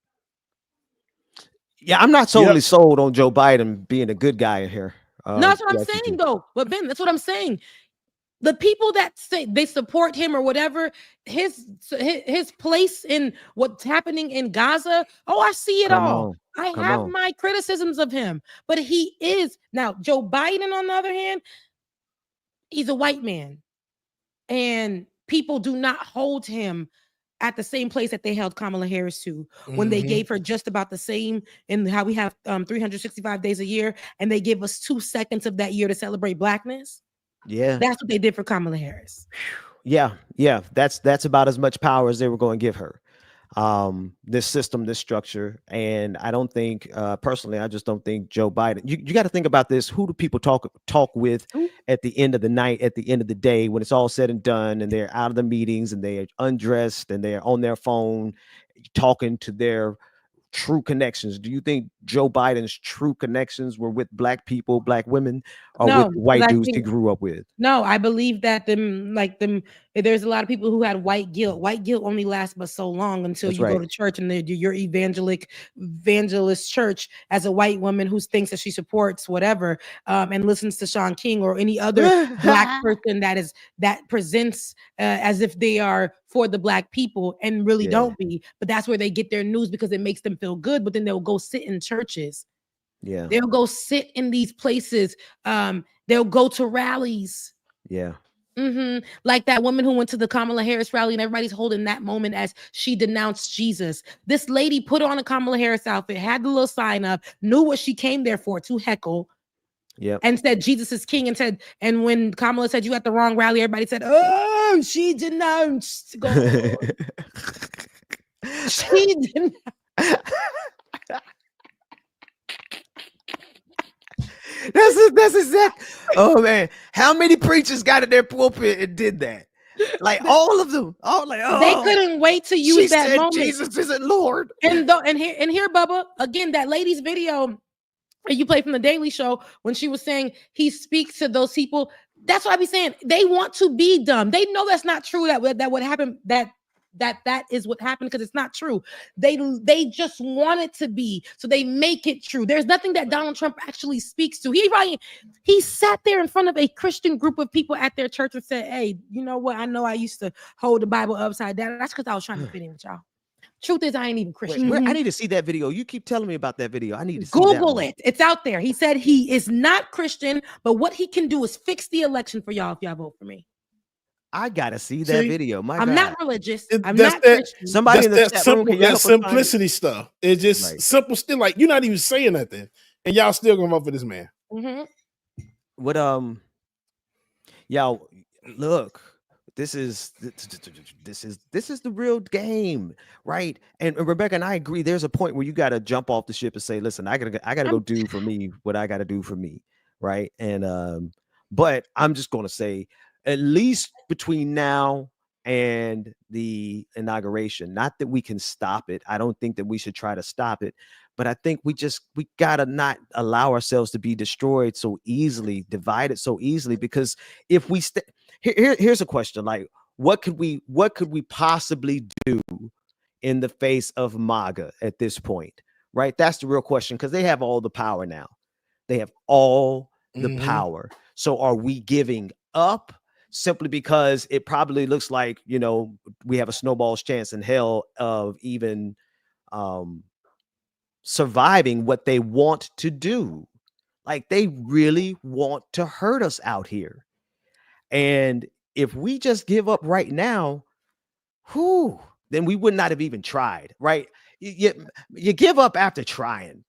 Yeah, I'm not totally sold on Joe Biden being a good guy in here. No, that's what I'm saying, though. But Ben, that's what I'm saying. The people that say they support him or whatever, his place in what's happening in Gaza. Oh, I see it all. I have my criticisms of him, but he is now Joe Biden. On the other hand, he's a white man, and people do not hold him at the same place that they held Kamala Harris to when they gave her just about the same in how we have 365 days a year, and they give us 2 seconds of that year to celebrate Blackness. Yeah, that's what they did for Kamala Harris. Yeah, that's about as much power as they were going to give her. This system, this structure, and I don't think personally, I just don't think Joe Biden. You got to think about this. Who do people talk with at the end of the night, at the end of the day, when it's all said and done, and they're out of the meetings and they're undressed and they're on their phone talking to their true connections? Do you think Joe Biden's true connections were with black people, black women, or with white dudes he grew up with? No, I believe that there's a lot of people who had white guilt. White guilt only lasts but so long until you go to church and your evangelist church as a white woman who thinks that she supports whatever and listens to Sean King or any other black person that presents as if they are for the black people and really don't be. But that's where they get their news because it makes them feel good. But then they'll go sit in churches. Yeah, they'll go sit in these places. They'll go to rallies. Yeah. Like that woman who went to the Kamala Harris rally and everybody's holding that moment as she denounced Jesus. This lady put on a Kamala Harris outfit, had the little sign up, knew what she came there for, to heckle. And said Jesus is king, and when Kamala said you at the wrong rally, everybody said, oh, she denounced God. She denounced. That's exact. Oh man, how many preachers got in their pulpit and did that? Like all of them. They couldn't wait to use that moment. Jesus isn't Lord. And here, Bubba, again, that lady's video you played from the Daily Show when she was saying he speaks to those people. That's what I be saying. They want to be dumb. They know that's not true. That would happen. That is what happened because it's not true. They just want it to be, so they make it true. There's nothing that Donald Trump actually speaks to. He sat there in front of a Christian group of people at their church and said, hey, you know what? I know I used to hold the Bible upside down. That's because I was trying to fit in with y'all. Truth is, I ain't even Christian. I need to see that video. You keep telling me about that video. I need to see Google it. It's out there. He said he is not Christian, but what he can do is fix the election for y'all if y'all vote for me. I gotta see that video. I'm not religious. I'm not Christian. Somebody in the chat room, that simplicity stuff. It's just simple. Still, like you're not even saying nothing, and y'all still gonna vote for this man. What y'all look. This is the real game, right? And Rebecca and I agree. There's a point where you got to jump off the ship and say, "Listen, I gotta go do for me what I gotta do for me," right? And but I'm just gonna say, at least between now and the inauguration. Not that we can stop it. I don't think that we should try to stop it, but I think we gotta not allow ourselves to be destroyed so easily, divided so easily. Because if we here's a question: like, what could we possibly do in the face of MAGA at this point? Right? That's the real question, because they have all the power now. They have all the power. So are we giving up simply because it probably looks like, we have a snowball's chance in hell of even surviving what they want to do? Like, they really want to hurt us out here. And if we just give up right now, then we would not have even tried, right? You give up after trying.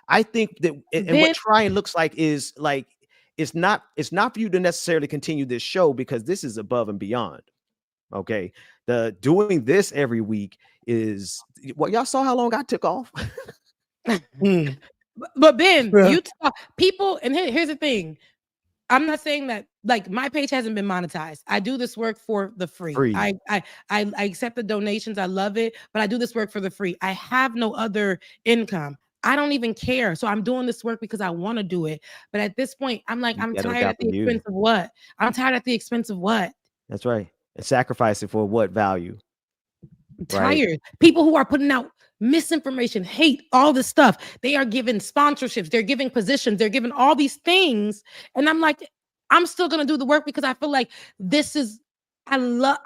I think that, and what trying looks like is like, it's not for you to necessarily continue this show, because this is above and beyond. Okay. The doing this every week is what y'all saw how long I took off. But Ben, you talk people, and here's the thing. I'm not saying that, like, my page hasn't been monetized. I do this work for the free. I accept the donations. I love it, but I do this work for the free. I have no other income. I don't even care. So I'm doing this work because I want to do it. But at this point, I'm like, I'm tired at the expense of what? I'm tired at the expense of what? That's right. And sacrifice it for what value? Tired. Right? People who are putting out misinformation, hate, all this stuff. They are giving sponsorships. They're giving positions. They're giving all these things. And I'm like, I'm still going to do the work because I feel like this is, I love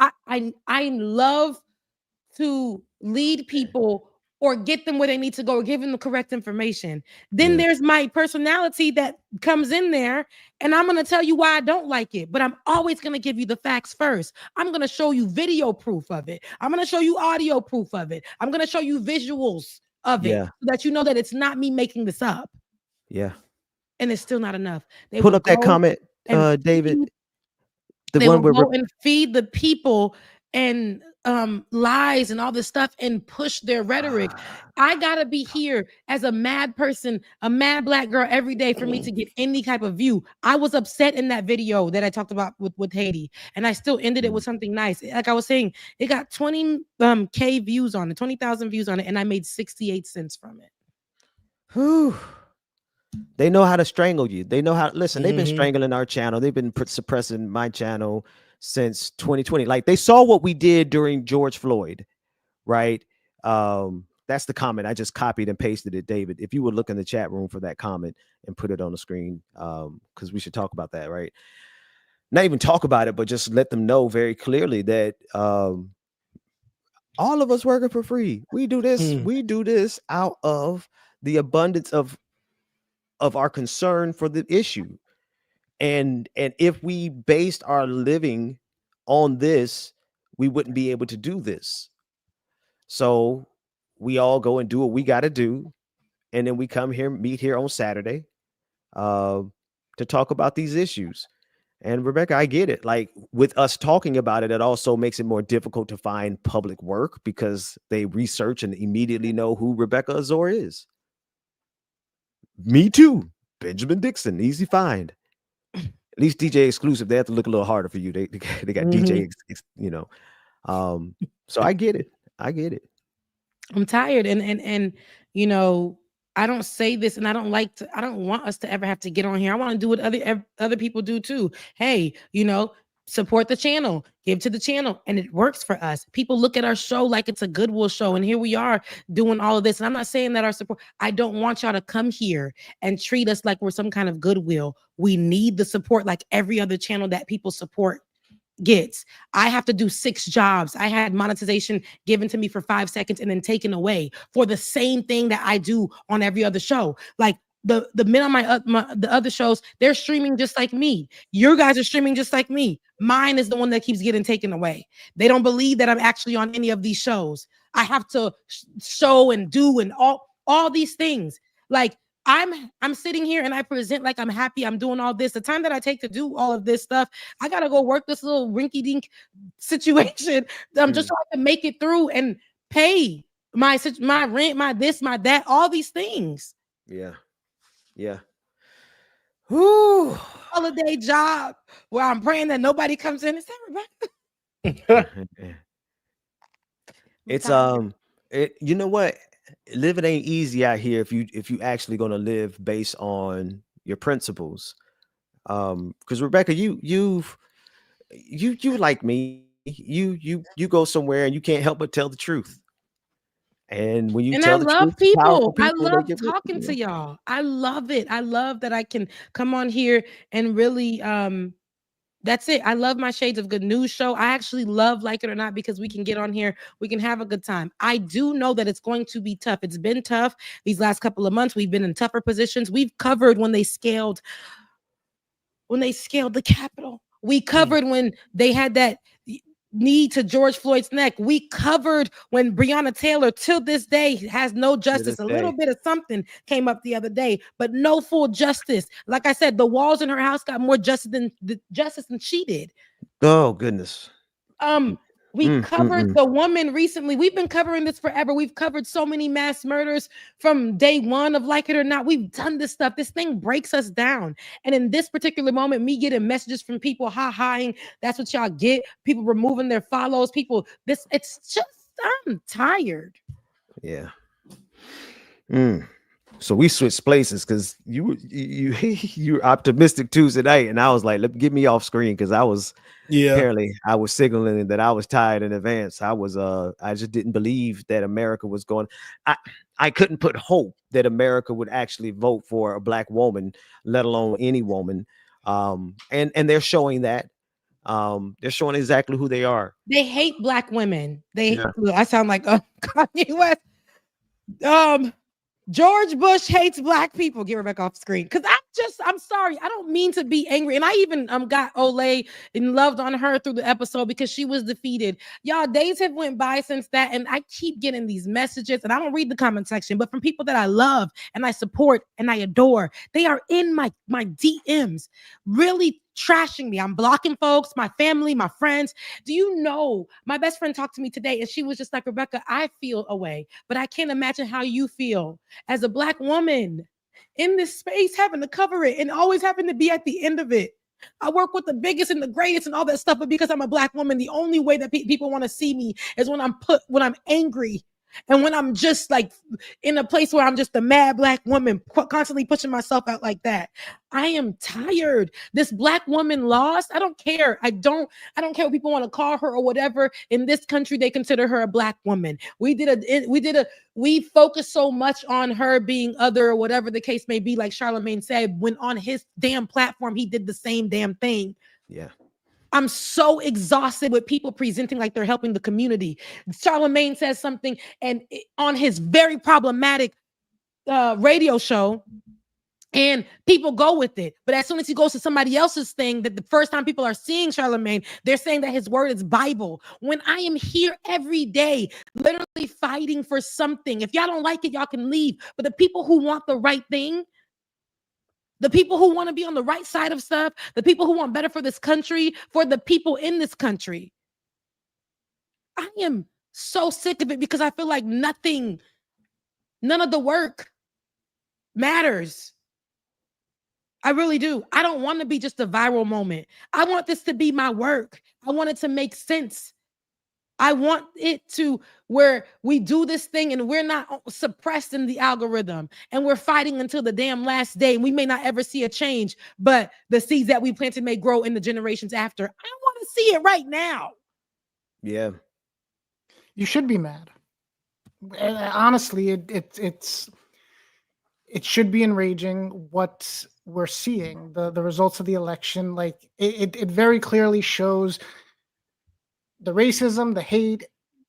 to lead people or get them where they need to go, or give them the correct information. Then there's my personality that comes in there, and I'm going to tell you why I don't like it, but I'm always going to give you the facts first. I'm going to show you video proof of it. I'm going to show you audio proof of it. I'm going to show you visuals of it, so that you know that it's not me making this up. Yeah. And it's still not enough. They pull up that comment, David. The one where and feed the people and lies and all this stuff and push their rhetoric. I gotta be here as a mad person, a mad Black girl every day for me to get any type of view. I was upset in that video that I talked about with Haiti, and I still ended it with something nice. Like I was saying, it got 20K views on it, 20,000 views on it, and I made 68 cents from it. Whew. They know how to strangle you. They know how. Listen, they've been strangling our channel. They've been suppressing my channel since 2020. Like, they saw what we did during George Floyd, right? That's the comment. I just copied and pasted it, David. If you would look in the chat room for that comment and put it on the screen, because we should talk about that, right? Not even talk about it, but just let them know very clearly that all of us working for free. We do this. We do this out of the abundance of our concern for the issue. And if we based our living on this, we wouldn't be able to do this. So we all go and do what we got to do. And then we come here, meet here on Saturday to talk about these issues. And Rebecca, I get it. Like, with us talking about it, it also makes it more difficult to find public work because they research and immediately know who Rebecca Azor is. Me too. Benjamin Dixon, easy find. At least DJ exclusive. They have to look a little harder for you. They got DJ, so I get it. I'm tired, and I don't say this, and I don't want us to ever have to get on here. I want to do what other people do too. Hey, support the channel, give to the channel, and it works for us. People look at our show like it's a Goodwill show, and here we are doing all of this. And I'm not saying that our support, I don't want y'all to come here and treat us like we're some kind of Goodwill. We need the support like every other channel that people support gets. I have to do 6 jobs. I had monetization given to me for 5 seconds and then taken away for the same thing that I do on every other show. Like, the men on the other shows, they're streaming just like me. Your guys are streaming just like me. Mine is the one that keeps getting taken away. They don't believe that I'm actually on any of these shows. I have to show and do and all these things. Like, I'm sitting here and I present like I'm happy I'm doing all this. The time that I take to do all of this stuff, I gotta go work this little rinky-dink situation. Just so I can make it through and pay my rent, my this, my that, all these things. Yeah. holiday job where I'm praying that nobody comes in. Is that Rebecca? It's you know what? Living ain't easy out here if you actually gonna live based on your principles. Because Rebecca, you like me, you go somewhere and you can't help but tell the truth. And when you And I tell the love truth, powerful people. I people, they love get with talking you. to y'all. I love it. I love that I can come on here and really that's it. I love my Shades of Good News show. I actually love Like It or Not because we can get on here, we can have a good time. I do know that it's going to be tough. It's been tough these last couple of months. We've been in tougher positions. We've covered when they scaled the Capitol. We covered when they had that knee to George Floyd's neck. We covered when Breonna Taylor, till this day, has no justice. this A little day. bit of something came up the other day, but no full justice. Like I said, the walls in her house got more justice than she did. Oh goodness. We covered the woman recently. We've been covering this forever. We've covered so many mass murders from day one of Like It or Not. We've done this stuff. This thing breaks us down. And in this particular moment, me getting messages from people ha-haing, that's what y'all get. People removing their follows. It's just, I'm tired. Yeah. So we switched places because you're optimistic Tuesday night, and I was like, get me off screen because apparently I was signaling that I was tired in advance. I just didn't believe that America was going. I couldn't put hope that America would actually vote for a black woman, let alone any woman. And they're showing that. They're showing exactly who they are. They hate black women. I sound like Kanye West. George Bush hates black people. Get Rebecca off screen. Because I'm sorry. I don't mean to be angry. And I even got Olay and loved on her through the episode because she was defeated. Y'all, days have went by since that. And I keep getting these messages. And I don't read the comment section, but from people that I love and I support and I adore. They are in my DMs really trashing me. I'm blocking folks, my family, my friends. Do you know, my best friend talked to me today and she was just like, Rebecca, I feel away, but I can't imagine how you feel as a black woman in this space, having to cover it and always having to be at the end of it. I work with the biggest and the greatest and all that stuff, but because I'm a black woman, the only way that people want to see me is when I'm angry. And when I'm just like in a place where I'm just a mad black woman, constantly pushing myself out like that. I am tired. This black woman lost. I don't care. I don't care what people want to call her or whatever. In this country, they consider her a black woman. We focus so much on her being other or whatever the case may be, like Charlamagne said, when on his damn platform, he did the same damn thing. Yeah. I'm so exhausted with people presenting like they're helping the community. Charlamagne says something and on his very problematic radio show, and people go with it. But as soon as he goes to somebody else's thing, that the first time people are seeing Charlamagne, they're saying that his word is Bible. When I am here every day, literally fighting for something. If y'all don't like it, y'all can leave. But the people who want the right thing, the people who want to be on the right side of stuff, the people who want better for this country, for the people in this country. I am so sick of it because I feel like none of the work matters. I really do. I don't want to be just a viral moment. I want this to be my work. I want it to make sense. I want it to where we do this thing and we're not suppressed in the algorithm and we're fighting until the damn last day. We may not ever see a change, but the seeds that we planted may grow in the generations after. I want to see it right now. Yeah. You should be mad. Honestly, it should be enraging what we're seeing. The results of the election, like it very clearly shows the racism, the hate,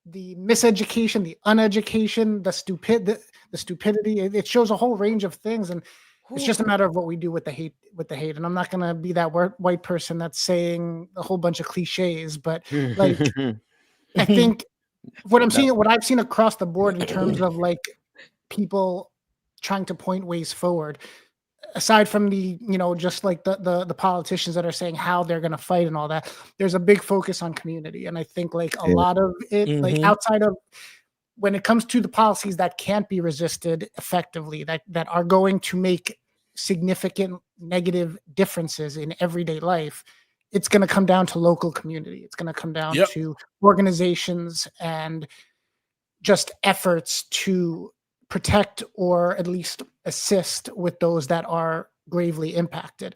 the miseducation, the uneducation, the stupidity. It shows a whole range of things, and it's just a matter of what we do with the hate. And I'm not gonna be that white person that's saying a whole bunch of cliches, but like I think what I've seen across the board in terms of like people trying to point ways forward, aside from the, just like the politicians that are saying how they're going to fight and all that, there's a big focus on community. And I think like a lot of it, like outside of when it comes to the policies that can't be resisted effectively, that are going to make significant negative differences in everyday life, it's going to come down to local community. It's going to come down to organizations and just efforts to protect or at least assist with those that are gravely impacted.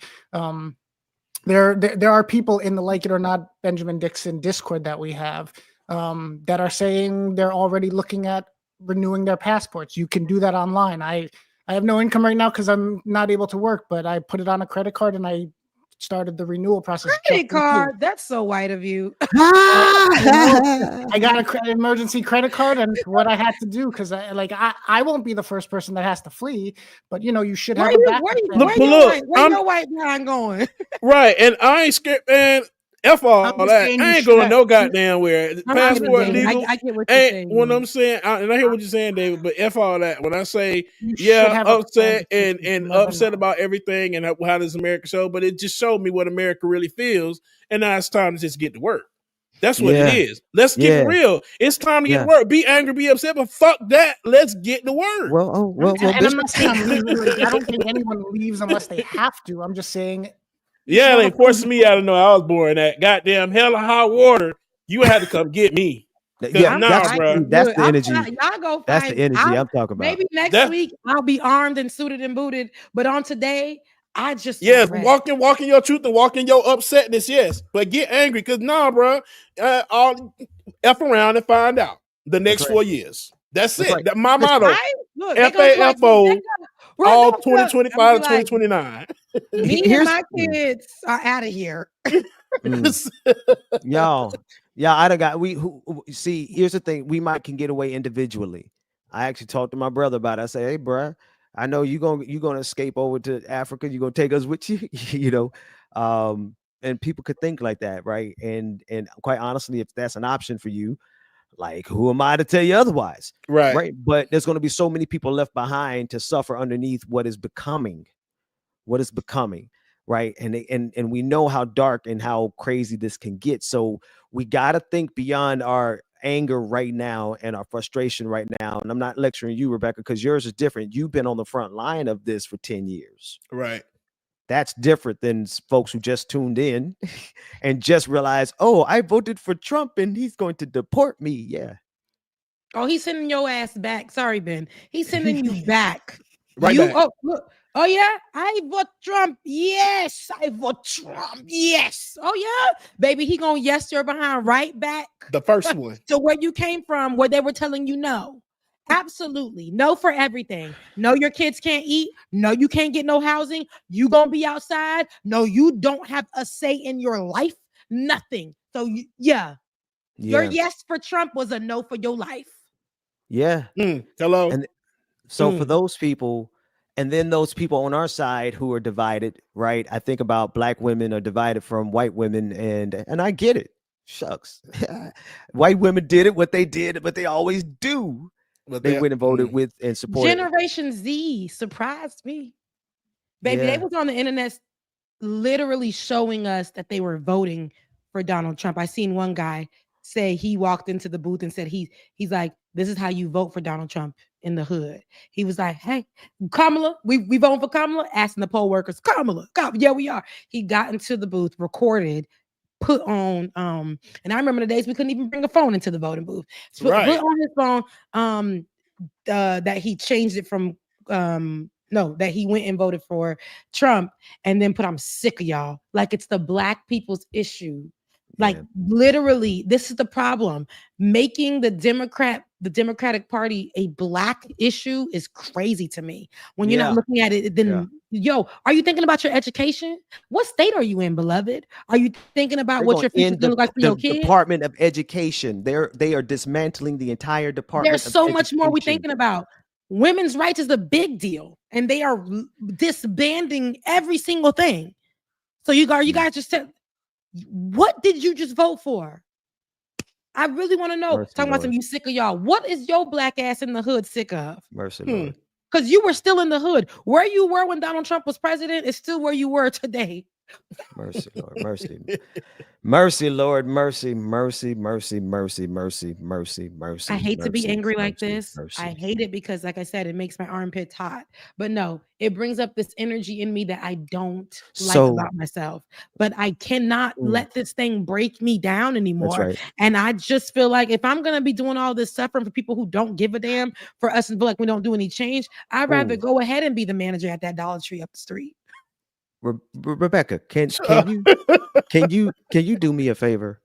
There are people in the Like It or Not Benjamin Dixon Discord that we have that are saying they're already looking at renewing their passports. You can do that online. I have no income right now because I'm not able to work, but I put it on a credit card and I started the renewal process. Credit card? That's so white of you. I got an emergency credit card, and what I had to do, because I won't be the first person that has to flee, but you should have where your white man going? Right, and I ain't scared, man. F all that. I ain't going no goddamn where. Passport legal. I get what you're saying. What I'm saying, and I hear what you're saying, David. But F all that. When I say upset and upset about everything and how does America show, but it just showed me what America really feels, and now it's time to just get to work. That's what it is. Let's get real. It's time to get to work. Be angry, be upset, but fuck that. Let's get to work. And I'm not saying I don't think anyone leaves unless they have to. I'm just saying. Yeah, they forced me out of know I was born at goddamn hell of hot water. You had to come get me. Yeah, bro. That's the energy. Y'all go. That's the energy I'm talking about. Maybe next week I'll be armed and suited and booted. But on today, I just walking your truth and walking your upsetness. Yes, but get angry because bro. I'll F around and find out the next 4 years. That's it. That's my motto. FAFO. All 2025 to 2029. Me and my kids are out of here. Y'all, I done got see. Here's the thing: we can get away individually. I actually talked to my brother about it. I say, "Hey, bro, I know you're gonna escape over to Africa. You're gonna take us with you, and people could think like that, right? And quite honestly, if that's an option for you, like, who am I to tell you otherwise? Right. But there's going to be so many people left behind to suffer underneath what is becoming, right? And we know how dark and how crazy this can get. So we got to think beyond our anger right now and our frustration right now. And I'm not lecturing you, Rebecca, because yours is different. You've been on the front line of this for 10 years. Right. That's different than folks who just tuned in and just realized, oh, I voted for Trump and he's going to deport me. Yeah. Oh, he's sending your ass back. Sorry, Ben. He's sending you back. Back. Oh, look. Oh, yeah. I vote Trump. Yes. I vote Trump. Yes. Oh, yeah. Baby, he going to yes your behind right back. The first one. To where you came from, where they were telling you no. Absolutely. No for everything. No, your kids can't eat. No, you can't get no housing. You gonna be outside. No, you don't have a say in your life. Nothing. So your yes for Trump was a no for your life. Yeah. Hello. And so for those people, and then those people on our side who are divided, right? I think about Black women are divided from white women, and I get it. Shucks. White women did it, what they did, but they always do. But they went and voted with and supported. Generation Z surprised me. Baby, they was on the internet literally showing us that they were voting for Donald Trump. I seen one guy say he walked into the booth and said he's like, this is how you vote for Donald Trump in the hood. He was like, hey, Kamala, we voting for Kamala? Asking the poll workers, Kamala, yeah, we are. He got into the booth, recorded, put on and I remember the days we couldn't even bring a phone into the voting booth. So put on his phone that he changed it from that he went and voted for Trump and then put, I'm sick of y'all. Like, it's the Black people's issue. Like, literally, this is the problem. Making the Democratic Party a Black issue is crazy to me. When you're not looking at it, then are you thinking about your education? What state are you in, beloved? Are you thinking about what your future going to look like for your kids? Department of Education. They are dismantling the entire department. There's so much more we're thinking about. Women's rights is a big deal, and they are disbanding every single thing. So you guys just said, what did you just vote for? I really want to know. Mercy Talking about some, you sick of y'all. What is your Black ass in the hood sick of? Mercy Lord. Because you were still in the hood. Where you were when Donald Trump was president is still where you were today. Mercy, Lord, mercy. Mercy, Lord, mercy, mercy, mercy, mercy, mercy, mercy, mercy. I hate to be mercy, angry like mercy, this. mercy. I hate it because, like I said, it makes my armpits hot. But no, it brings up this energy in me that I don't like So- about myself. But I cannot Mm. let this thing break me down anymore. right. And I just feel like if I'm gonna be doing all this suffering for people who don't give a damn for us and feel like we don't do any change, I'd rather Ooh. go ahead and be the manager at that Dollar Tree up the street. Rebecca, can you do me a favor?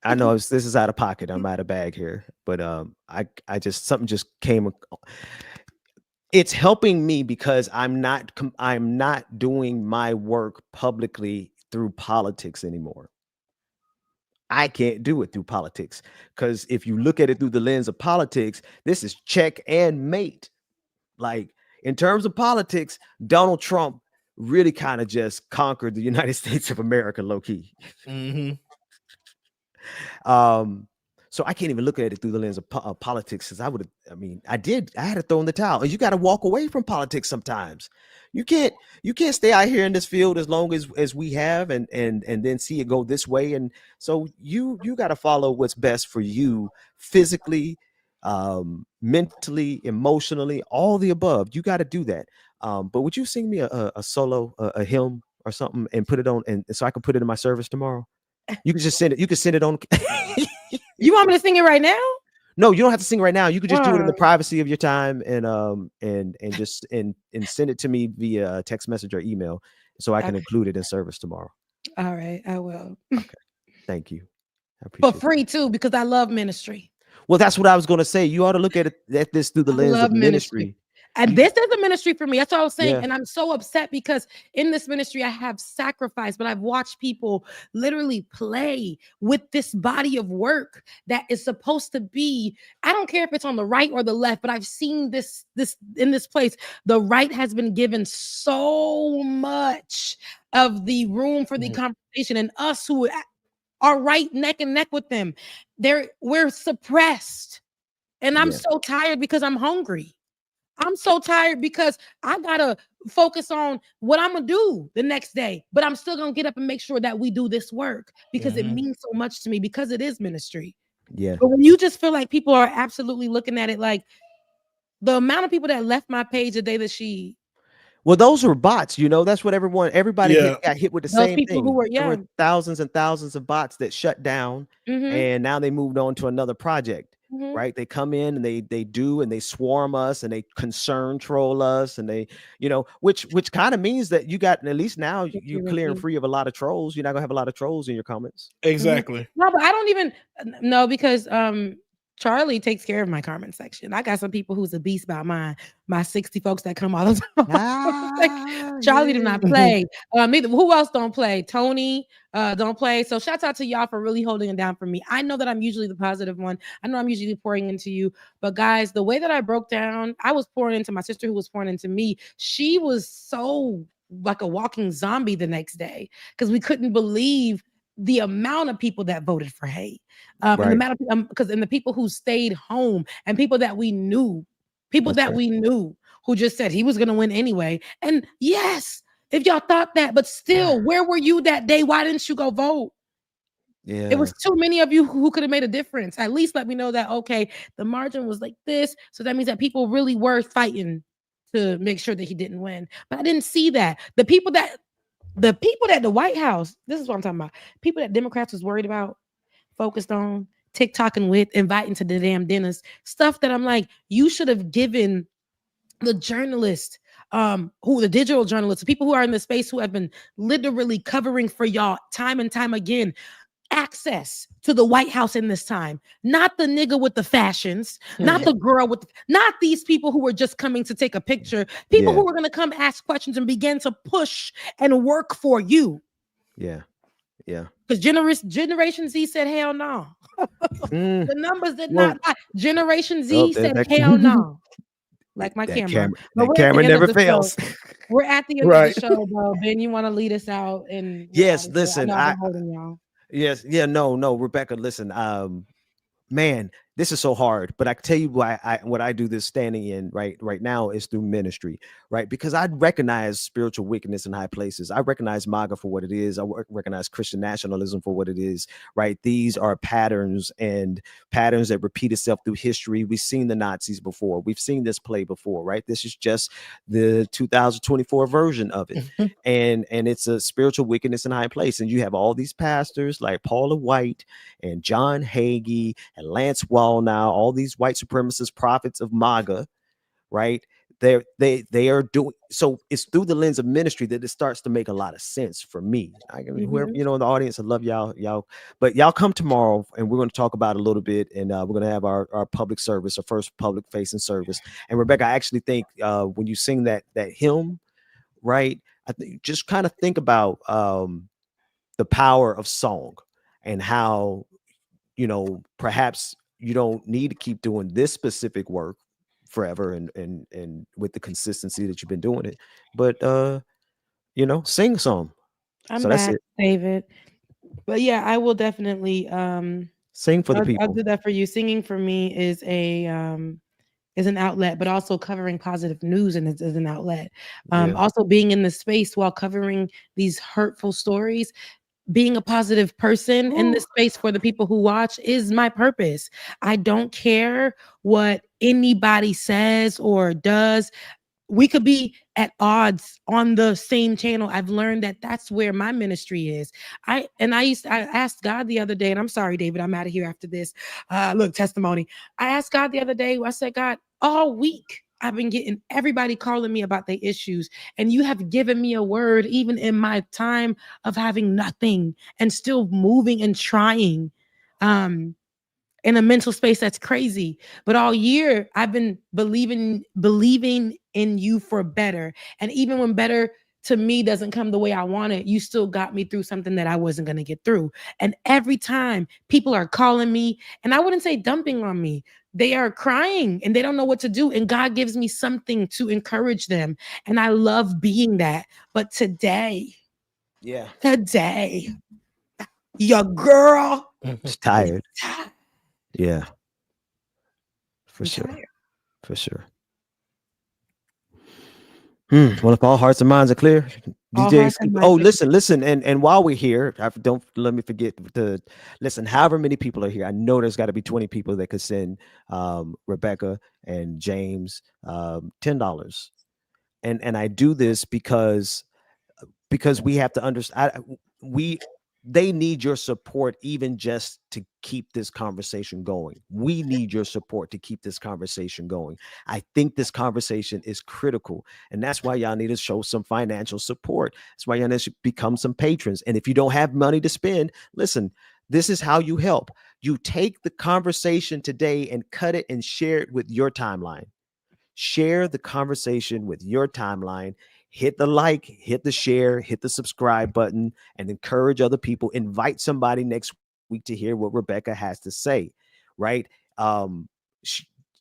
I know this is out of pocket. I'm out of bag here, but I just something just came. It's helping me because I'm not doing my work publicly through politics anymore. I can't do it through politics because if you look at it through the lens of politics, this is check and mate. Like in terms of politics, Donald Trump really kind of just conquered the United States of America, low key. Mm-hmm. So I can't even look at it through the lens of politics because I had to throw in the towel. And you got to walk away from politics sometimes. You can't stay out here in this field as long as we have and then see it go this way. And so you got to follow what's best for you physically, mentally, emotionally, all the above. You got to do that. But would you sing me a solo, a hymn or something and put it on and so I can put it in my service tomorrow? You can just send it. You can send it on. You want me to sing it right now? No, you don't have to sing right now. You can just do it in the privacy of your time and just send it to me via text message or email so I can include it in service tomorrow. All right, I will. Okay. Thank you. I For appreciate free too, because I love ministry. Well, that's what I was going to say. You ought to look at this through the lens love of ministry. And this is a ministry for me. That's all I was saying. Yeah. And I'm so upset because in this ministry, I have sacrificed, but I've watched people literally play with this body of work that is supposed to be, I don't care if it's on the right or the left, but I've seen this in this place. The right has been given so much of the room for the conversation, and us who are right neck and neck with them, we're suppressed. And I'm so tired because I'm hungry. I'm so tired because I gotta focus on what I'm gonna do the next day, but I'm still gonna get up and make sure that we do this work because it means so much to me because it is ministry. Yeah. But when you just feel like people are absolutely looking at it like the amount of people that left my page the day that she. Well, those were bots, that's what everybody got hit with the Those same people thing. who were There were thousands and thousands of bots that shut down and now they moved on to another project. Right, they come in and they swarm us and they concern troll us and they, which kind of means that you got at least now you're clearing free of a lot of trolls. You're not gonna have a lot of trolls in your comments. Exactly. No, but I don't even know because Charlie takes care of my comment section. I got some people who's a beast about my 60 folks that come all the time. Charlie do not play. Who else don't play? Tony don't play. So shout out to y'all for really holding it down for me. I know that I'm usually the positive one. I know I'm usually pouring into you, but guys, the way that I broke down, I was pouring into my sister who was pouring into me. She was so like a walking zombie the next day because we couldn't believe the amount of people that voted for hate, and the amount of and the people who stayed home and people that we knew, who just said he was going to win anyway. And yes, if y'all thought that, but still, where were you that day? Why didn't you go vote? Yeah, it was too many of you who could have made a difference. At least let me know that, okay, the margin was like this. So that means that people really were fighting to make sure that he didn't win. But I didn't see that. The people that the White House, this is what I'm talking about. People that Democrats was worried about, focused on, TikToking with, inviting to the damn dinners, stuff that I'm like, you should have given the journalists, the digital journalists, the people who are in the space who have been literally covering for y'all time and time again, access to the White House in this time. Not the nigga with the fashions, not the girl with, not these people who were just coming to take a picture, people who were going to come ask questions and begin to push and work for you. Yeah. Because Generation Z said, hell no. The numbers did not. Generation Z said, hell no. Like my camera. That camera never fails. We're at the end of the show, though. Ben, you want to lead us out? And listen, I know I'm holding y'all. Yes, no, Rebecca, listen, man, this is so hard, but I can tell you why what I do this standing in right now is through ministry, right? Because I recognize spiritual wickedness in high places. I recognize MAGA for what it is. I recognize Christian nationalism for what it is, right? These are patterns that repeat itself through history. We've seen the Nazis before. We've seen this play before, right? This is just the 2024 version of it. and it's a spiritual wickedness in high place. And you have all these pastors like Paula White and John Hagee and Lance Wallnau, all these white supremacist prophets of MAGA, right? They are doing so. It's through the lens of ministry that it starts to make a lot of sense for me. Whoever, you know, in the audience, I love y'all, but y'all come tomorrow and we're going to talk about it a little bit, and we're going to have our public service, our first public facing service. And Rebecca, I actually think when you sing that hymn, right, I think just kind of think about the power of song and how, you know, perhaps you don't need to keep doing this specific work forever and with the consistency that you've been doing it, but you know, sing some. I'm So back, that's it. David. But yeah, I will definitely Sing for the I'll people. do that for you. Singing for me is an outlet, but also covering positive news and is an outlet. Yeah. Also being in the space while covering these hurtful stories, being a positive person in this space for the people who watch is my purpose. I don't care what anybody says or does. We could be at odds on the same channel. I've learned that that's where my ministry is. I asked God the other day, and I'm sorry, David, I'm out of here after this. Look, testimony. I asked God the other day, I said, God, all week I've been getting everybody calling me about their issues, and you have given me a word even in my time of having nothing and still moving and trying. In a mental space that's crazy. But all year I've been believing in you for better. And even when better to me doesn't come the way I want it, you still got me through something that I wasn't going to get through. And every time people are calling me, and I wouldn't say dumping on me, they are crying and they don't know what to do. And God gives me something to encourage them. And I love being that. But today, your girl is tired. Yeah, for sure. Well, if all hearts and minds are clear, All DJ. hearts and minds are Listen, and while we're here, don't let me forget to listen. However many people are here, I know there's got to be 20 people that could send Rebecca and James $10, and I do this because we have to understand. They need your support even just to keep this conversation going. We need your support to keep this conversation going. I think this conversation is critical, and that's why y'all need to show some financial support. That's why y'all need to become some patrons. And if you don't have money to spend, listen, this is how you help. You take the conversation today and cut it and share it with your timeline. Share the conversation with your timeline. Hit the like, hit the share, hit the subscribe button, and encourage other people. Invite somebody next week to hear what Rebecca has to say, right?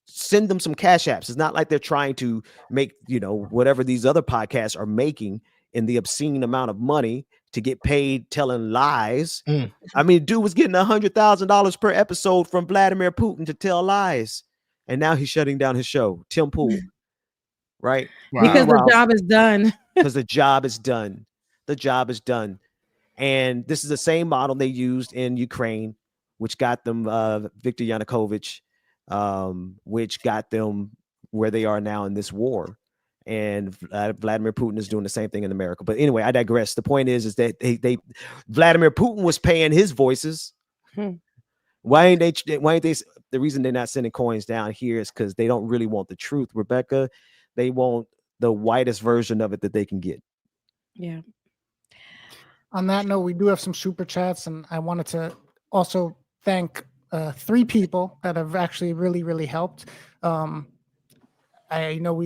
Send them some Cash Apps. It's not like they're trying to make, you know, whatever these other podcasts are making in the obscene amount of money to get paid telling lies. I mean, dude was getting $100,000 per episode from Vladimir Putin to tell lies. And now he's shutting down his show, Tim Pool. Right? Because the job is done. Because the job is done. The job is done. And this is the same model they used in Ukraine, which got them Viktor Yanukovych, which got them where they are now in this war. And Vladimir Putin is doing the same thing in America. But anyway, I digress. The point is that Vladimir Putin was paying his voices. Why ain't they? The reason they're not sending coins down here is because they don't really want the truth, Rebecca. They want the whitest version of it that they can get. Yeah. On that note, we do have some super chats, and I wanted to also thank 3 people that have actually really, really helped. I know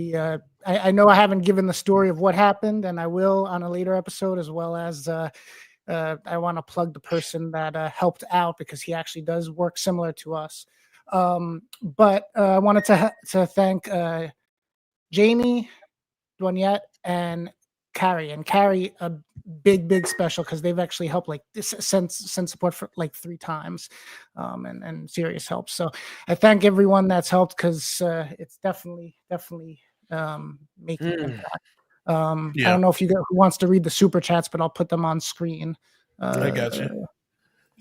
I know I haven't given the story of what happened, and I will on a later episode, as well as I want to plug the person that helped out because he actually does work similar to us. But I wanted to thank Jamie, Duanyette, and Carrie a big special because they've actually helped like send support for like 3 times, and serious help. So I thank everyone that's helped because it's definitely making an impact. I don't know if you who wants to read the super chats, but I'll put them on screen. I got you.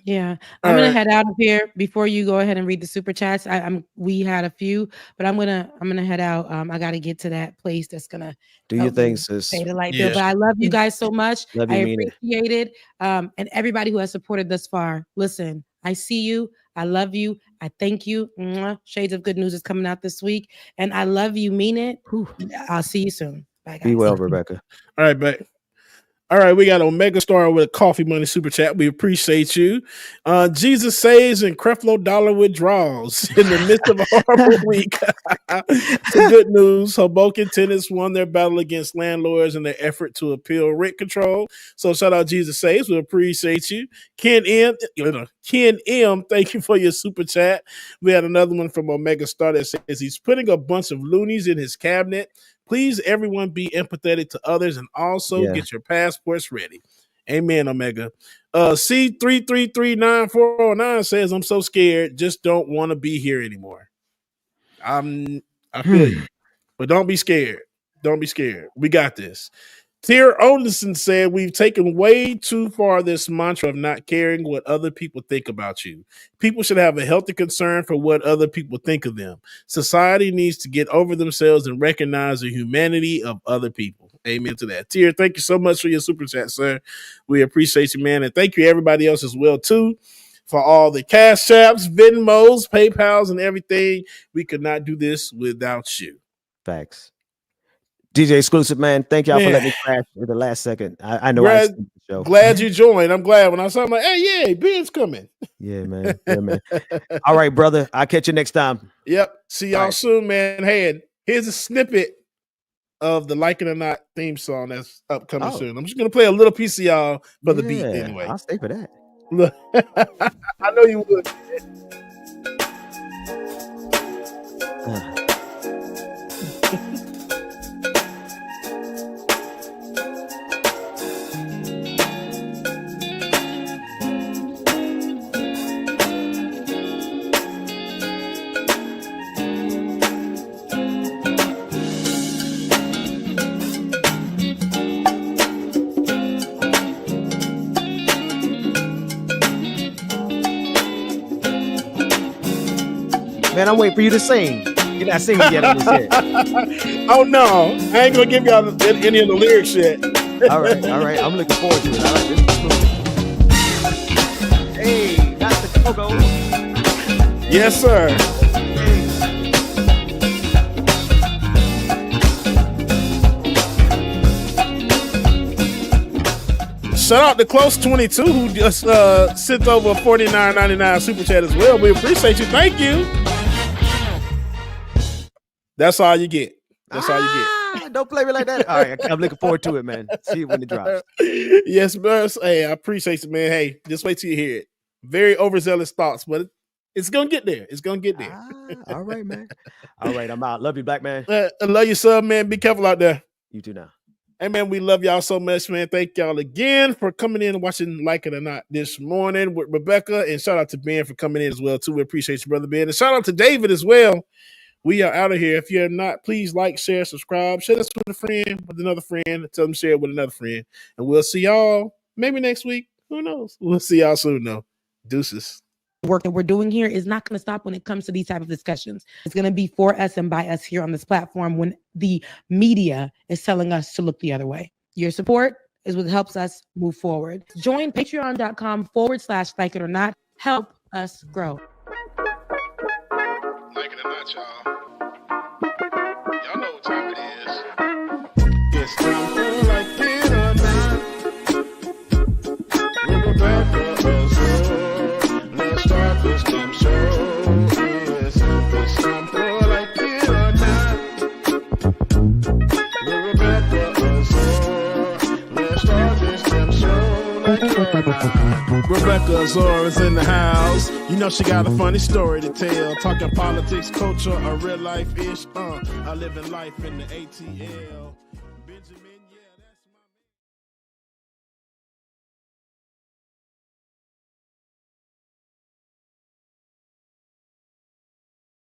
Yeah, I'm gonna head out of here before you go ahead and read the super chats. We had a few, but I'm gonna head out. I got to get to that place that's gonna do your thing, sis. Pay the light bill. But I love you guys so much. Love you, I mean appreciate it. And everybody who has supported thus far. Listen, I see you. I love you. I thank you. Mwah. Shades of Good News is coming out this week, and I love you. Mean it. I'll see you soon. Bye, guys. Be well, Rebecca. All right, babe. All right, we got Omega Star with a coffee money super chat. We appreciate you. Jesus saves and Creflo Dollar withdrawals in the midst of a horrible week. Some good news. Hoboken tenants won their battle against landlords in their effort to appeal rent control. So shout out Jesus saves. We appreciate you. Ken M, thank you for your super chat. We had another one from Omega Star that says he's putting a bunch of loonies in his cabinet. Please, everyone, be empathetic to others and also get your passports ready. Amen, Omega. C333949 says, I'm so scared. Just don't want to be here anymore. I feel you. But don't be scared. Don't be scared. We got this. Tier Odinson said, we've taken way too far this mantra of not caring what other people think about you. People should have a healthy concern for what other people think of them. Society needs to get over themselves and recognize the humanity of other people. Amen to that. Tier, thank you so much for your super chat, sir. We appreciate you, man. And thank you everybody else as well, too, for all the Cash Apps, Venmos, PayPals, and everything. We could not do this without you. Facts. DJ Exclusive, man. Thank y'all for letting me crash at the last second. I know glad, I the show. Glad you joined. I'm glad when I saw him, like, hey, yeah, Ben's coming. Yeah, man. Yeah, man. All right, brother. I'll catch you next time. Yep. See y'all soon, man. Hey, here's a snippet of the Like It or Not theme song that's upcoming soon. I'm just gonna play a little piece of y'all for the beat anyway. I'll stay for that. Look, I know you would. Man, I'm waiting for you to sing. You're not singing yet on this yet. Oh no, I ain't gonna give y'all any of the lyrics yet. All right. I'm looking forward to it. I like this. Hey, that's the Togo. Yes, sir. Shout out to Close 22 who just sent over $49.99 super chat as well. We appreciate you. Thank you. That's all you get. That's all you get. Don't play me like that. All right, I'm looking forward to it, man. See it when it drops. Yes, man. Hey, I appreciate you, man. Hey, just wait till you hear it. Very overzealous thoughts, but it's gonna get there. It's gonna get there. All right, man. All right, I'm out. Love you, black man. I love you, son, man. Be careful out there. You too now. Hey, man, we love y'all so much, man. Thank y'all again for coming in and watching Like It or Not this morning with Rebecca. And shout out to Ben for coming in as well, too. We appreciate you, brother Ben. And shout out to David as well. We are out of here. If you're not, please like, share, subscribe. Share this with a friend, with another friend. Tell them to share it with another friend. And we'll see y'all maybe next week. Who knows? We'll see y'all soon, though. Deuces. Work that we're doing here is not going to stop when it comes to these type of discussions. It's going to be for us and by us here on this platform when the media is telling us to look the other way. Your support is what helps us move forward. Join patreon.com/like it or not. Help us grow. Like it or not, y'all. Y'all know what time it is. It's time for Like It or Not. With Rebecca Azure. Let's start this damn show. It's time for Like It or Not. With Rebecca Azure. Let's start this damn show. Like It or Not. Rebecca Azure is in the house. You know she got a funny story to tell. Talking politics, culture, or real life ish. I live in life in the ATL. Benjamin.